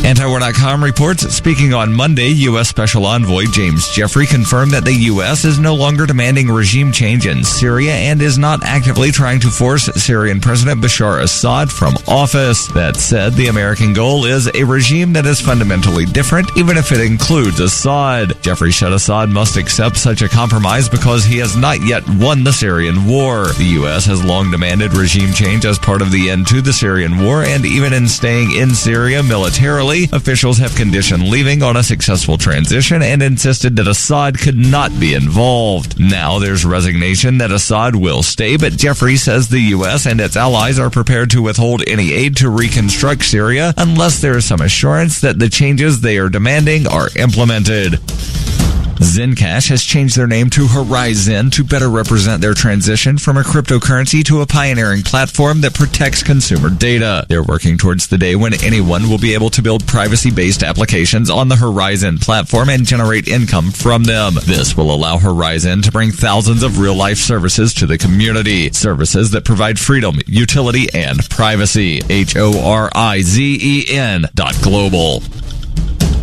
Antiwar.com reports that speaking on Monday, U.S. Special Envoy James Jeffrey confirmed that the U.S. is no longer demanding regime change in Syria and is not actively trying to force Syrian President Bashar Assad from office. That said, the American goal is a regime that is fundamentally different, even if it includes Assad. Jeffrey said Assad must accept such a compromise because he has not yet won the Syrian war. The U.S. has long demanded regime change as part of the end to the Syrian war, and even in staying in Syria militarily, officials have conditioned leaving on a successful transition and insisted that Assad could not be involved. Now there's resignation that Assad will stay, but Jeffrey says the U.S. and its allies are prepared to withhold any aid to reconstruct Syria unless there is some assurance that the changes they are demanding are implemented. Zencash has changed their name to Horizon to better represent their transition from a cryptocurrency to a pioneering platform that protects consumer data. They're working towards the day when anyone will be able to build privacy-based applications on the Horizon platform and generate income from them. This will allow Horizon to bring thousands of real-life services to the community. Services that provide freedom, utility, and privacy. HORIZEN.global.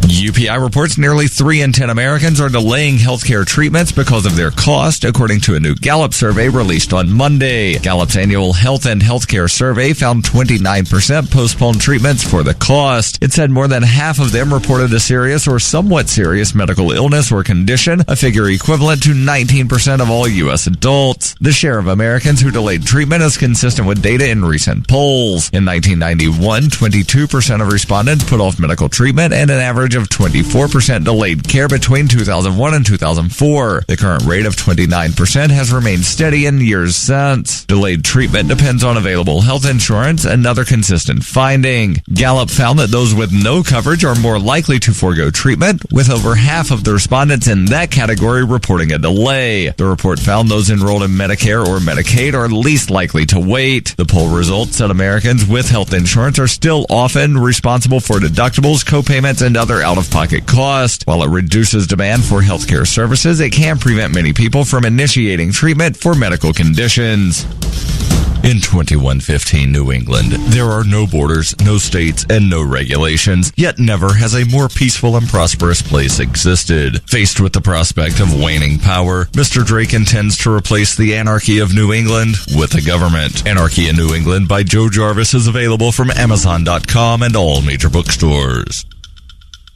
UPI reports nearly 3 in 10 Americans are delaying healthcare treatments because of their cost, according to a new Gallup survey released on Monday. Gallup's annual health and healthcare survey found 29% postponed treatments for the cost. It said more than half of them reported a serious or somewhat serious medical illness or condition, a figure equivalent to 19% of all U.S. adults. The share of Americans who delayed treatment is consistent with data in recent polls. In 1991, 22% of respondents put off medical treatment, and an average of of 24% delayed care between 2001 and 2004. The current rate of 29% has remained steady in years since. Delayed treatment depends on available health insurance, another consistent finding. Gallup found that those with no coverage are more likely to forego treatment, with over half of the respondents in that category reporting a delay. The report found those enrolled in Medicare or Medicaid are least likely to wait. The poll results said Americans with health insurance are still often responsible for deductibles, co-payments, and other out-of-pocket costs. While it reduces demand for healthcare services, it can prevent many people from initiating treatment for medical conditions. In 2115 New England, there are no borders, no states, and no regulations, yet never has a more peaceful and prosperous place existed. Faced with the prospect of waning power, Mr. Drake intends to replace the anarchy of New England with a government. Anarchy in New England by Joe Jarvis is available from Amazon.com and all major bookstores.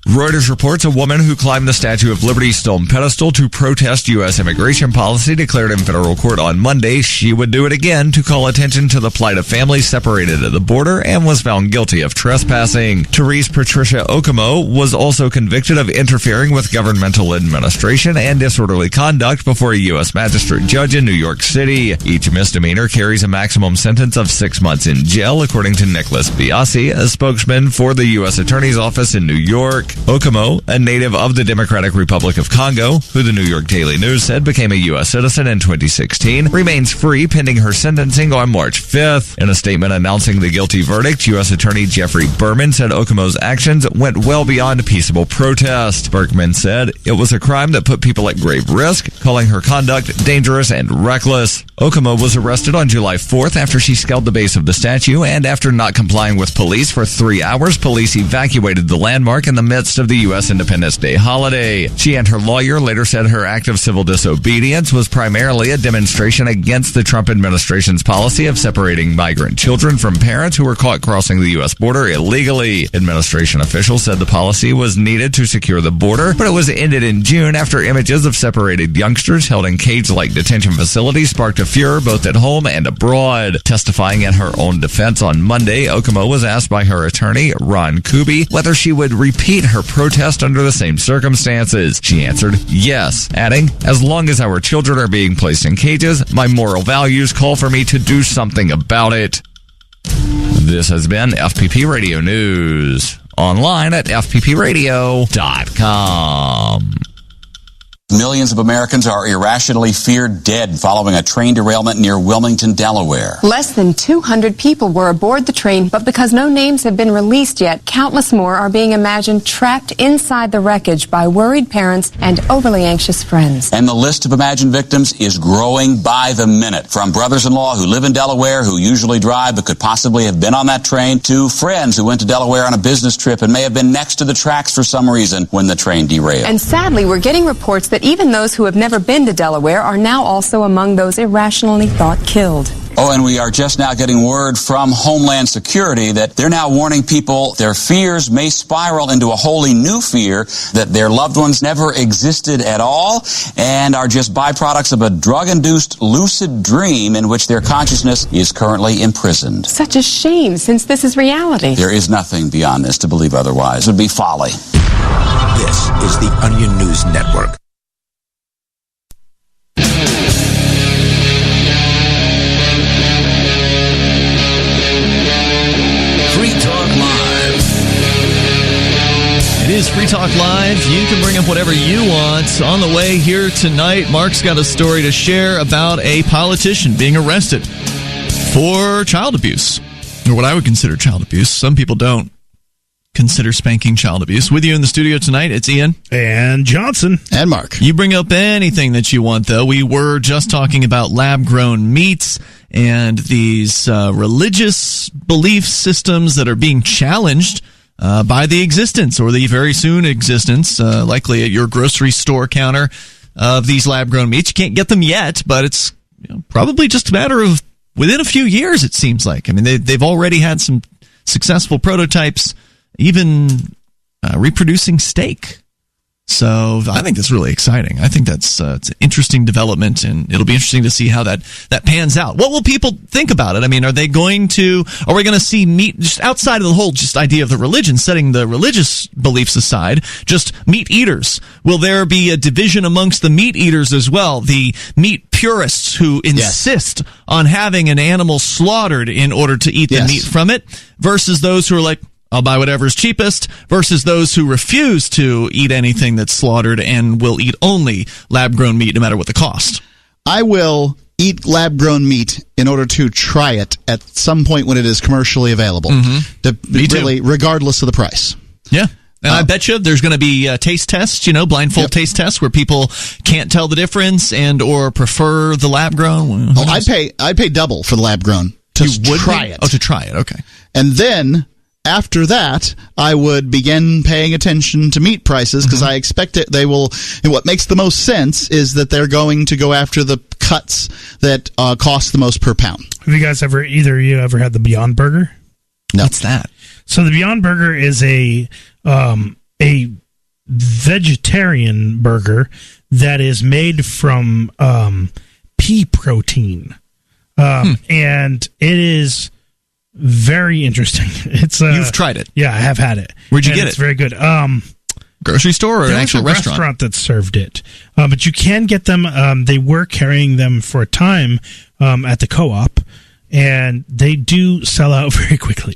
Reuters reports a woman who climbed the Statue of Liberty stone pedestal to protest U.S. immigration policy declared in federal court on Monday she would do it again to call attention to the plight of families separated at the border and was found guilty of trespassing. Therese Patricia Okomo was also convicted of interfering with governmental administration and disorderly conduct before a U.S. magistrate judge in New York City. Each misdemeanor carries a maximum sentence of 6 months in jail, according to Nicholas Biasi, a spokesman for the U.S. Attorney's Office in New York. Okomo, a native of the Democratic Republic of Congo, who the New York Daily News said became a U.S. citizen in 2016, remains free pending her sentencing on March 5th. In a statement announcing the guilty verdict, U.S. Attorney Jeffrey Berman said Okomo's actions went well beyond peaceable protest. Berkman said it was a crime that put people at grave risk, calling her conduct dangerous and reckless. Okomo was arrested on July 4th after she scaled the base of the statue, and after not complying with police for 3 hours, police evacuated the landmark in the midst of the U.S. Independence Day holiday. She and her lawyer later said her act of civil disobedience was primarily a demonstration against the Trump administration's policy of separating migrant children from parents who were caught crossing the U.S. border illegally. Administration officials said the policy was needed to secure the border, but it was ended in June after images of separated youngsters held in cage-like detention facilities sparked a furor both at home and abroad. Testifying in her own defense on Monday, Okomo was asked by her attorney, Ron Kuby, whether she would repeat her protest under the same circumstances. She answered yes, adding, "As long as our children are being placed in cages, my moral values call for me to do something about it." This has been FPP Radio News. Online at fppradio.com. Millions of Americans are irrationally feared dead following a train derailment near Wilmington, Delaware. Less than 200 people were aboard the train, but because no names have been released yet, countless more are being imagined trapped inside the wreckage by worried parents and overly anxious friends. And the list of imagined victims is growing by the minute. From brothers-in-law who live in Delaware, who usually drive but could possibly have been on that train, to friends who went to Delaware on a business trip and may have been next to the tracks for some reason when the train derailed. And sadly, we're getting reports that even those who have never been to Delaware are now also among those irrationally thought killed. Oh, and we are just now getting word from Homeland Security that they're now warning people their fears may spiral into a wholly new fear that their loved ones never existed at all and are just byproducts of a drug-induced lucid dream in which their consciousness is currently imprisoned. Such a shame, since this is reality. There is nothing beyond this to believe otherwise. It would be folly. This is the Onion News Network. It is Free Talk Live. You can bring up whatever you want. On the way here tonight, Mark's got a story to share about a politician being arrested for child abuse, or what I would consider child abuse. Some people don't consider spanking child abuse. With you in the studio tonight, it's Ian. And Johnson. And Mark. You bring up anything that you want, though. We were just talking about lab-grown meats and these religious belief systems that are being challenged by the existence, or the very soon existence, likely at your grocery store counter, of these lab-grown meats. You can't get them yet, but it's probably just a matter of within a few years, it seems like. I mean, they've already had some successful prototypes, even reproducing steak. So I think that's really exciting. I think that's it's an interesting development, and it'll be interesting to see how that pans out. What will people think about it? I mean, are we going to see meat just outside of the whole just idea of the religion, setting the religious beliefs aside, just meat eaters? Will there be a division amongst the meat eaters as well? The meat purists who insist on having an animal slaughtered in order to eat the meat from it, versus those who are like, I'll buy whatever's cheapest, versus those who refuse to eat anything that's slaughtered and will eat only lab-grown meat no matter what the cost. I will eat lab-grown meat in order to try it at some point when it is commercially available. Really, regardless of the price. Yeah. And I bet you there's going to be taste tests, blindfold taste tests where people can't tell the difference and or prefer the lab-grown. I'd pay double for the lab-grown to try it. Oh, to try it. Okay. And then after that, I would begin paying attention to meat prices because I expect they will. And what makes the most sense is that they're going to go after the cuts that cost the most per pound. Have you guys ever had the Beyond Burger? No. What's that? So the Beyond Burger is a vegetarian burger that is made from pea protein, and it is very interesting. It's You've tried it? Yeah, I have had it. Where'd you get it? It's very good. Grocery store or an actual restaurant that served it, but you can get them. They were carrying them for a time at the co-op, and they do sell out very quickly.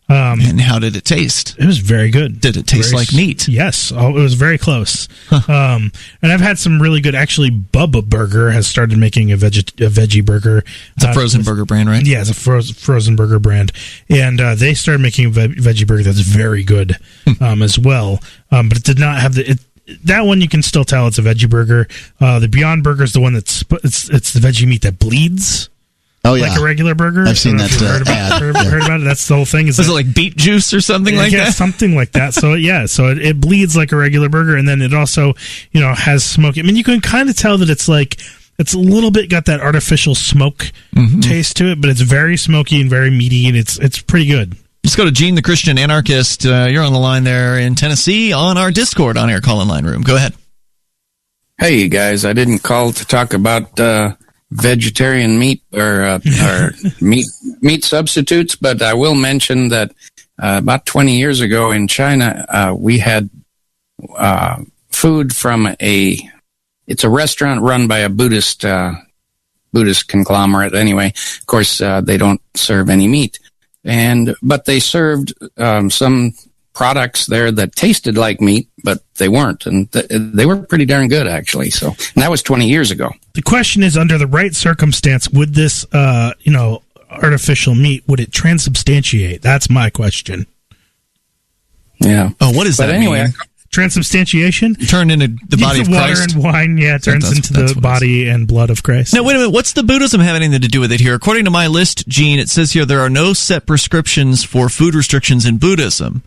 And how did it taste? It was very good. Did it taste like meat? Yes. It was very close. And I've had some really good. Actually, Bubba Burger has started making a veggie burger. It's a frozen burger brand, right? Yeah, it's a frozen burger brand. And they started making a veggie burger that's very good as well. But it did not have that one. You can still tell it's a veggie burger. The Beyond Burger is the one it's the veggie meat that bleeds. Oh, yeah. Like a regular burger. I've seen that ad. Heard about it? That's the whole thing. Is it like beet juice or something like that? Yeah, something like that. So, it bleeds like a regular burger, and then it also, has smoke. I mean, you can kind of tell that it's a little bit got that artificial smoke taste to it, but it's very smoky and very meaty, and it's pretty good. Let's go to Gene, the Christian anarchist. You're on the line there in Tennessee on our Discord on-air call-in line room. Go ahead. Hey, you guys. I didn't call to talk about vegetarian meat or meat substitutes, but I will mention that about 20 years ago in China, we had food from it's a restaurant run by a Buddhist conglomerate. Anyway, of course, they don't serve any meat, but they served some products there that tasted like meat, but they weren't, and they were pretty darn good, actually. So, and that was 20 years ago. The question is, under the right circumstance, would this, artificial meat, would it transubstantiate? That's my question. Yeah. Oh, what is that anyway, mean? Transubstantiation? Turn into the body of Christ? Water and wine, turns into the body and blood of Christ. Now, wait a minute. What's the Buddhism have anything to do with it here? According to my list, Gene, it says here there are no set prescriptions for food restrictions in Buddhism.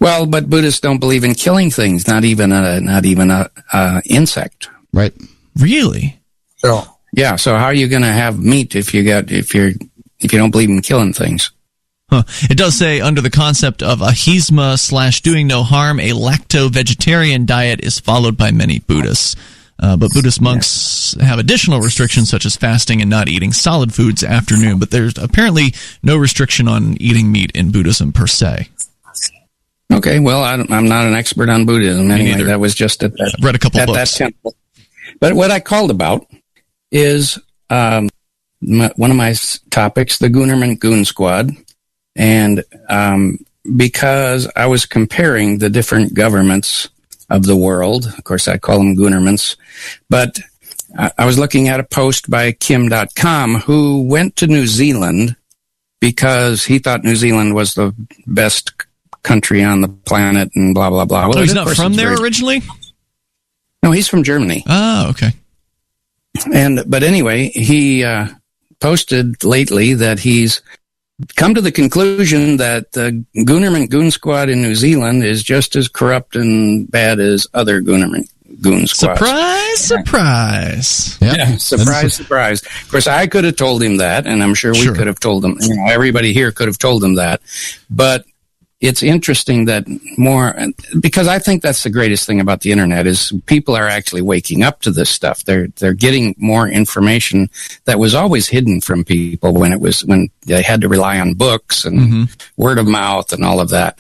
Well, but Buddhists don't believe in killing things, not even a insect. Right. Really? So yeah. So how are you going to have meat if you don't believe in killing things? Huh. It does say under the concept of ahisma / doing no harm, a lacto-vegetarian diet is followed by many Buddhists. But Buddhist monks have additional restrictions such as fasting and not eating solid foods after noon. But there's apparently no restriction on eating meat in Buddhism per se. Okay, well, I'm not an expert on Buddhism anyway. That was just at that. I've read a couple books. That temple. But what I called about is one of my topics, the Goonerman Goon Squad, and because I was comparing the different governments of the world. Of course, I call them Goonermans, but I was looking at a post by Kim.com who went to New Zealand because he thought New Zealand was the best country on the planet and blah, blah, blah. Well, he's not from there originally? No, he's from Germany. Oh, okay. But anyway, he posted lately that he's come to the conclusion that the Goonerman Goon Squad in New Zealand is just as corrupt and bad as other Goonerman Goon Squads. Surprise, surprise. Yeah, surprise, surprise. Of course, I could have told him that, and I'm sure we could have told him. Everybody here could have told him that. But it's interesting that because I think that's the greatest thing about the internet is people are actually waking up to this stuff. They're getting more information that was always hidden from people when they had to rely on books and word of mouth and all of that.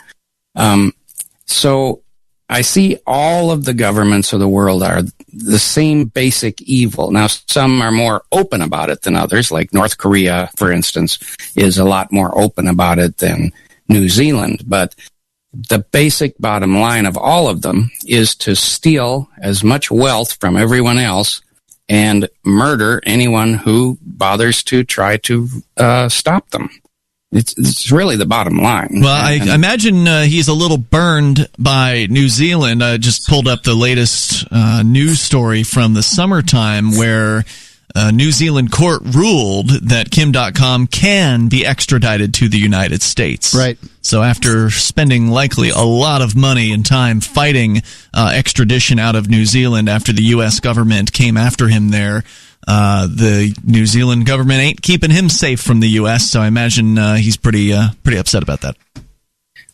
So I see all of the governments of the world are the same basic evil. Now, some are more open about it than others, like North Korea, for instance, is a lot more open about it than New Zealand. But the basic bottom line of all of them is to steal as much wealth from everyone else and murder anyone who bothers to try to stop them. It's really the bottom line. Well, I imagine he's a little burned by New Zealand. I just pulled up the latest news story from the summertime where a New Zealand court ruled that Kim.com can be extradited to the United States. Right. So after spending likely a lot of money and time fighting extradition out of New Zealand after the U.S. government came after him there, the New Zealand government ain't keeping him safe from the U.S., so I imagine he's pretty upset about that.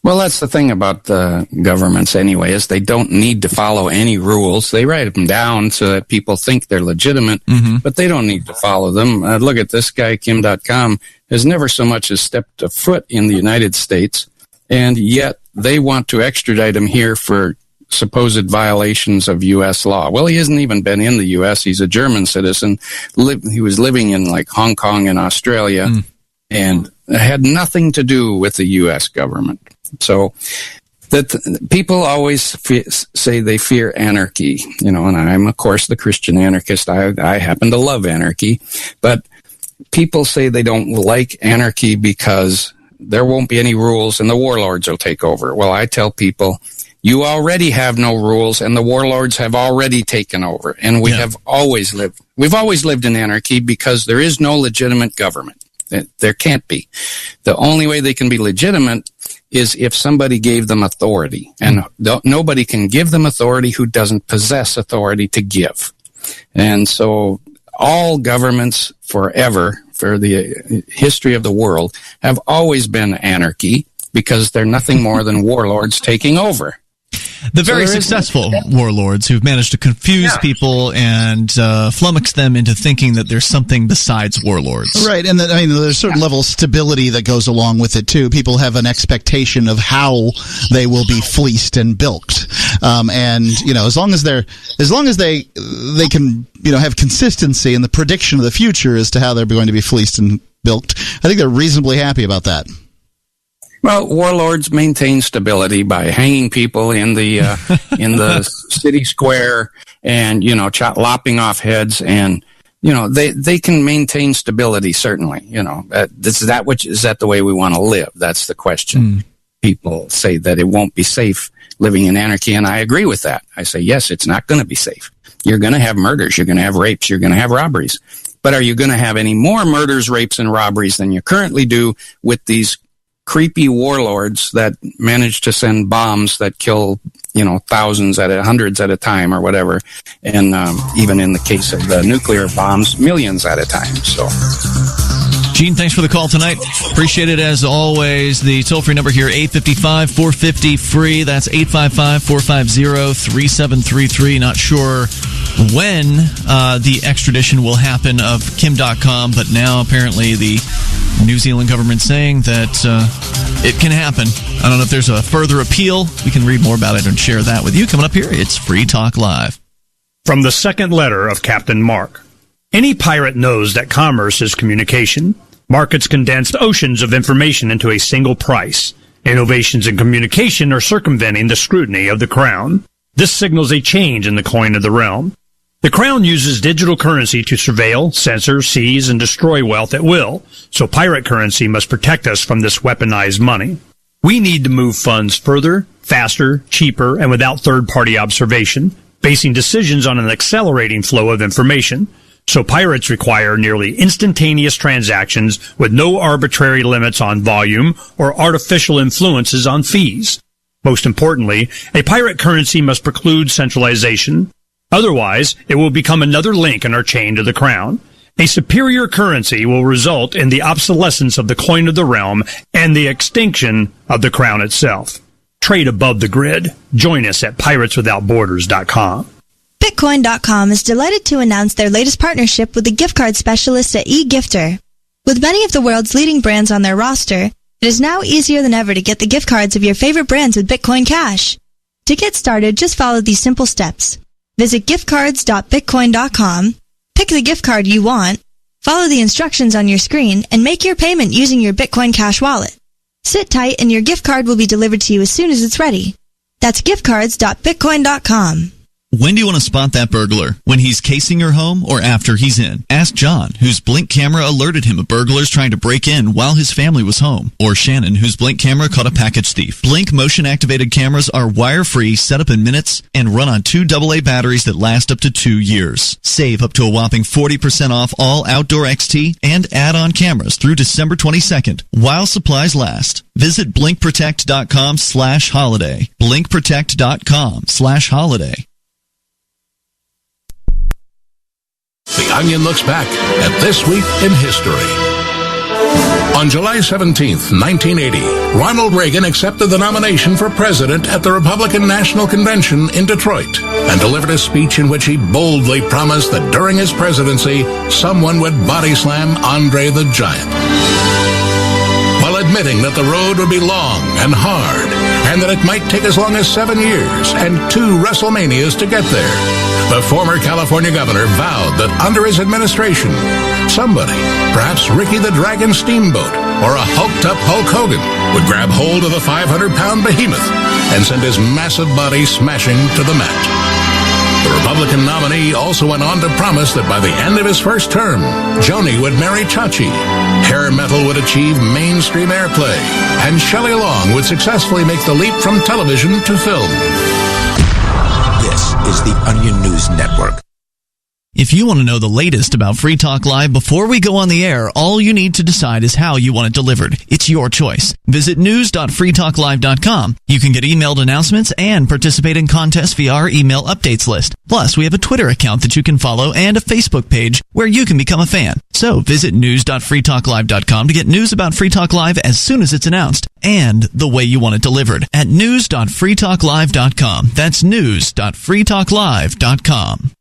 Well, that's the thing about the governments anyway, is they don't need to follow any rules. They write them down so that people think they're legitimate, but they don't need to follow them. Look at this guy, Kim.com, has never so much as stepped a foot in the United States, and yet they want to extradite him here for supposed violations of U.S. law. Well, he hasn't even been in the U.S. He's a German citizen. He was living in like Hong Kong and Australia and had nothing to do with the U.S. government. So that people always say they fear anarchy, and I'm, of course, the Christian anarchist. I happen to love anarchy, but people say they don't like anarchy because there won't be any rules and the warlords will take over. Well, I tell people, you already have no rules, and the warlords have already taken over. And we've always lived in anarchy because there is no legitimate government. There can't be. The only way they can be legitimate is if somebody gave them authority. And nobody can give them authority who doesn't possess authority to give. And so all governments forever, for the history of the world, have always been anarchy because they're nothing more than warlords taking over. The very successful warlords who've managed to confuse people and flummox them into thinking that there's something besides warlords. Right, and there's a certain level of stability that goes along with it too. People have an expectation of how they will be fleeced and bilked, and as long as they can have consistency in the prediction of the future as to how they're going to be fleeced and bilked, I think they're reasonably happy about that. Well, warlords maintain stability by hanging people in the city square and lopping off heads, and they can maintain stability, certainly. Is that the way we want to live? That's the question. People say that it won't be safe living in anarchy, and I agree with that. I say yes, it's not going to be safe. You're going to have murders, you're going to have rapes, you're going to have robberies, but are you going to have any more murders, rapes, and robberies than you currently do with these creepy warlords that manage to send bombs that kill, thousands hundreds at a time or whatever. And even in the case of the nuclear bombs, millions at a time. So, Gene, thanks for the call tonight. Appreciate it as always. The toll-free number here, 855-450-FREE. That's 855-450-3733. Not sure when the extradition will happen of Kim.com, but now apparently the New Zealand government saying that it can happen. I don't know if there's a further appeal. We can read more about it and share that with you. Coming up here, it's Free Talk Live. From the second letter of Captain Mark. Any pirate knows that commerce is communication. Markets condense oceans of information into a single price. Innovations in communication are circumventing the scrutiny of the Crown. This signals a change in the coin of the realm. The Crown uses digital currency to surveil, censor, seize, and destroy wealth at will, so pirate currency must protect us from this weaponized money. We need to move funds further, faster, cheaper, and without third-party observation, basing decisions on an accelerating flow of information. So pirates require nearly instantaneous transactions with no arbitrary limits on volume or artificial influences on fees. Most importantly, a pirate currency must preclude centralization. Otherwise, it will become another link in our chain to the Crown. A superior currency will result in the obsolescence of the coin of the realm and the extinction of the crown itself. Trade above the grid. Join us at pirateswithoutborders.com. Bitcoin.com is delighted to announce their latest partnership with the gift card specialists at eGifter. With many of the world's leading brands on their roster, it is now easier than ever to get the gift cards of your favorite brands with Bitcoin Cash. To get started, just follow these simple steps. Visit giftcards.bitcoin.com, pick the gift card you want, follow the instructions on your screen, and make your payment using your Bitcoin Cash wallet. Sit tight and your gift card will be delivered to you as soon as it's ready. That's giftcards.bitcoin.com. When do you want to spot that burglar? When he's casing your home or after he's in? Ask John, whose Blink camera alerted him of burglars trying to break in while his family was home. Or Shannon, whose Blink camera caught a package thief. Blink motion-activated cameras are wire-free, set up in minutes, and run on 2 AA batteries that last up to 2 years. Save up to a whopping 40% off all outdoor XT and add-on cameras through December 22nd, while supplies last. Visit blinkprotect.com/holiday. blinkprotect.com/holiday. The Onion looks back at this week in history. On July 17th, 1980, Ronald Reagan accepted the nomination for president at the Republican National Convention in Detroit and delivered a speech in which he boldly promised that during his presidency, someone would body slam Andre the Giant. While admitting that the road would be long and hard and that it might take as long as 7 years and 2 WrestleManias to get there, the former California governor vowed that under his administration, somebody, perhaps Ricky the Dragon Steamboat or a hulked-up Hulk Hogan, would grab hold of the 500-pound behemoth and send his massive body smashing to the mat. The Republican nominee also went on to promise that by the end of his first term, Joni would marry Chachi, hair metal would achieve mainstream airplay, and Shelley Long would successfully make the leap from television to film. This is the Onion News Network. If you want to know the latest about Free Talk Live before we go on the air, all you need to decide is how you want it delivered. It's your choice. Visit news.freetalklive.com. You can get emailed announcements and participate in contests via our email updates list. Plus, we have a Twitter account that you can follow and a Facebook page where you can become a fan. So visit news.freetalklive.com to get news about Free Talk Live as soon as it's announced and the way you want it delivered at news.freetalklive.com. That's news.freetalklive.com.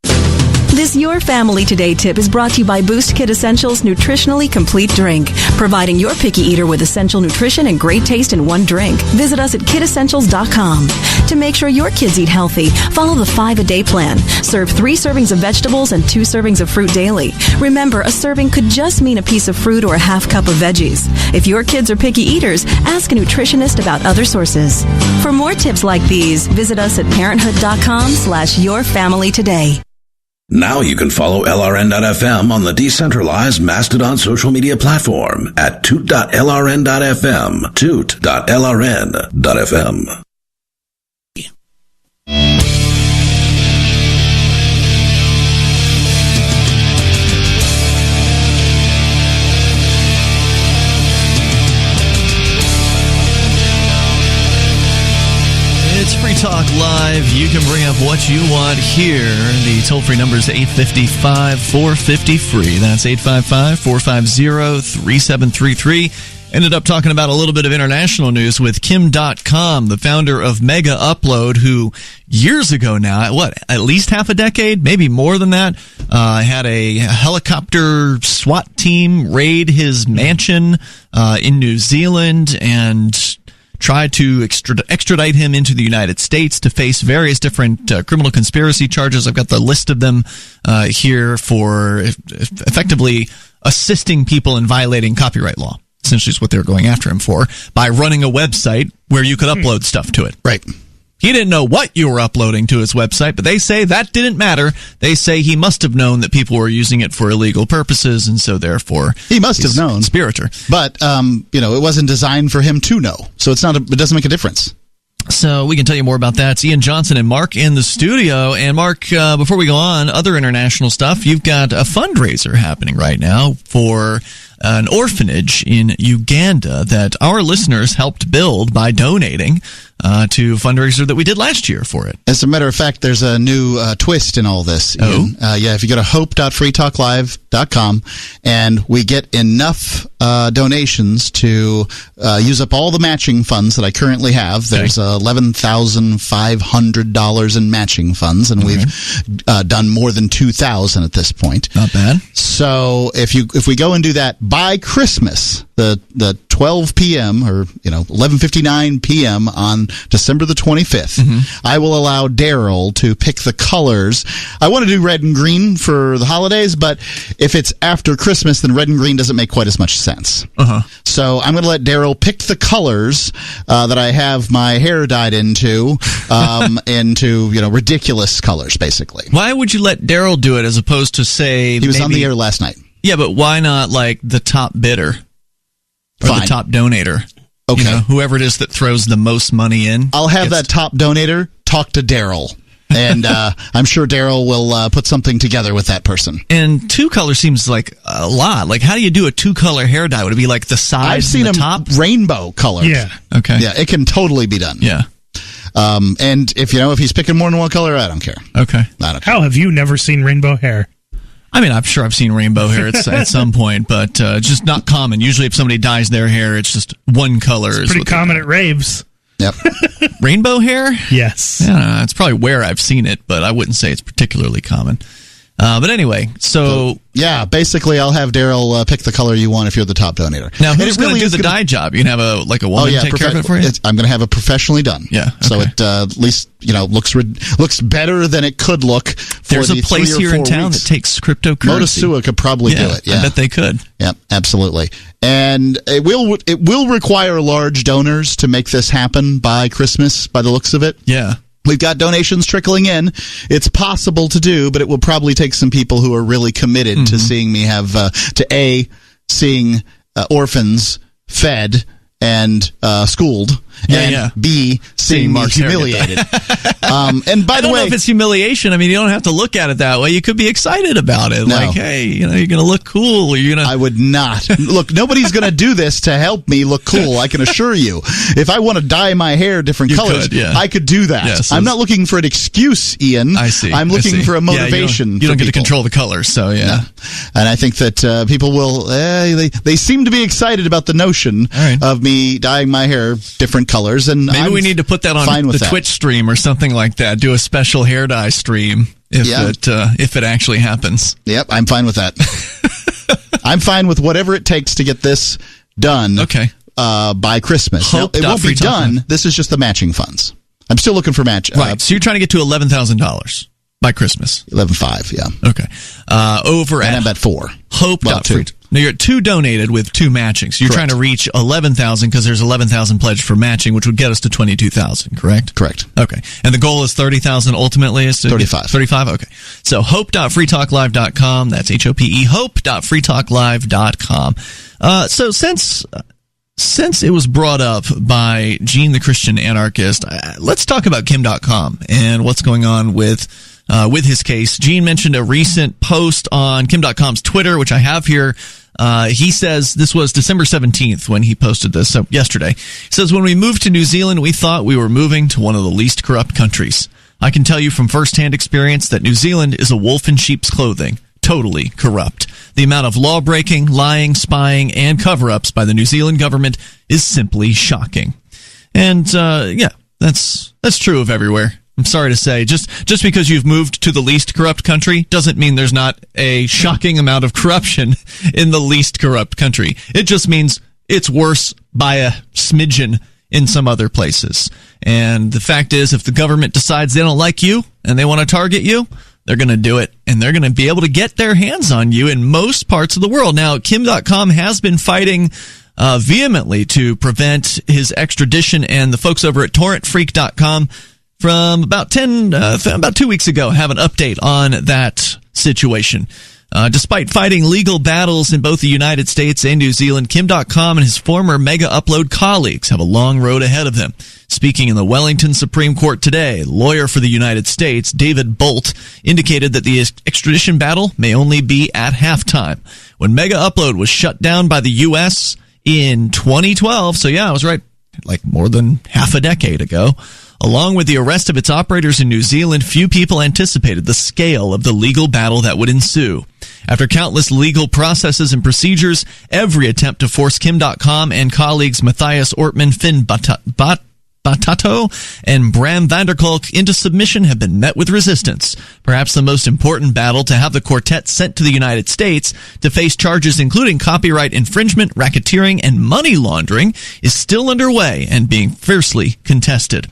This Your Family Today tip is brought to you by Boost Kid Essentials Nutritionally Complete Drink, providing your picky eater with essential nutrition and great taste in one drink. Visit us at kidessentials.com. To make sure your kids eat healthy, follow the 5-a-day plan. Serve 3 servings of vegetables and 2 servings of fruit daily. Remember, a serving could just mean a piece of fruit or a half cup of veggies. If your kids are picky eaters, ask a nutritionist about other sources. For more tips like these, visit us at parenthood.com/yourfamilytoday. Now you can follow LRN.FM on the decentralized Mastodon social media platform at toot.lrn.fm, toot.lrn.fm. It's Free Talk Live. You can bring up what you want here. The toll-free number is 855-450-FREE. That's 855-450-3733. Ended up talking about a little bit of international news with Kim Dotcom, the founder of Mega Upload, who years ago now, at least half a decade, maybe more than that, had a helicopter SWAT team raid his mansion in New Zealand and tried to extradite him into the United States to face various different criminal conspiracy charges. I've got the list of them here for effectively assisting people in violating copyright law. Essentially is what they were going after him for, by running a website where you could upload stuff to it. Right. He didn't know what you were uploading to his website, but they say that didn't matter. They say he must have known that people were using it for illegal purposes, and so therefore he must have known. Conspirator. But it wasn't designed for him to know, so it doesn't make a difference. So we can tell you more about that. It's Ian Johnson and Mark in the studio. And Mark, before we go on, other international stuff, you've got a fundraiser happening right now for an orphanage in Uganda that our listeners helped build by donating to a fundraiser that we did last year for it. As a matter of fact, there's a new twist in all this. Oh? If you go to hope.freetalklive.com and we get enough donations to use up all the matching funds that I currently have. There's $11,500 in matching funds, and we've done more than 2,000 at this point. Not bad. So if we go and do that by Christmas, the 12 p.m. or 11:59 p.m. on December the 25th, I will allow Daryl to pick the colors. I want to do red and green for the holidays, but if it's after Christmas, then red and green doesn't make quite as much sense. So I'm going to let Daryl pick the colors that I have my hair dyed into ridiculous colors, basically. Why would you let Daryl do it as opposed to, say, he was on the air last night? Yeah, but why not like the top bidder or Fine. the top donator? Okay. Whoever it is that throws the most money in. I'll have that top donator talk to Daryl. And I'm sure Daryl will put something together with that person. And 2 colors seems like a lot. Like, how do you do a 2-color hair dye? Would it be like the sides? I've seen and the them top? rainbow colored. Yeah. Okay. Yeah, it can totally be done. Yeah. And if he's picking more than one color, I don't care. Okay. I don't care. How have you never seen rainbow hair? I mean, I'm sure I've seen rainbow hair at some point, but just not common. Usually if somebody dyes their hair, it's just one color. It's pretty common at raves. Yep. Rainbow hair? Yes. Yeah, it's probably where I've seen it, but I wouldn't say it's particularly common. But anyway, so yeah, basically I'll have Daryl pick the color you want if you're the top donator. Now, who's going to do the dye job? You can have a woman take care of it for you? I'm going to have it professionally done. Yeah. Okay. So it at least looks better than it could look for There's a place here in town that takes cryptocurrency. Motasua could probably do it. Yeah, I bet they could. Yeah, absolutely. And it will require large donors to make this happen by Christmas, by the looks of it. Yeah. We've got donations trickling in. It's possible to do, but it will probably take some people who are really committed to seeing me seeing orphans fed and schooled, and B, seeing me humiliated. And by the way, I don't know if it's humiliation. I mean, you don't have to look at it that way. You could be excited about it. No. Like, hey, you're going to look cool. I would not. Look, nobody's going to do this to help me look cool, I can assure you. If I want to dye my hair different colors, I could do that. Yes, I'm not looking for an excuse, Ian. I see. I'm looking for a motivation. You don't get to control the colors, so yeah. No. And I think that people will, they seem to be excited about the notion of me dyeing my hair different colors. And maybe we need to put that on the Twitch stream or something like that. Do a special hair dye stream if it actually happens. Yep, I'm fine with that. I'm fine with whatever it takes to get this done. Okay. By Christmas. Now, it won't be done. This is just the matching funds. I'm still looking for match. Right. So you're trying to get to $11,000 by Christmas. 11.5. Yeah. Okay. And I'm at 4. Hope.free. Now you're at 2 donated with 2 matching. So you're trying to reach 11,000 because there's 11,000 pledged for matching, which would get us to 22,000. Correct. Correct. Okay. And the goal is 30,000 ultimately. Is to 35. 35. Okay. So hope.freetalklive.com. That's HOPE. Hope.freetalklive.com. So since it was brought up by Gene the Christian Anarchist, let's talk about Kim.com and what's going on with his case. Gene mentioned a recent post on Kim.com's Twitter, which I have here. He says this was December 17th when he posted this, so yesterday. He says, when we moved to New Zealand, we thought we were moving to one of the least corrupt countries. I can tell you from firsthand experience that New Zealand is a wolf in sheep's clothing. Totally corrupt. The amount of law breaking, lying, spying, and cover-ups by the New Zealand government is simply shocking. And, that's true of everywhere. I'm sorry to say, just because you've moved to the least corrupt country doesn't mean there's not a shocking amount of corruption in the least corrupt country. It just means it's worse by a smidgen in some other places. And the fact is, if the government decides they don't like you and they want to target you, they're going to do it, and they're going to be able to get their hands on you in most parts of the world. Now, Kim.com has been fighting vehemently to prevent his extradition, and the folks over at torrentfreak.com from about 2 weeks ago have an update on that situation. Despite fighting legal battles in both the United States and New Zealand, Kim.com and his former Mega Upload colleagues have a long road ahead of them. Speaking in the Wellington Supreme Court today, lawyer for the United States, David Bolt, indicated that the extradition battle may only be at halftime. When Mega Upload was shut down by the U.S. in 2012, so yeah, I was right, like more than half a decade ago, along with the arrest of its operators in New Zealand, few people anticipated the scale of the legal battle that would ensue. After countless legal processes and procedures, every attempt to force Kim.com and colleagues Matthias Ortman, Finn Batato, and Bram Vanderkolk into submission have been met with resistance. Perhaps the most important battle to have the quartet sent to the United States to face charges including copyright infringement, racketeering, and money laundering is still underway and being fiercely contested.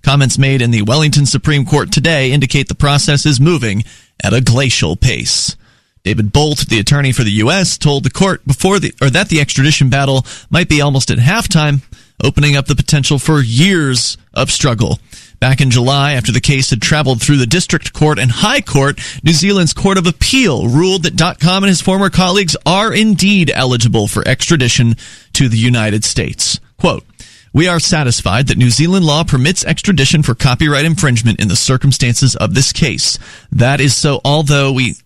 Comments made in the Wellington Supreme Court today indicate the process is moving at a glacial pace. David Bolt, the attorney for the U.S., told the court that the extradition battle might be almost at halftime, opening up the potential for years of struggle. Back in July, after the case had traveled through the district court and high court, New Zealand's Court of Appeal ruled that .com and his former colleagues are indeed eligible for extradition to the United States. Quote, "We are satisfied that New Zealand law permits extradition for copyright infringement in the circumstances of this case. That is so although we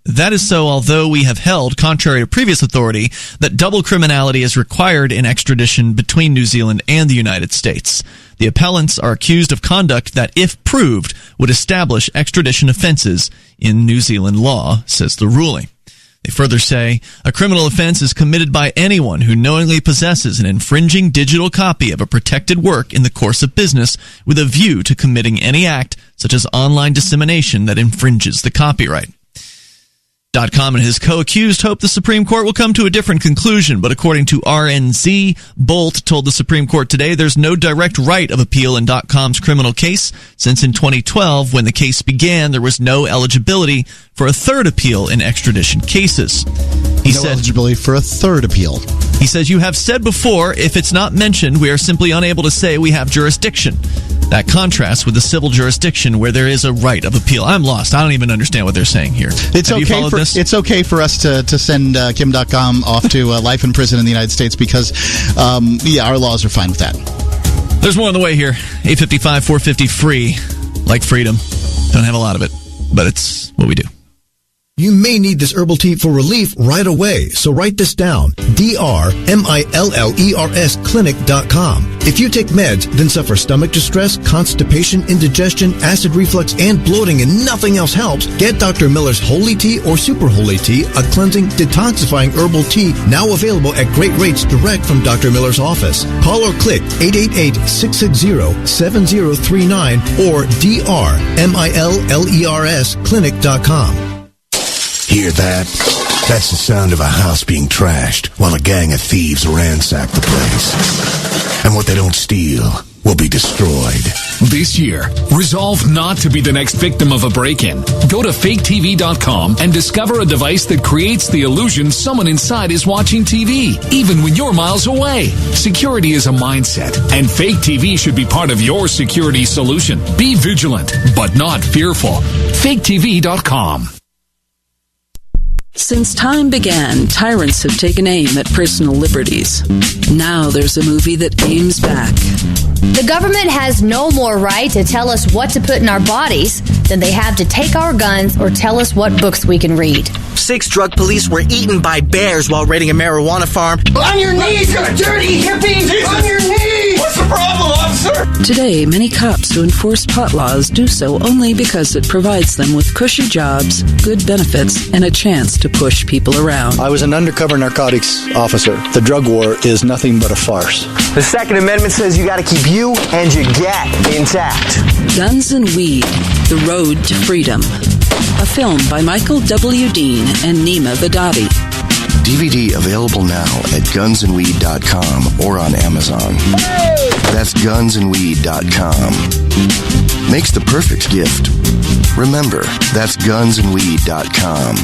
have held, contrary to previous authority, that double criminality is required in extradition between New Zealand and the United States. The appellants are accused of conduct that, if proved, would establish extradition offenses in New Zealand law," says the ruling. They further say, "A criminal offense is committed by anyone who knowingly possesses an infringing digital copy of a protected work in the course of business with a view to committing any act, such as online dissemination, that infringes the copyright." .com and his co-accused hope the Supreme Court will come to a different conclusion, but according to RNZ, Bolt told the Supreme Court today there's no direct right of appeal in .com's criminal case, since in 2012, when the case began, there was no eligibility for a third appeal in extradition cases. He said, eligibility for a third appeal. He says, "You have said before, if it's not mentioned, we are simply unable to say we have jurisdiction. That contrasts with the civil jurisdiction where there is a right of appeal." I'm lost. I don't even understand what they're saying here. It's okay for us to send Kim.com off to life in prison in the United States because, our laws are fine with that. There's more on the way here. 855 450 free. Like freedom. Don't have a lot of it, but it's what we do. You may need this herbal tea for relief right away, so write this down. DRMILLERS clinic.com. If you take meds, then suffer stomach distress, constipation, indigestion, acid reflux, and bloating, and nothing else helps, get Dr. Miller's Holy Tea or Super Holy Tea, a cleansing, detoxifying herbal tea now available at great rates direct from Dr. Miller's office. Call or click 888-660-7039 or DRMILLERS clinic.com. Hear that? That's the sound of a house being trashed while a gang of thieves ransack the place. And what they don't steal will be destroyed. This year, resolve not to be the next victim of a break-in. Go to faketv.com and discover a device that creates the illusion someone inside is watching TV, even when you're miles away. Security is a mindset, and Fake TV should be part of your security solution. Be vigilant, but not fearful. faketv.com. Since time began, tyrants have taken aim at personal liberties. Now there's a movie that aims back. The government has no more right to tell us what to put in our bodies than they have to take our guns or tell us what books we can read. 6 drug police were eaten by bears while raiding a marijuana farm. On your knees, you dirty hippie! Jesus. On your knees! What's the problem, officer? Today, many cops who enforce pot laws do so only because it provides them with cushy jobs, good benefits, and a chance to push people around. I was an undercover narcotics officer. The drug war is nothing but a farce. The Second Amendment says you got to keep you and your get intact. Guns and Weed, The Road to Freedom. A film by Michael W. Dean and Nima Vadadi. DVD available now at gunsandweed.com or on Amazon. Hey! That's gunsandweed.com. Makes the perfect gift. Remember, that's gunsandweed.com.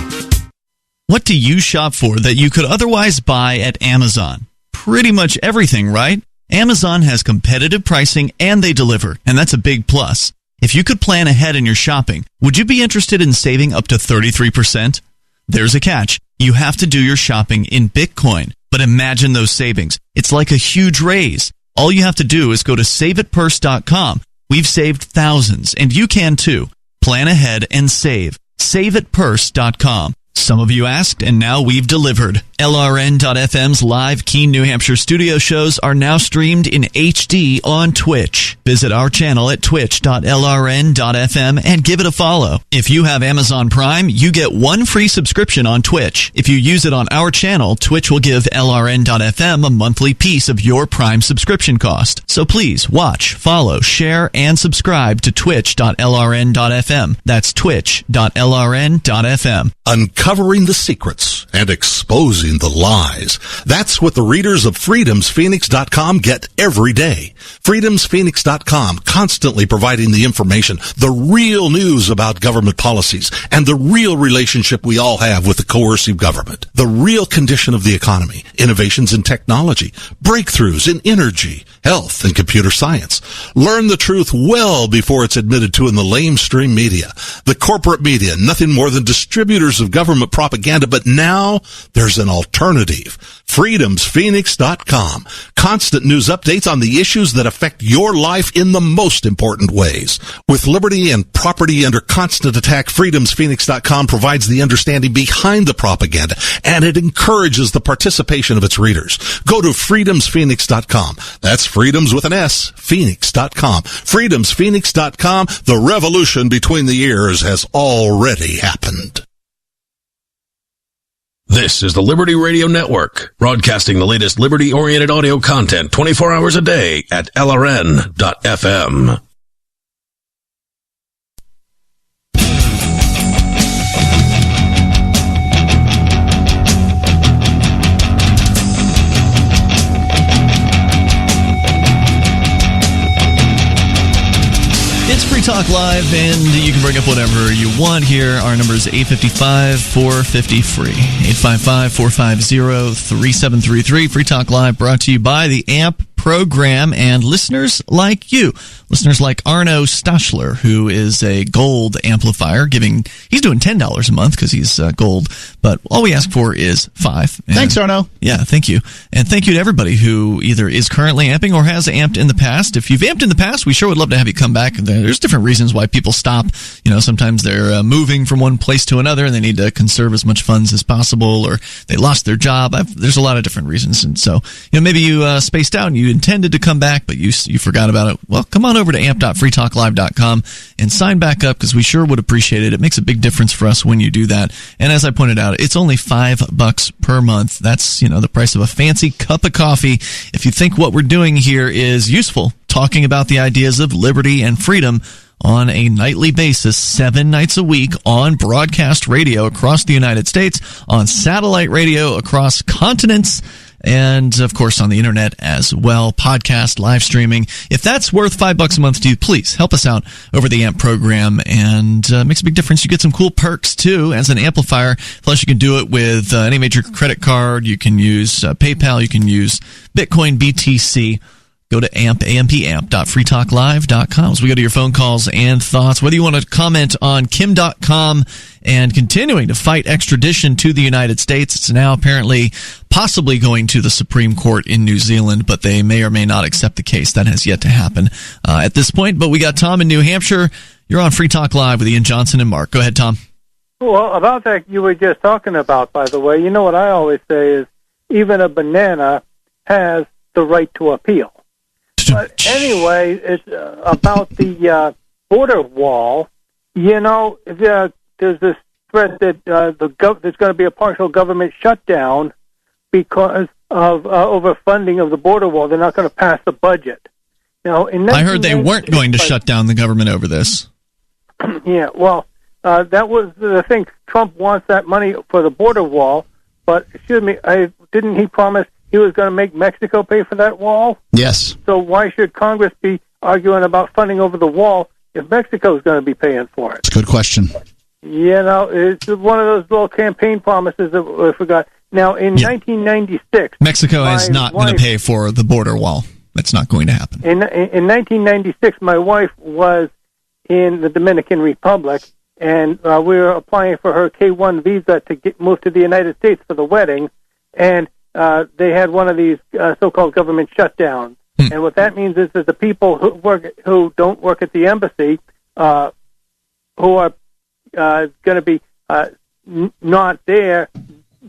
What do you shop for that you could otherwise buy at Amazon? Pretty much everything, right? Amazon has competitive pricing and they deliver, and that's a big plus. If you could plan ahead in your shopping, would you be interested in saving up to 33%? There's a catch. You have to do your shopping in Bitcoin. But imagine those savings. It's like a huge raise. All you have to do is go to saveitpurse.com. We've saved thousands, and you can too. Plan ahead and save. Saveitpurse.com. Some of you asked, and now we've delivered. LRN.FM's live Keene, New Hampshire studio shows are now streamed in HD on Twitch. Visit our channel at twitch.lrn.fm and give it a follow. If you have Amazon Prime, you get one free subscription on Twitch. If you use it on our channel, Twitch will give LRN.FM a monthly piece of your Prime subscription cost. So please watch, follow, share, and subscribe to twitch.lrn.fm. That's twitch.lrn.fm. Uncovering the secrets and exposing the lies. That's what the readers of freedomsphoenix.com get every day. Freedomsphoenix.com, constantly providing the information, the real news about government policies, and the real relationship we all have with the coercive government. The real condition of the economy, innovations in technology, breakthroughs in energy, health, and computer science. Learn the truth well before it's admitted to in the lamestream media. The corporate media, nothing more than distributors of government propaganda, but now there's an alternative. Freedomsphoenix.com. Constant news updates on the issues that affect your life in the most important ways. With liberty and property under constant attack, Freedomsphoenix.com provides the understanding behind the propaganda, and it encourages the participation of its readers. Go to freedomsphoenix.com. That's freedoms with an S, phoenix.com. Freedomsphoenix.com. The revolution between the ears has already happened. This is the Liberty Radio Network, broadcasting the latest liberty-oriented audio content 24 hours a day at LRN.FM. It's Free Talk Live, and you can bring up whatever you want here. Our number is 855-450-FREE. 855-450-3733. Free Talk Live brought to you by the AMP program and listeners like you. Listeners like Arno Stachler, who is a gold amplifier, he's doing $10 a month because he's gold, but all we ask for is $5. And thanks, Arno. Yeah, thank you. And thank you to everybody who either is currently amping or has amped in the past. If you've amped in the past, we sure would love to have you come back. There's different reasons why people stop. Sometimes they're moving from one place to another and they need to conserve as much funds as possible, or they lost their job. There's a lot of different reasons. And so, maybe you spaced out and you intended to come back, but you forgot about it. Well, come on over to amp.freetalklive.com and sign back up, because we sure would appreciate it. It makes a big difference for us when you do that. And as I pointed out, it's only $5 per month. That's, the price of a fancy cup of coffee. If you think what we're doing here is useful, talking about the ideas of liberty and freedom on a nightly basis, 7 nights a week, on broadcast radio across the United States, on satellite radio across continents, and of course on the internet as well, podcast, live streaming. If that's worth $5 a month to you, please help us out over the AMP program, and makes a big difference. You get some cool perks too as an amplifier. Plus, you can do it with any major credit card. You can use PayPal. You can use Bitcoin, BTC. Go to amp.freetalklive.com. So we go to your phone calls and thoughts. Whether you want to comment on Kim.com and continuing to fight extradition to the United States. It's now apparently possibly going to the Supreme Court in New Zealand, but they may or may not accept the case. That has yet to happen at this point. But we got Tom in New Hampshire. You're on Free Talk Live with Ian Johnson and Mark. Go ahead, Tom. Well, about that you were just talking about, by the way, what I always say is even a banana has the right to appeal. But anyway, it's about the border wall. There's this threat that there's going to be a partial government shutdown because of overfunding of the border wall. They're not going to pass the budget. I heard they weren't going to shut down the government over this. Yeah, well, that was the thing. Trump wants that money for the border wall, but didn't he promise he was going to make Mexico pay for that wall? Yes. So why should Congress be arguing about funding over the wall if Mexico is going to be paying for it? It's a good question. It's one of those little campaign promises that we forgot. Now, in 1996... Mexico is not going to pay for the border wall. That's not going to happen. In 1996, my wife was in the Dominican Republic, and we were applying for her K-1 visa to get moved to the United States for the wedding, and they had one of these so-called government shutdowns. And what that means is that the people who don't work at the embassy, who are going to be not there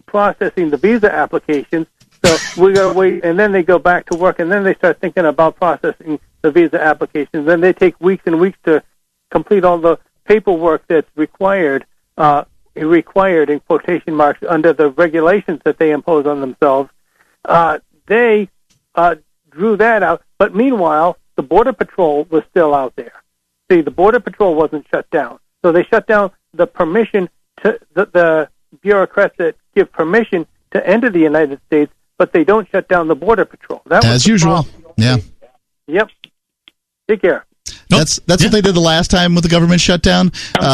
processing the visa applications, so we got to wait, and then they go back to work, and then they start thinking about processing the visa applications. Then they take weeks and weeks to complete all the paperwork that's required in quotation marks under the regulations that they impose on themselves. They drew that out, but meanwhile, the Border Patrol was still out there. See, the Border Patrol wasn't shut down, so they shut down the permission to the bureaucrats that give permission to enter the United States, but they don't shut down the Border Patrol. That as usual. Yeah. Yep. Take care. That's what they did the last time with the government shutdown.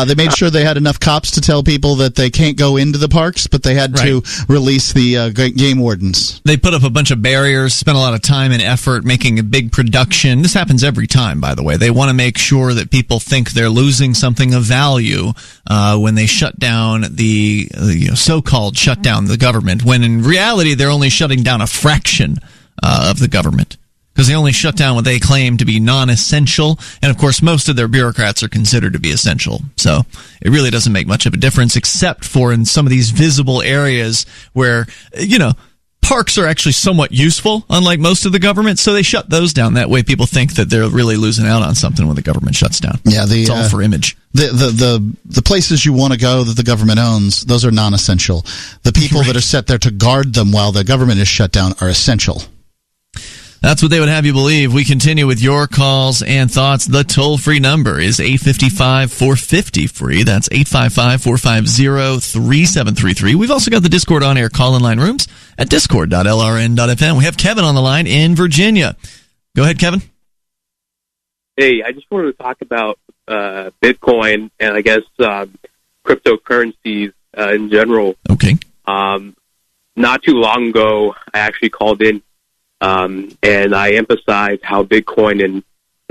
They made sure they had enough cops to tell people that they can't go into the parks, but they had to release the game wardens. They put up a bunch of barriers, spent a lot of time and effort making a big production. This happens every time, by the way. They want to make sure that people think they're losing something of value when they shut down the so-called shut down the government, when in reality they're only shutting down a fraction of the government. Because they only shut down what they claim to be non-essential, and of course most of their bureaucrats are considered to be essential. So it really doesn't make much of a difference, except for in some of these visible areas where, parks are actually somewhat useful, unlike most of the government, so they shut those down. That way people think that they're really losing out on something when the government shuts down. Yeah, it's all for image. The places you want to go that the government owns, those are non-essential. The people that are set there to guard them while the government is shut down are essential. That's what they would have you believe. We continue with your calls and thoughts. The toll-free number is 855-450-FREE. That's 855-450-3733. We've also got the Discord on-air call-in line rooms at discord.lrn.fm. We have Kevin on the line in Virginia. Go ahead, Kevin. Hey, I just wanted to talk about Bitcoin and I guess cryptocurrencies in general. Okay. Not too long ago, I actually called in and I emphasized how Bitcoin and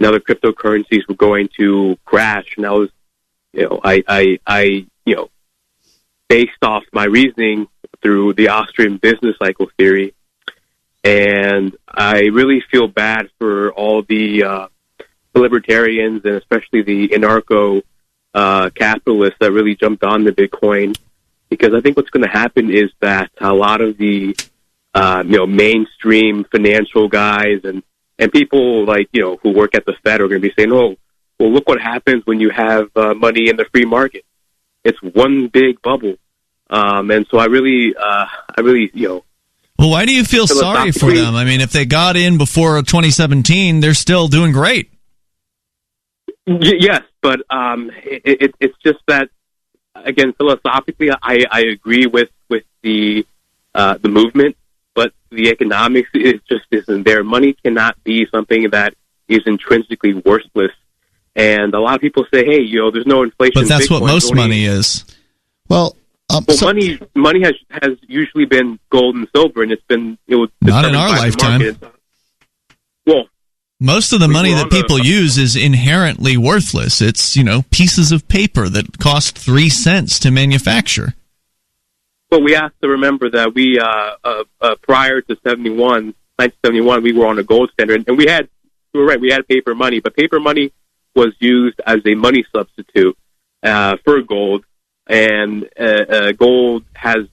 other cryptocurrencies were going to crash. And I was, I based off my reasoning through the Austrian business cycle theory. And I really feel bad for all the libertarians and especially the anarcho capitalists that really jumped on the Bitcoin, because I think what's going to happen is that a lot of the mainstream financial guys and people like, who work at the Fed are going to be saying, oh, well, look what happens when you have money in the free market. It's one big bubble. And so I really, well, why do you feel sorry for them? I mean, if they got in before 2017, they're still doing great. Yes, but it's just that, again, philosophically, I agree with the movement. But the economics just isn't there. Money cannot be something that is intrinsically worthless. And a lot of people say, hey, there's no inflation. But that's Bitcoin, what most money is. Well, money has usually been gold and silver, and it's been not in our lifetime. Well, most of the money that people use is inherently worthless. It's pieces of paper that cost 3 cents to manufacture. But we have to remember that we, prior to 1971, we were on a gold standard, and we had paper money, but paper money was used as a money substitute for gold, and gold has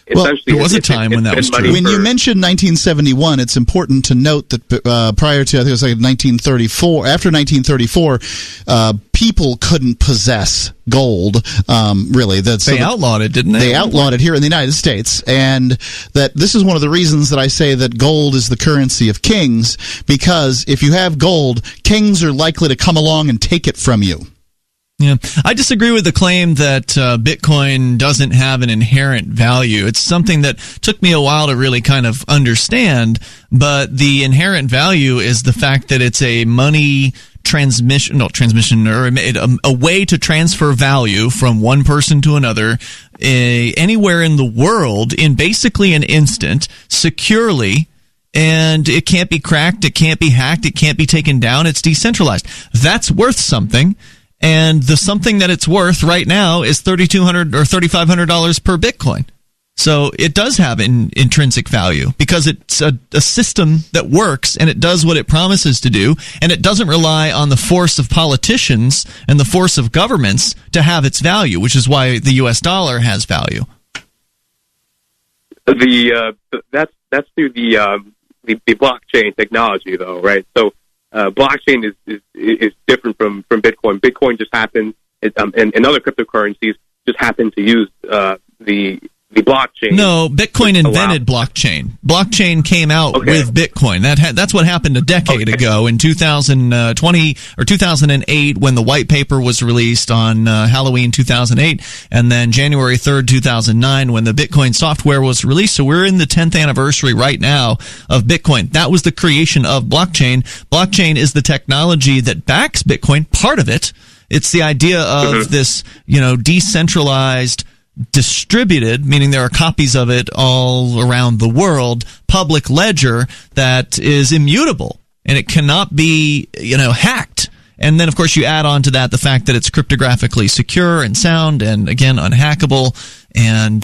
essentially. There was a time when that was true. When you mentioned 1971, it's important to note that prior to, I think it was like 1934, after 1934, people couldn't possess gold, really. They outlawed it, didn't they? They outlawed it here in the United States, and that this is one of the reasons that I say that gold is the currency of kings, because if you have gold, kings are likely to come along and take it from you. Yeah, I disagree with the claim that Bitcoin doesn't have an inherent value. It's something that took me a while to really kind of understand, but the inherent value is the fact that it's a money a way to transfer value from one person to another anywhere in the world in basically an instant, securely. And it can't be cracked, it can't be hacked, it can't be taken down, it's decentralized. That's worth something. and the something that it's worth right now is $3,200 or $3,500 per Bitcoin. So it does have an intrinsic value because it's a system that works and it does what it promises to do, and it doesn't rely on the force of politicians and the force of governments to have its value, which is why the U.S. dollar has value. That's through the blockchain technology, though, right? So blockchain is different from Bitcoin. Bitcoin just happens, and other cryptocurrencies just happen to use the blockchain. No, Bitcoin invented blockchain. Blockchain came out with Bitcoin. That's what happened a decade ago in 2020 or 2008 when the white paper was released on Halloween 2008, and then January 3rd, 2009 when the Bitcoin software was released. So we're in the 10th anniversary right now of Bitcoin. That was the creation of blockchain. Blockchain is the technology that backs Bitcoin, part of it. It's the idea of this, decentralized, distributed, meaning there are copies of it all around the world, public ledger that is immutable and it cannot be, hacked. And then, of course, you add on to that the fact that it's cryptographically secure and sound and, again, unhackable and,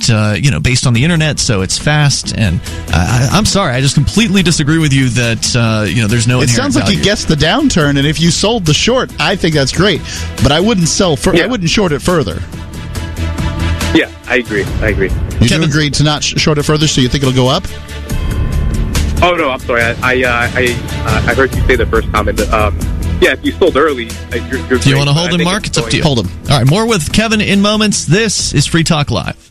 based on the internet, so it's fast. And I'm sorry, I just completely disagree with you that, there's no inherent It sounds like value. you guessed the downturn, and if you sold the short, I think that's great. But I wouldn't I wouldn't short it further. Yeah, I agree. You do agree to not short it further, so you think it'll go up? Oh no, I'm sorry. I heard you say the first comment. If you sold early, you're Do you want to hold him, Mark? It's up to you. Hold him. All right, more with Kevin in moments. This is Free Talk Live.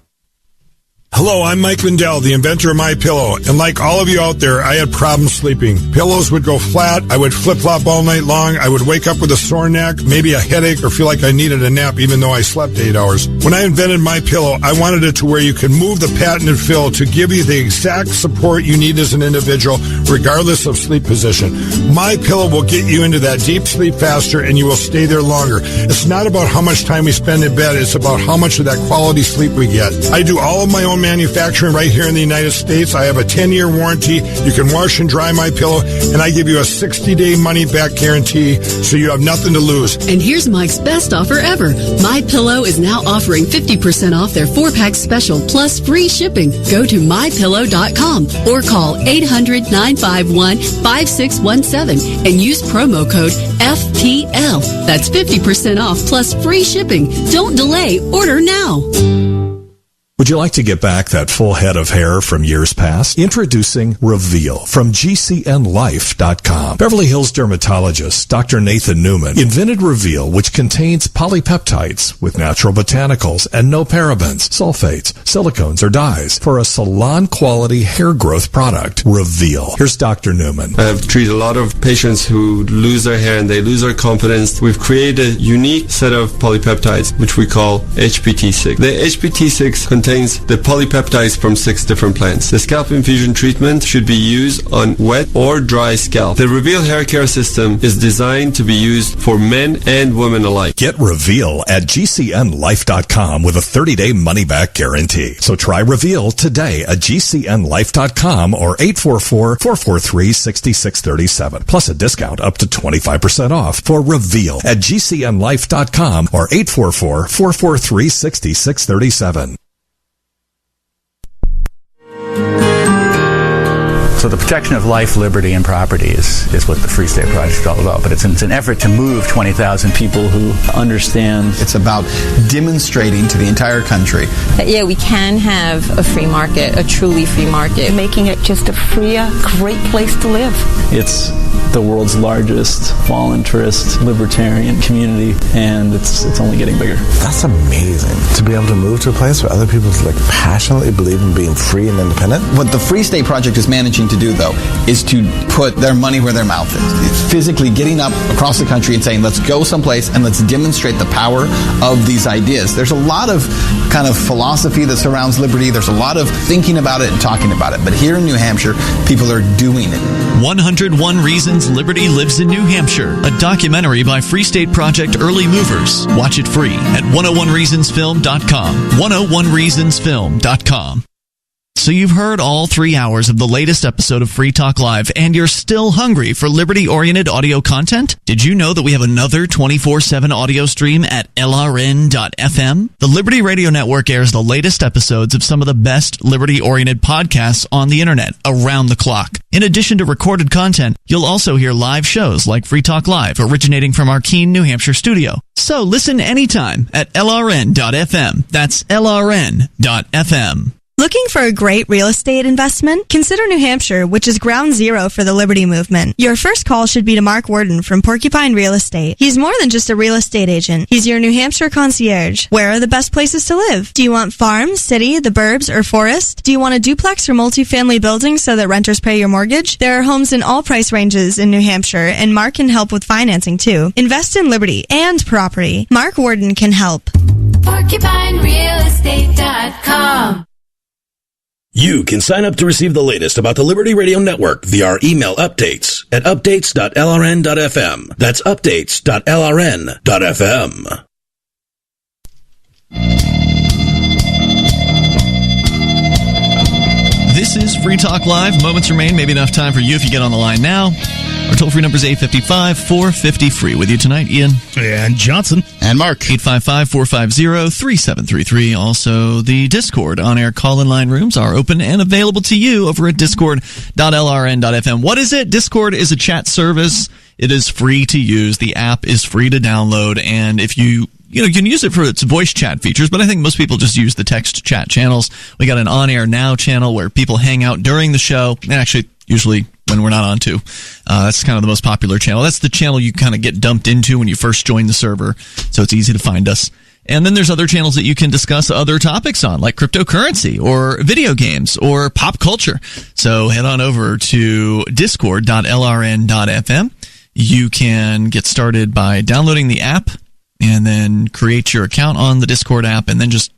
Hello, I'm Mike Lindell, the inventor of MyPillow, and like all of you out there, I had problems sleeping. Pillows would go flat, I would flip-flop all night long, I would wake up with a sore neck, maybe a headache, or feel like I needed a nap even though I slept 8 hours. When I invented MyPillow, I wanted it to where you can move the patented fill to give you the exact support you need as an individual, regardless of sleep position. MyPillow will get you into that deep sleep faster, and you will stay there longer. It's not about how much time we spend in bed, it's about how much of that quality sleep we get. I do all of my own manufacturing right here in the United States. I have a 10-year warranty. You can wash and dry my pillow, and I give you a 60-day money-back guarantee, so you have nothing to lose. And here's Mike's best offer ever. MyPillow is now offering 50% off their 4-pack special plus free shipping. Go to MyPillow.com or call 800-951-5617 and use promo code FTL. That's 50% off plus free shipping. Don't delay. Order now. Would you like to get back that full head of hair from years past? Introducing Reveal from GCNlife.com. Beverly Hills dermatologist Dr. Nathan Newman invented Reveal, which contains polypeptides with natural botanicals and no parabens, sulfates, silicones, or dyes for a salon-quality hair growth product. Reveal. Here's Dr. Newman. I have treated a lot of patients who lose their hair and they lose their confidence. We've created a unique set of polypeptides, which we call HPT6. The HPT6 contains the polypeptides from 6 different plants. The scalp infusion treatment should be used on wet or dry scalp. The Reveal hair care system is designed to be used for men and women alike. Get Reveal at GCNlife.com with a 30-day money-back guarantee. So try Reveal today at GCNlife.com or 844-443-6637. Plus a discount up to 25% off for Reveal at GCNlife.com or 844-443-6637. So the protection of life, liberty, and property is what the Free State Project is all about. But it's an effort to move 20,000 people who understand. It's about demonstrating to the entire country that, yeah, we can have a free market, a truly free market. Making it just a freer, great place to live. It's the world's largest voluntarist libertarian community, and it's only getting bigger. That's amazing, to be able to move to a place where other people passionately believe in being free and independent. What the Free State Project is managing to do, though, is to put their money where their mouth is. It's physically getting up across the country and saying, let's go someplace and let's demonstrate the power of these ideas. There's a lot of kind of philosophy that surrounds liberty. There's a lot of thinking about it and talking about it. But here in New Hampshire, people are doing it. 101 Reasons Liberty Lives in New Hampshire, a documentary by Free State Project Early Movers. Watch it free at 101reasonsfilm.com. 101reasonsfilm.com. So you've heard all 3 hours of the latest episode of Free Talk Live, and you're still hungry for liberty-oriented audio content? Did you know that we have another 24/7 audio stream at LRN.FM? The Liberty Radio Network airs the latest episodes of some of the best liberty-oriented podcasts on the internet around the clock. In addition to recorded content, you'll also hear live shows like Free Talk Live, originating from our Keene, New Hampshire studio. So listen anytime at LRN.FM. That's LRN.FM. Looking for a great real estate investment? Consider New Hampshire, which is ground zero for the Liberty Movement. Your first call should be to Mark Worden from Porcupine Real Estate. He's more than just a real estate agent. He's your New Hampshire concierge. Where are the best places to live? Do you want farm, city, the burbs, or forest? Do you want a duplex or multifamily building so that renters pay your mortgage? There are homes in all price ranges in New Hampshire, and Mark can help with financing too. Invest in liberty and property. Mark Worden can help. PorcupineRealEstate.com. You can sign up to receive the latest about the Liberty Radio Network via our email updates at updates.lrn.fm. That's updates.lrn.fm. This is Free Talk Live. Moments remain. Maybe enough time for you if you get on the line now. Our toll-free number is 855-450-FREE. With you tonight, Ian. And Johnson. And Mark. 855-450-3733. Also, the Discord on-air call-in line rooms are open and available to you over at discord.lrn.fm. What is it? Discord is a chat service. It is free to use. The app is free to download. And if you can use it for its voice chat features, but I think most people just use the text chat channels. We got an on-air now channel where people hang out during the show, and actually, usually when we're not on to. That's kind of the most popular channel. That's the channel you kind of get dumped into when you first join the server, so it's easy to find us. And then there's other channels that you can discuss other topics on, like cryptocurrency or video games or pop culture. So head on over to discord.lrn.fm. You can get started by downloading the app and then create your account on the Discord app, and then just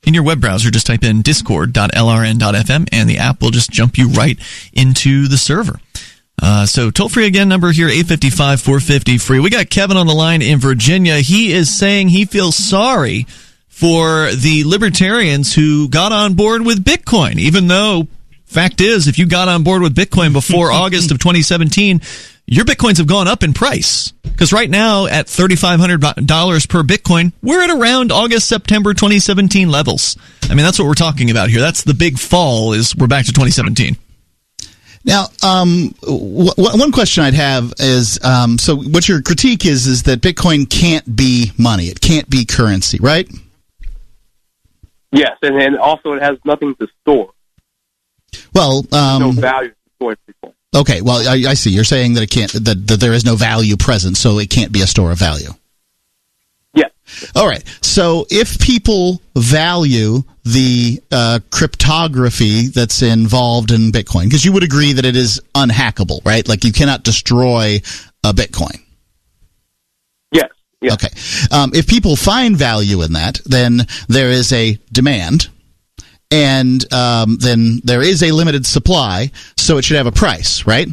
in your web browser, just type in discord.lrn.fm, and the app will just jump you right into the server. So toll-free again, number here, 855-450-FREE. We got Kevin on the line in Virginia. He is saying he feels sorry for the libertarians who got on board with Bitcoin, even though, fact is, if you got on board with Bitcoin before August of 2017, your Bitcoins have gone up in price. Because right now, at $3,500 per Bitcoin, we're at around August, September 2017 levels. I mean, that's what we're talking about here. That's the big fall, is we're back to 2017. Now, one question I'd have is, so what your critique is that Bitcoin can't be money. It can't be currency, right? Yes, and also it has nothing to store. Well, no value to store people. Okay, well, I see. You're saying that it can't, that there is no value present, so it can't be a store of value. Yeah. All right. So if people value the cryptography that's involved in Bitcoin, because you would agree that it is unhackable, right? Like you cannot destroy a Bitcoin. Yes. Yes. Okay. If people find value in that, then there is a demand. And then there is a limited supply, so it should have a price, right?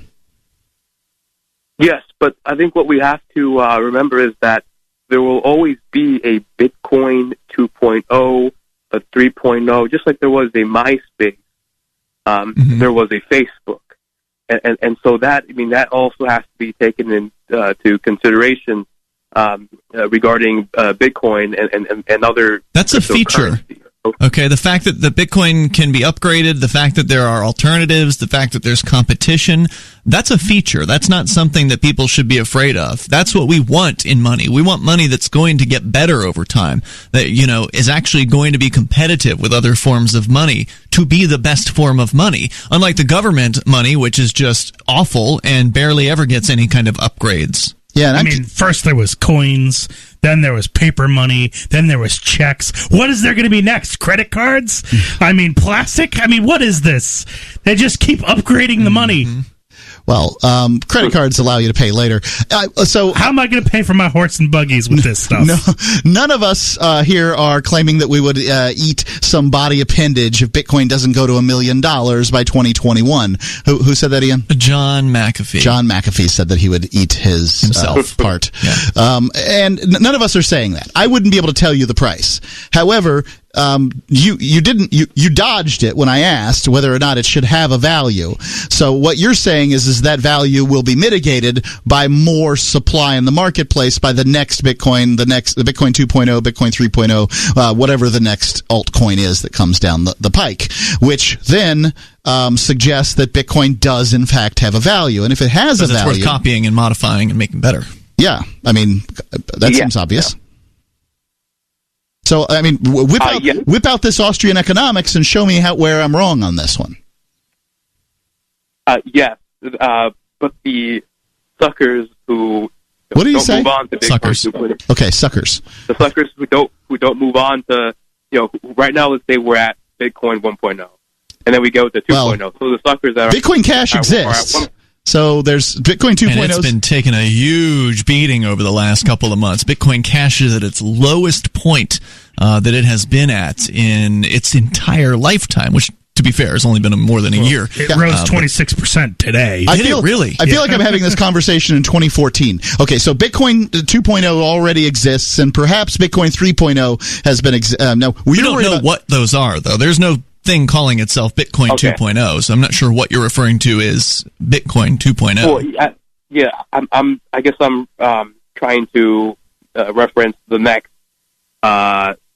Yes, but I think what we have to remember is that there will always be a Bitcoin 2.0, a 3.0, just like there was a MySpace, there was a Facebook. And so that, I mean, that also has to be taken into consideration regarding Bitcoin and other. That's a feature. Okay, the fact that the Bitcoin can be upgraded, the fact that there are alternatives, the fact that there's competition, that's a feature. That's not something that people should be afraid of. That's what we want in money. We want money that's going to get better over time, that, is actually going to be competitive with other forms of money to be the best form of money. Unlike the government money, which is just awful and barely ever gets any kind of upgrades. Yeah, I mean, first there was coins, then there was paper money, then there was checks. What is there going to be next? Credit cards? I mean, plastic? I mean, what is this? They just keep upgrading the money. Well, credit cards allow you to pay later. So how am I going to pay for my horse and buggies with this stuff? None of us here are claiming that we would eat some body appendage if Bitcoin doesn't go to $1 million by 2021. Who said that, Ian? John McAfee. John McAfee said that he would eat himself part. Yeah. And none of us are saying that. I wouldn't be able to tell you the price. However, you dodged it when I asked whether or not it should have a value. So what you're saying is that value will be mitigated by more supply in the marketplace by the next Bitcoin, the Bitcoin 2.0, Bitcoin 3.0, whatever the next altcoin is that comes down the pike, which then suggests that Bitcoin does in fact have a value. And if it has a value, it's worth copying and modifying and making better. Yeah, I mean that seems obvious. Yeah. So, I mean, whip out this Austrian economics and show me where I'm wrong on this one. Yes, but the suckers who what do you don't say? Move on to Bitcoin Suckers. 2.0. Okay, suckers. The suckers who don't move on to, right now, let's say we're at Bitcoin 1.0, and then we go to 2.0. So the suckers that Bitcoin Cash exists. So there's Bitcoin 2.0. And it's been taking a huge beating over the last couple of months. Bitcoin Cash is at its lowest point that it has been at in its entire lifetime, which, to be fair, has only been more than a year. It rose 26% today. I feel like I'm having this conversation in 2014. Okay, so Bitcoin 2.0 already exists, and perhaps Bitcoin 3.0 has been. We don't know what those are, though. There's no thing calling itself Bitcoin 2.0, so I'm not sure what you're referring to is Bitcoin 2.0. Well, I guess I'm trying to reference the next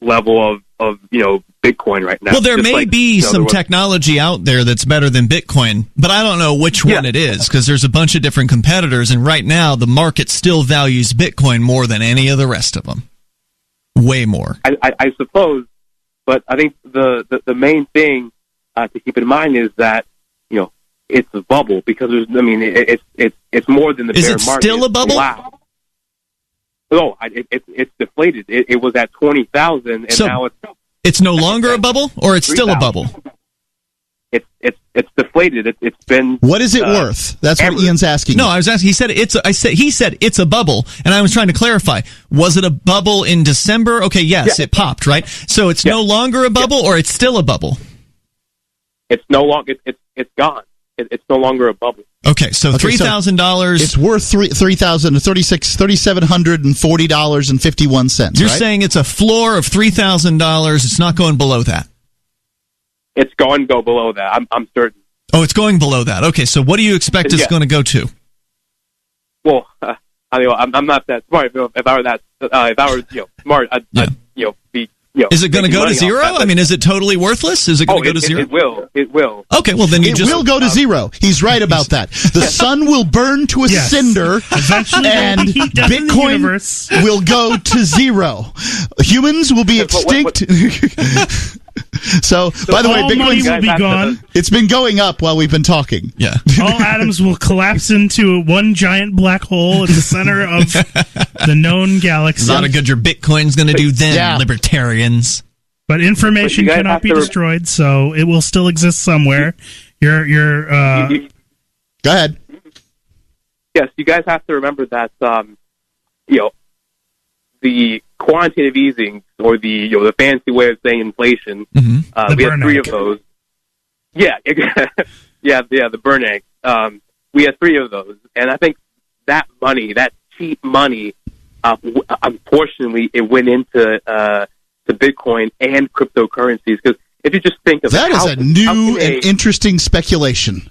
level of Bitcoin right now. Well, there may be some technology out there that's better than Bitcoin, but I don't know which one it is, because there's a bunch of different competitors, and right now the market still values Bitcoin more than any of the rest of them. Way more. I suppose. But I think the main thing to keep in mind is that it's a bubble, because it's more than the bear market. Is it still a bubble? Wow. No, it's deflated. It was at 20,000, and so now it's no longer a bubble, or it's 3, still a bubble. It's deflated. It's been. What is it worth? That's what Ian's asking. No, I was asking. He said it's a bubble, and I was trying to clarify. Was it a bubble in December? Okay, yes, it popped, right? So it's no longer a bubble, or it's still a bubble. It's no longer. It's gone. It's no longer a bubble. Okay, so $3,000. It's worth $3,740.51. You're saying it's a floor of $3,000. It's not going below that. It's going to go below that. I'm certain. Oh, it's going below that. Okay, so what do you expect it's going to go to? Well, I'm not that smart. If I were smart, I'd be. Is it going to go to zero? I mean, is it totally worthless? Is it going to go to zero? It will. It will. Okay, well then it will go to zero. He's right about that. The sun will burn to a cinder, eventually, and Bitcoin will go to zero. Humans will be extinct. So, by the way, Bitcoin will be gone. It's been going up while we've been talking. Yeah. All atoms will collapse into one giant black hole at the center of the known galaxy. Not a good your Bitcoin's going to do then, libertarians. But information cannot be destroyed, so it will still exist somewhere. Go ahead. Yes, you guys have to remember that the quantitative easing, or the fancy way of saying inflation, we have 3 of those. Yeah, the burn egg. We have 3 of those, and I think that money, that cheap money, unfortunately, it went into to Bitcoin and cryptocurrencies. Because if you just think of that, is a new and interesting speculation.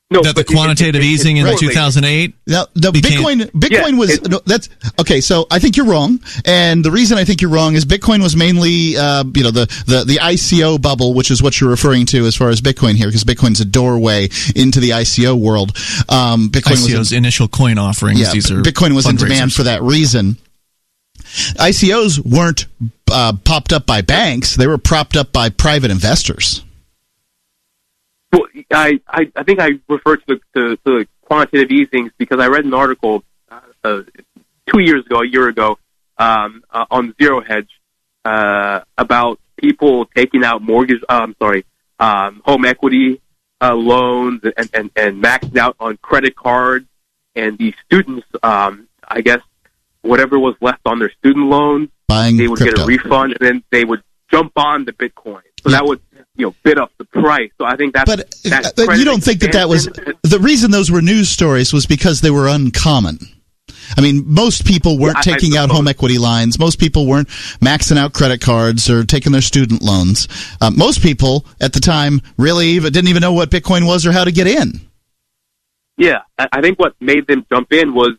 No, that the quantitative easing in 2008. Now, Bitcoin was that's okay. So I think you're wrong, and the reason I think you're wrong is Bitcoin was mainly the ICO bubble, which is what you're referring to as far as Bitcoin here, because Bitcoin's a doorway into the ICO world. ICO's initial coin offerings. Yeah, these are Bitcoin was in demand for that reason. ICOs weren't popped up by banks; they were propped up by private investors. Well, I think I referred to the quantitative easings because I read an article 2 years ago, a year ago, on Zero Hedge about people taking out home equity loans and maxing out on credit cards, and the students, I guess, whatever was left on their student loans, they would get a refund, and then they would jump on the Bitcoin. So that would bid up the price. So I think that's. But you don't think that was the reason those were news stories was because they were uncommon. I mean, most people weren't taking out home equity lines. Most people weren't maxing out credit cards or taking their student loans. Most people at the time really didn't even know what Bitcoin was or how to get in. Yeah, I think what made them jump in was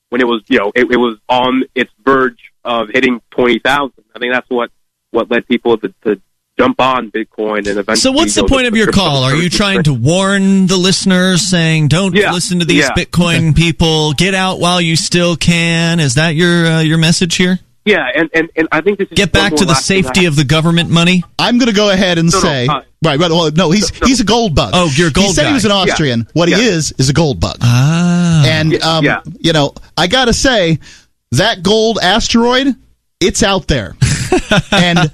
when it was, it was on its verge of hitting 20,000. I think that's what led people to jump on Bitcoin and eventually. So what's the point of your call? Are you trying to warn the listeners, saying don't listen to these Bitcoin people? Get out while you still can. Is that your message here? Yeah, and I think this is get back to the safety of the government money. I'm going to go ahead and say right. Well, no, he's a gold bug. Oh, you're a gold. He said he was an Austrian. Yeah. What he is a gold bug. Ah, and I got to say that gold asteroid, it's out there, and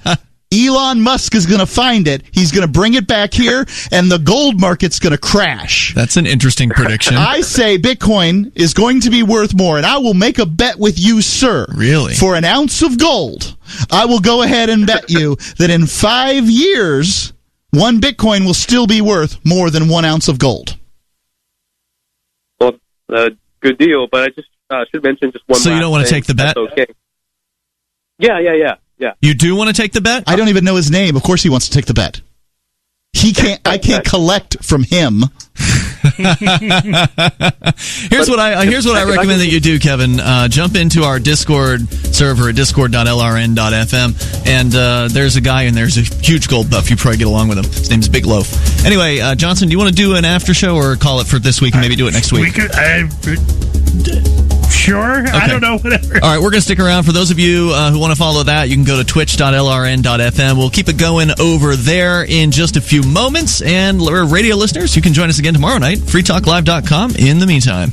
Elon Musk is going to find it. He's going to bring it back here, and the gold market's going to crash. That's an interesting prediction. I say Bitcoin is going to be worth more, and I will make a bet with you, sir. Really? For an ounce of gold, I will go ahead and bet you that in 5 years, one Bitcoin will still be worth more than 1 ounce of gold. Well, good deal, but I just should mention just one. So you don't want to take the bet? Okay. Yeah. You do want to take the bet? I don't even know his name. Of course he wants to take the bet. He can't. I can't collect from him. Here's what I recommend that you do, Kevin. Jump into our Discord server at discord.lrn.fm, and there's a guy in there's a huge gold buff. You probably get along with him. His name's Big Loaf. Anyway, Johnson, do you want to do an after show or call it for this week and maybe do it next week? Sure. Okay. I don't know, whatever. All right, we're going to stick around. For those of you who want to follow that, you can go to twitch.lrn.fm. We'll keep it going over there in just a few moments. And radio listeners, you can join us again tomorrow night, freetalklive.com. In the meantime.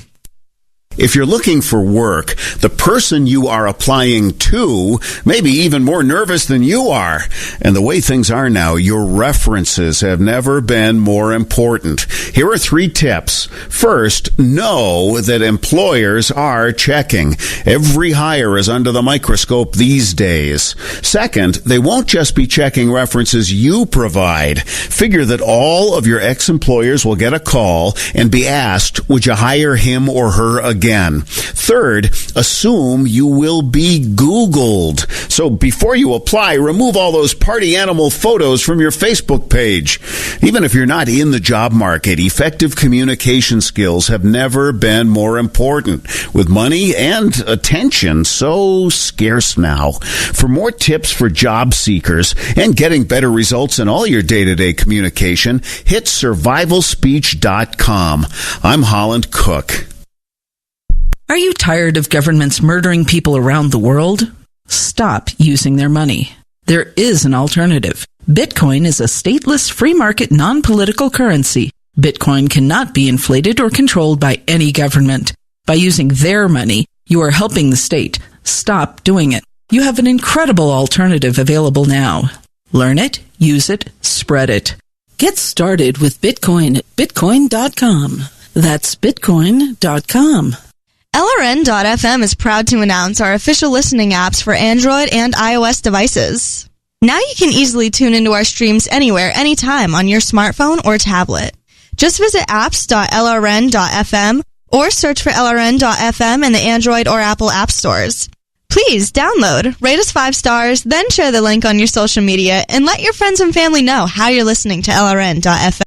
If you're looking for work, the person you are applying to may be even more nervous than you are. And the way things are now, your references have never been more important. Here are 3 tips. First, know that employers are checking. Every hire is under the microscope these days. Second, they won't just be checking references you provide. Figure that all of your ex-employers will get a call and be asked, would you hire him or her again? Third, assume you will be Googled. So before you apply, remove all those party animal photos from your Facebook page. Even if you're not in the job market, effective communication skills have never been more important. With money and attention so scarce now. For more tips for job seekers and getting better results in all your day-to-day communication, hit survivalspeech.com. I'm Holland Cook. Are you tired of governments murdering people around the world? Stop using their money. There is an alternative. Bitcoin is a stateless, free market, non-political currency. Bitcoin cannot be inflated or controlled by any government. By using their money, you are helping the state. Stop doing it. You have an incredible alternative available now. Learn it, use it, spread it. Get started with Bitcoin at bitcoin.com. That's bitcoin.com. LRN.FM is proud to announce our official listening apps for Android and iOS devices. Now you can easily tune into our streams anywhere, anytime on your smartphone or tablet. Just visit apps.lrn.fm or search for LRN.FM in the Android or Apple app stores. Please download, rate us 5 stars, then share the link on your social media and let your friends and family know how you're listening to LRN.FM.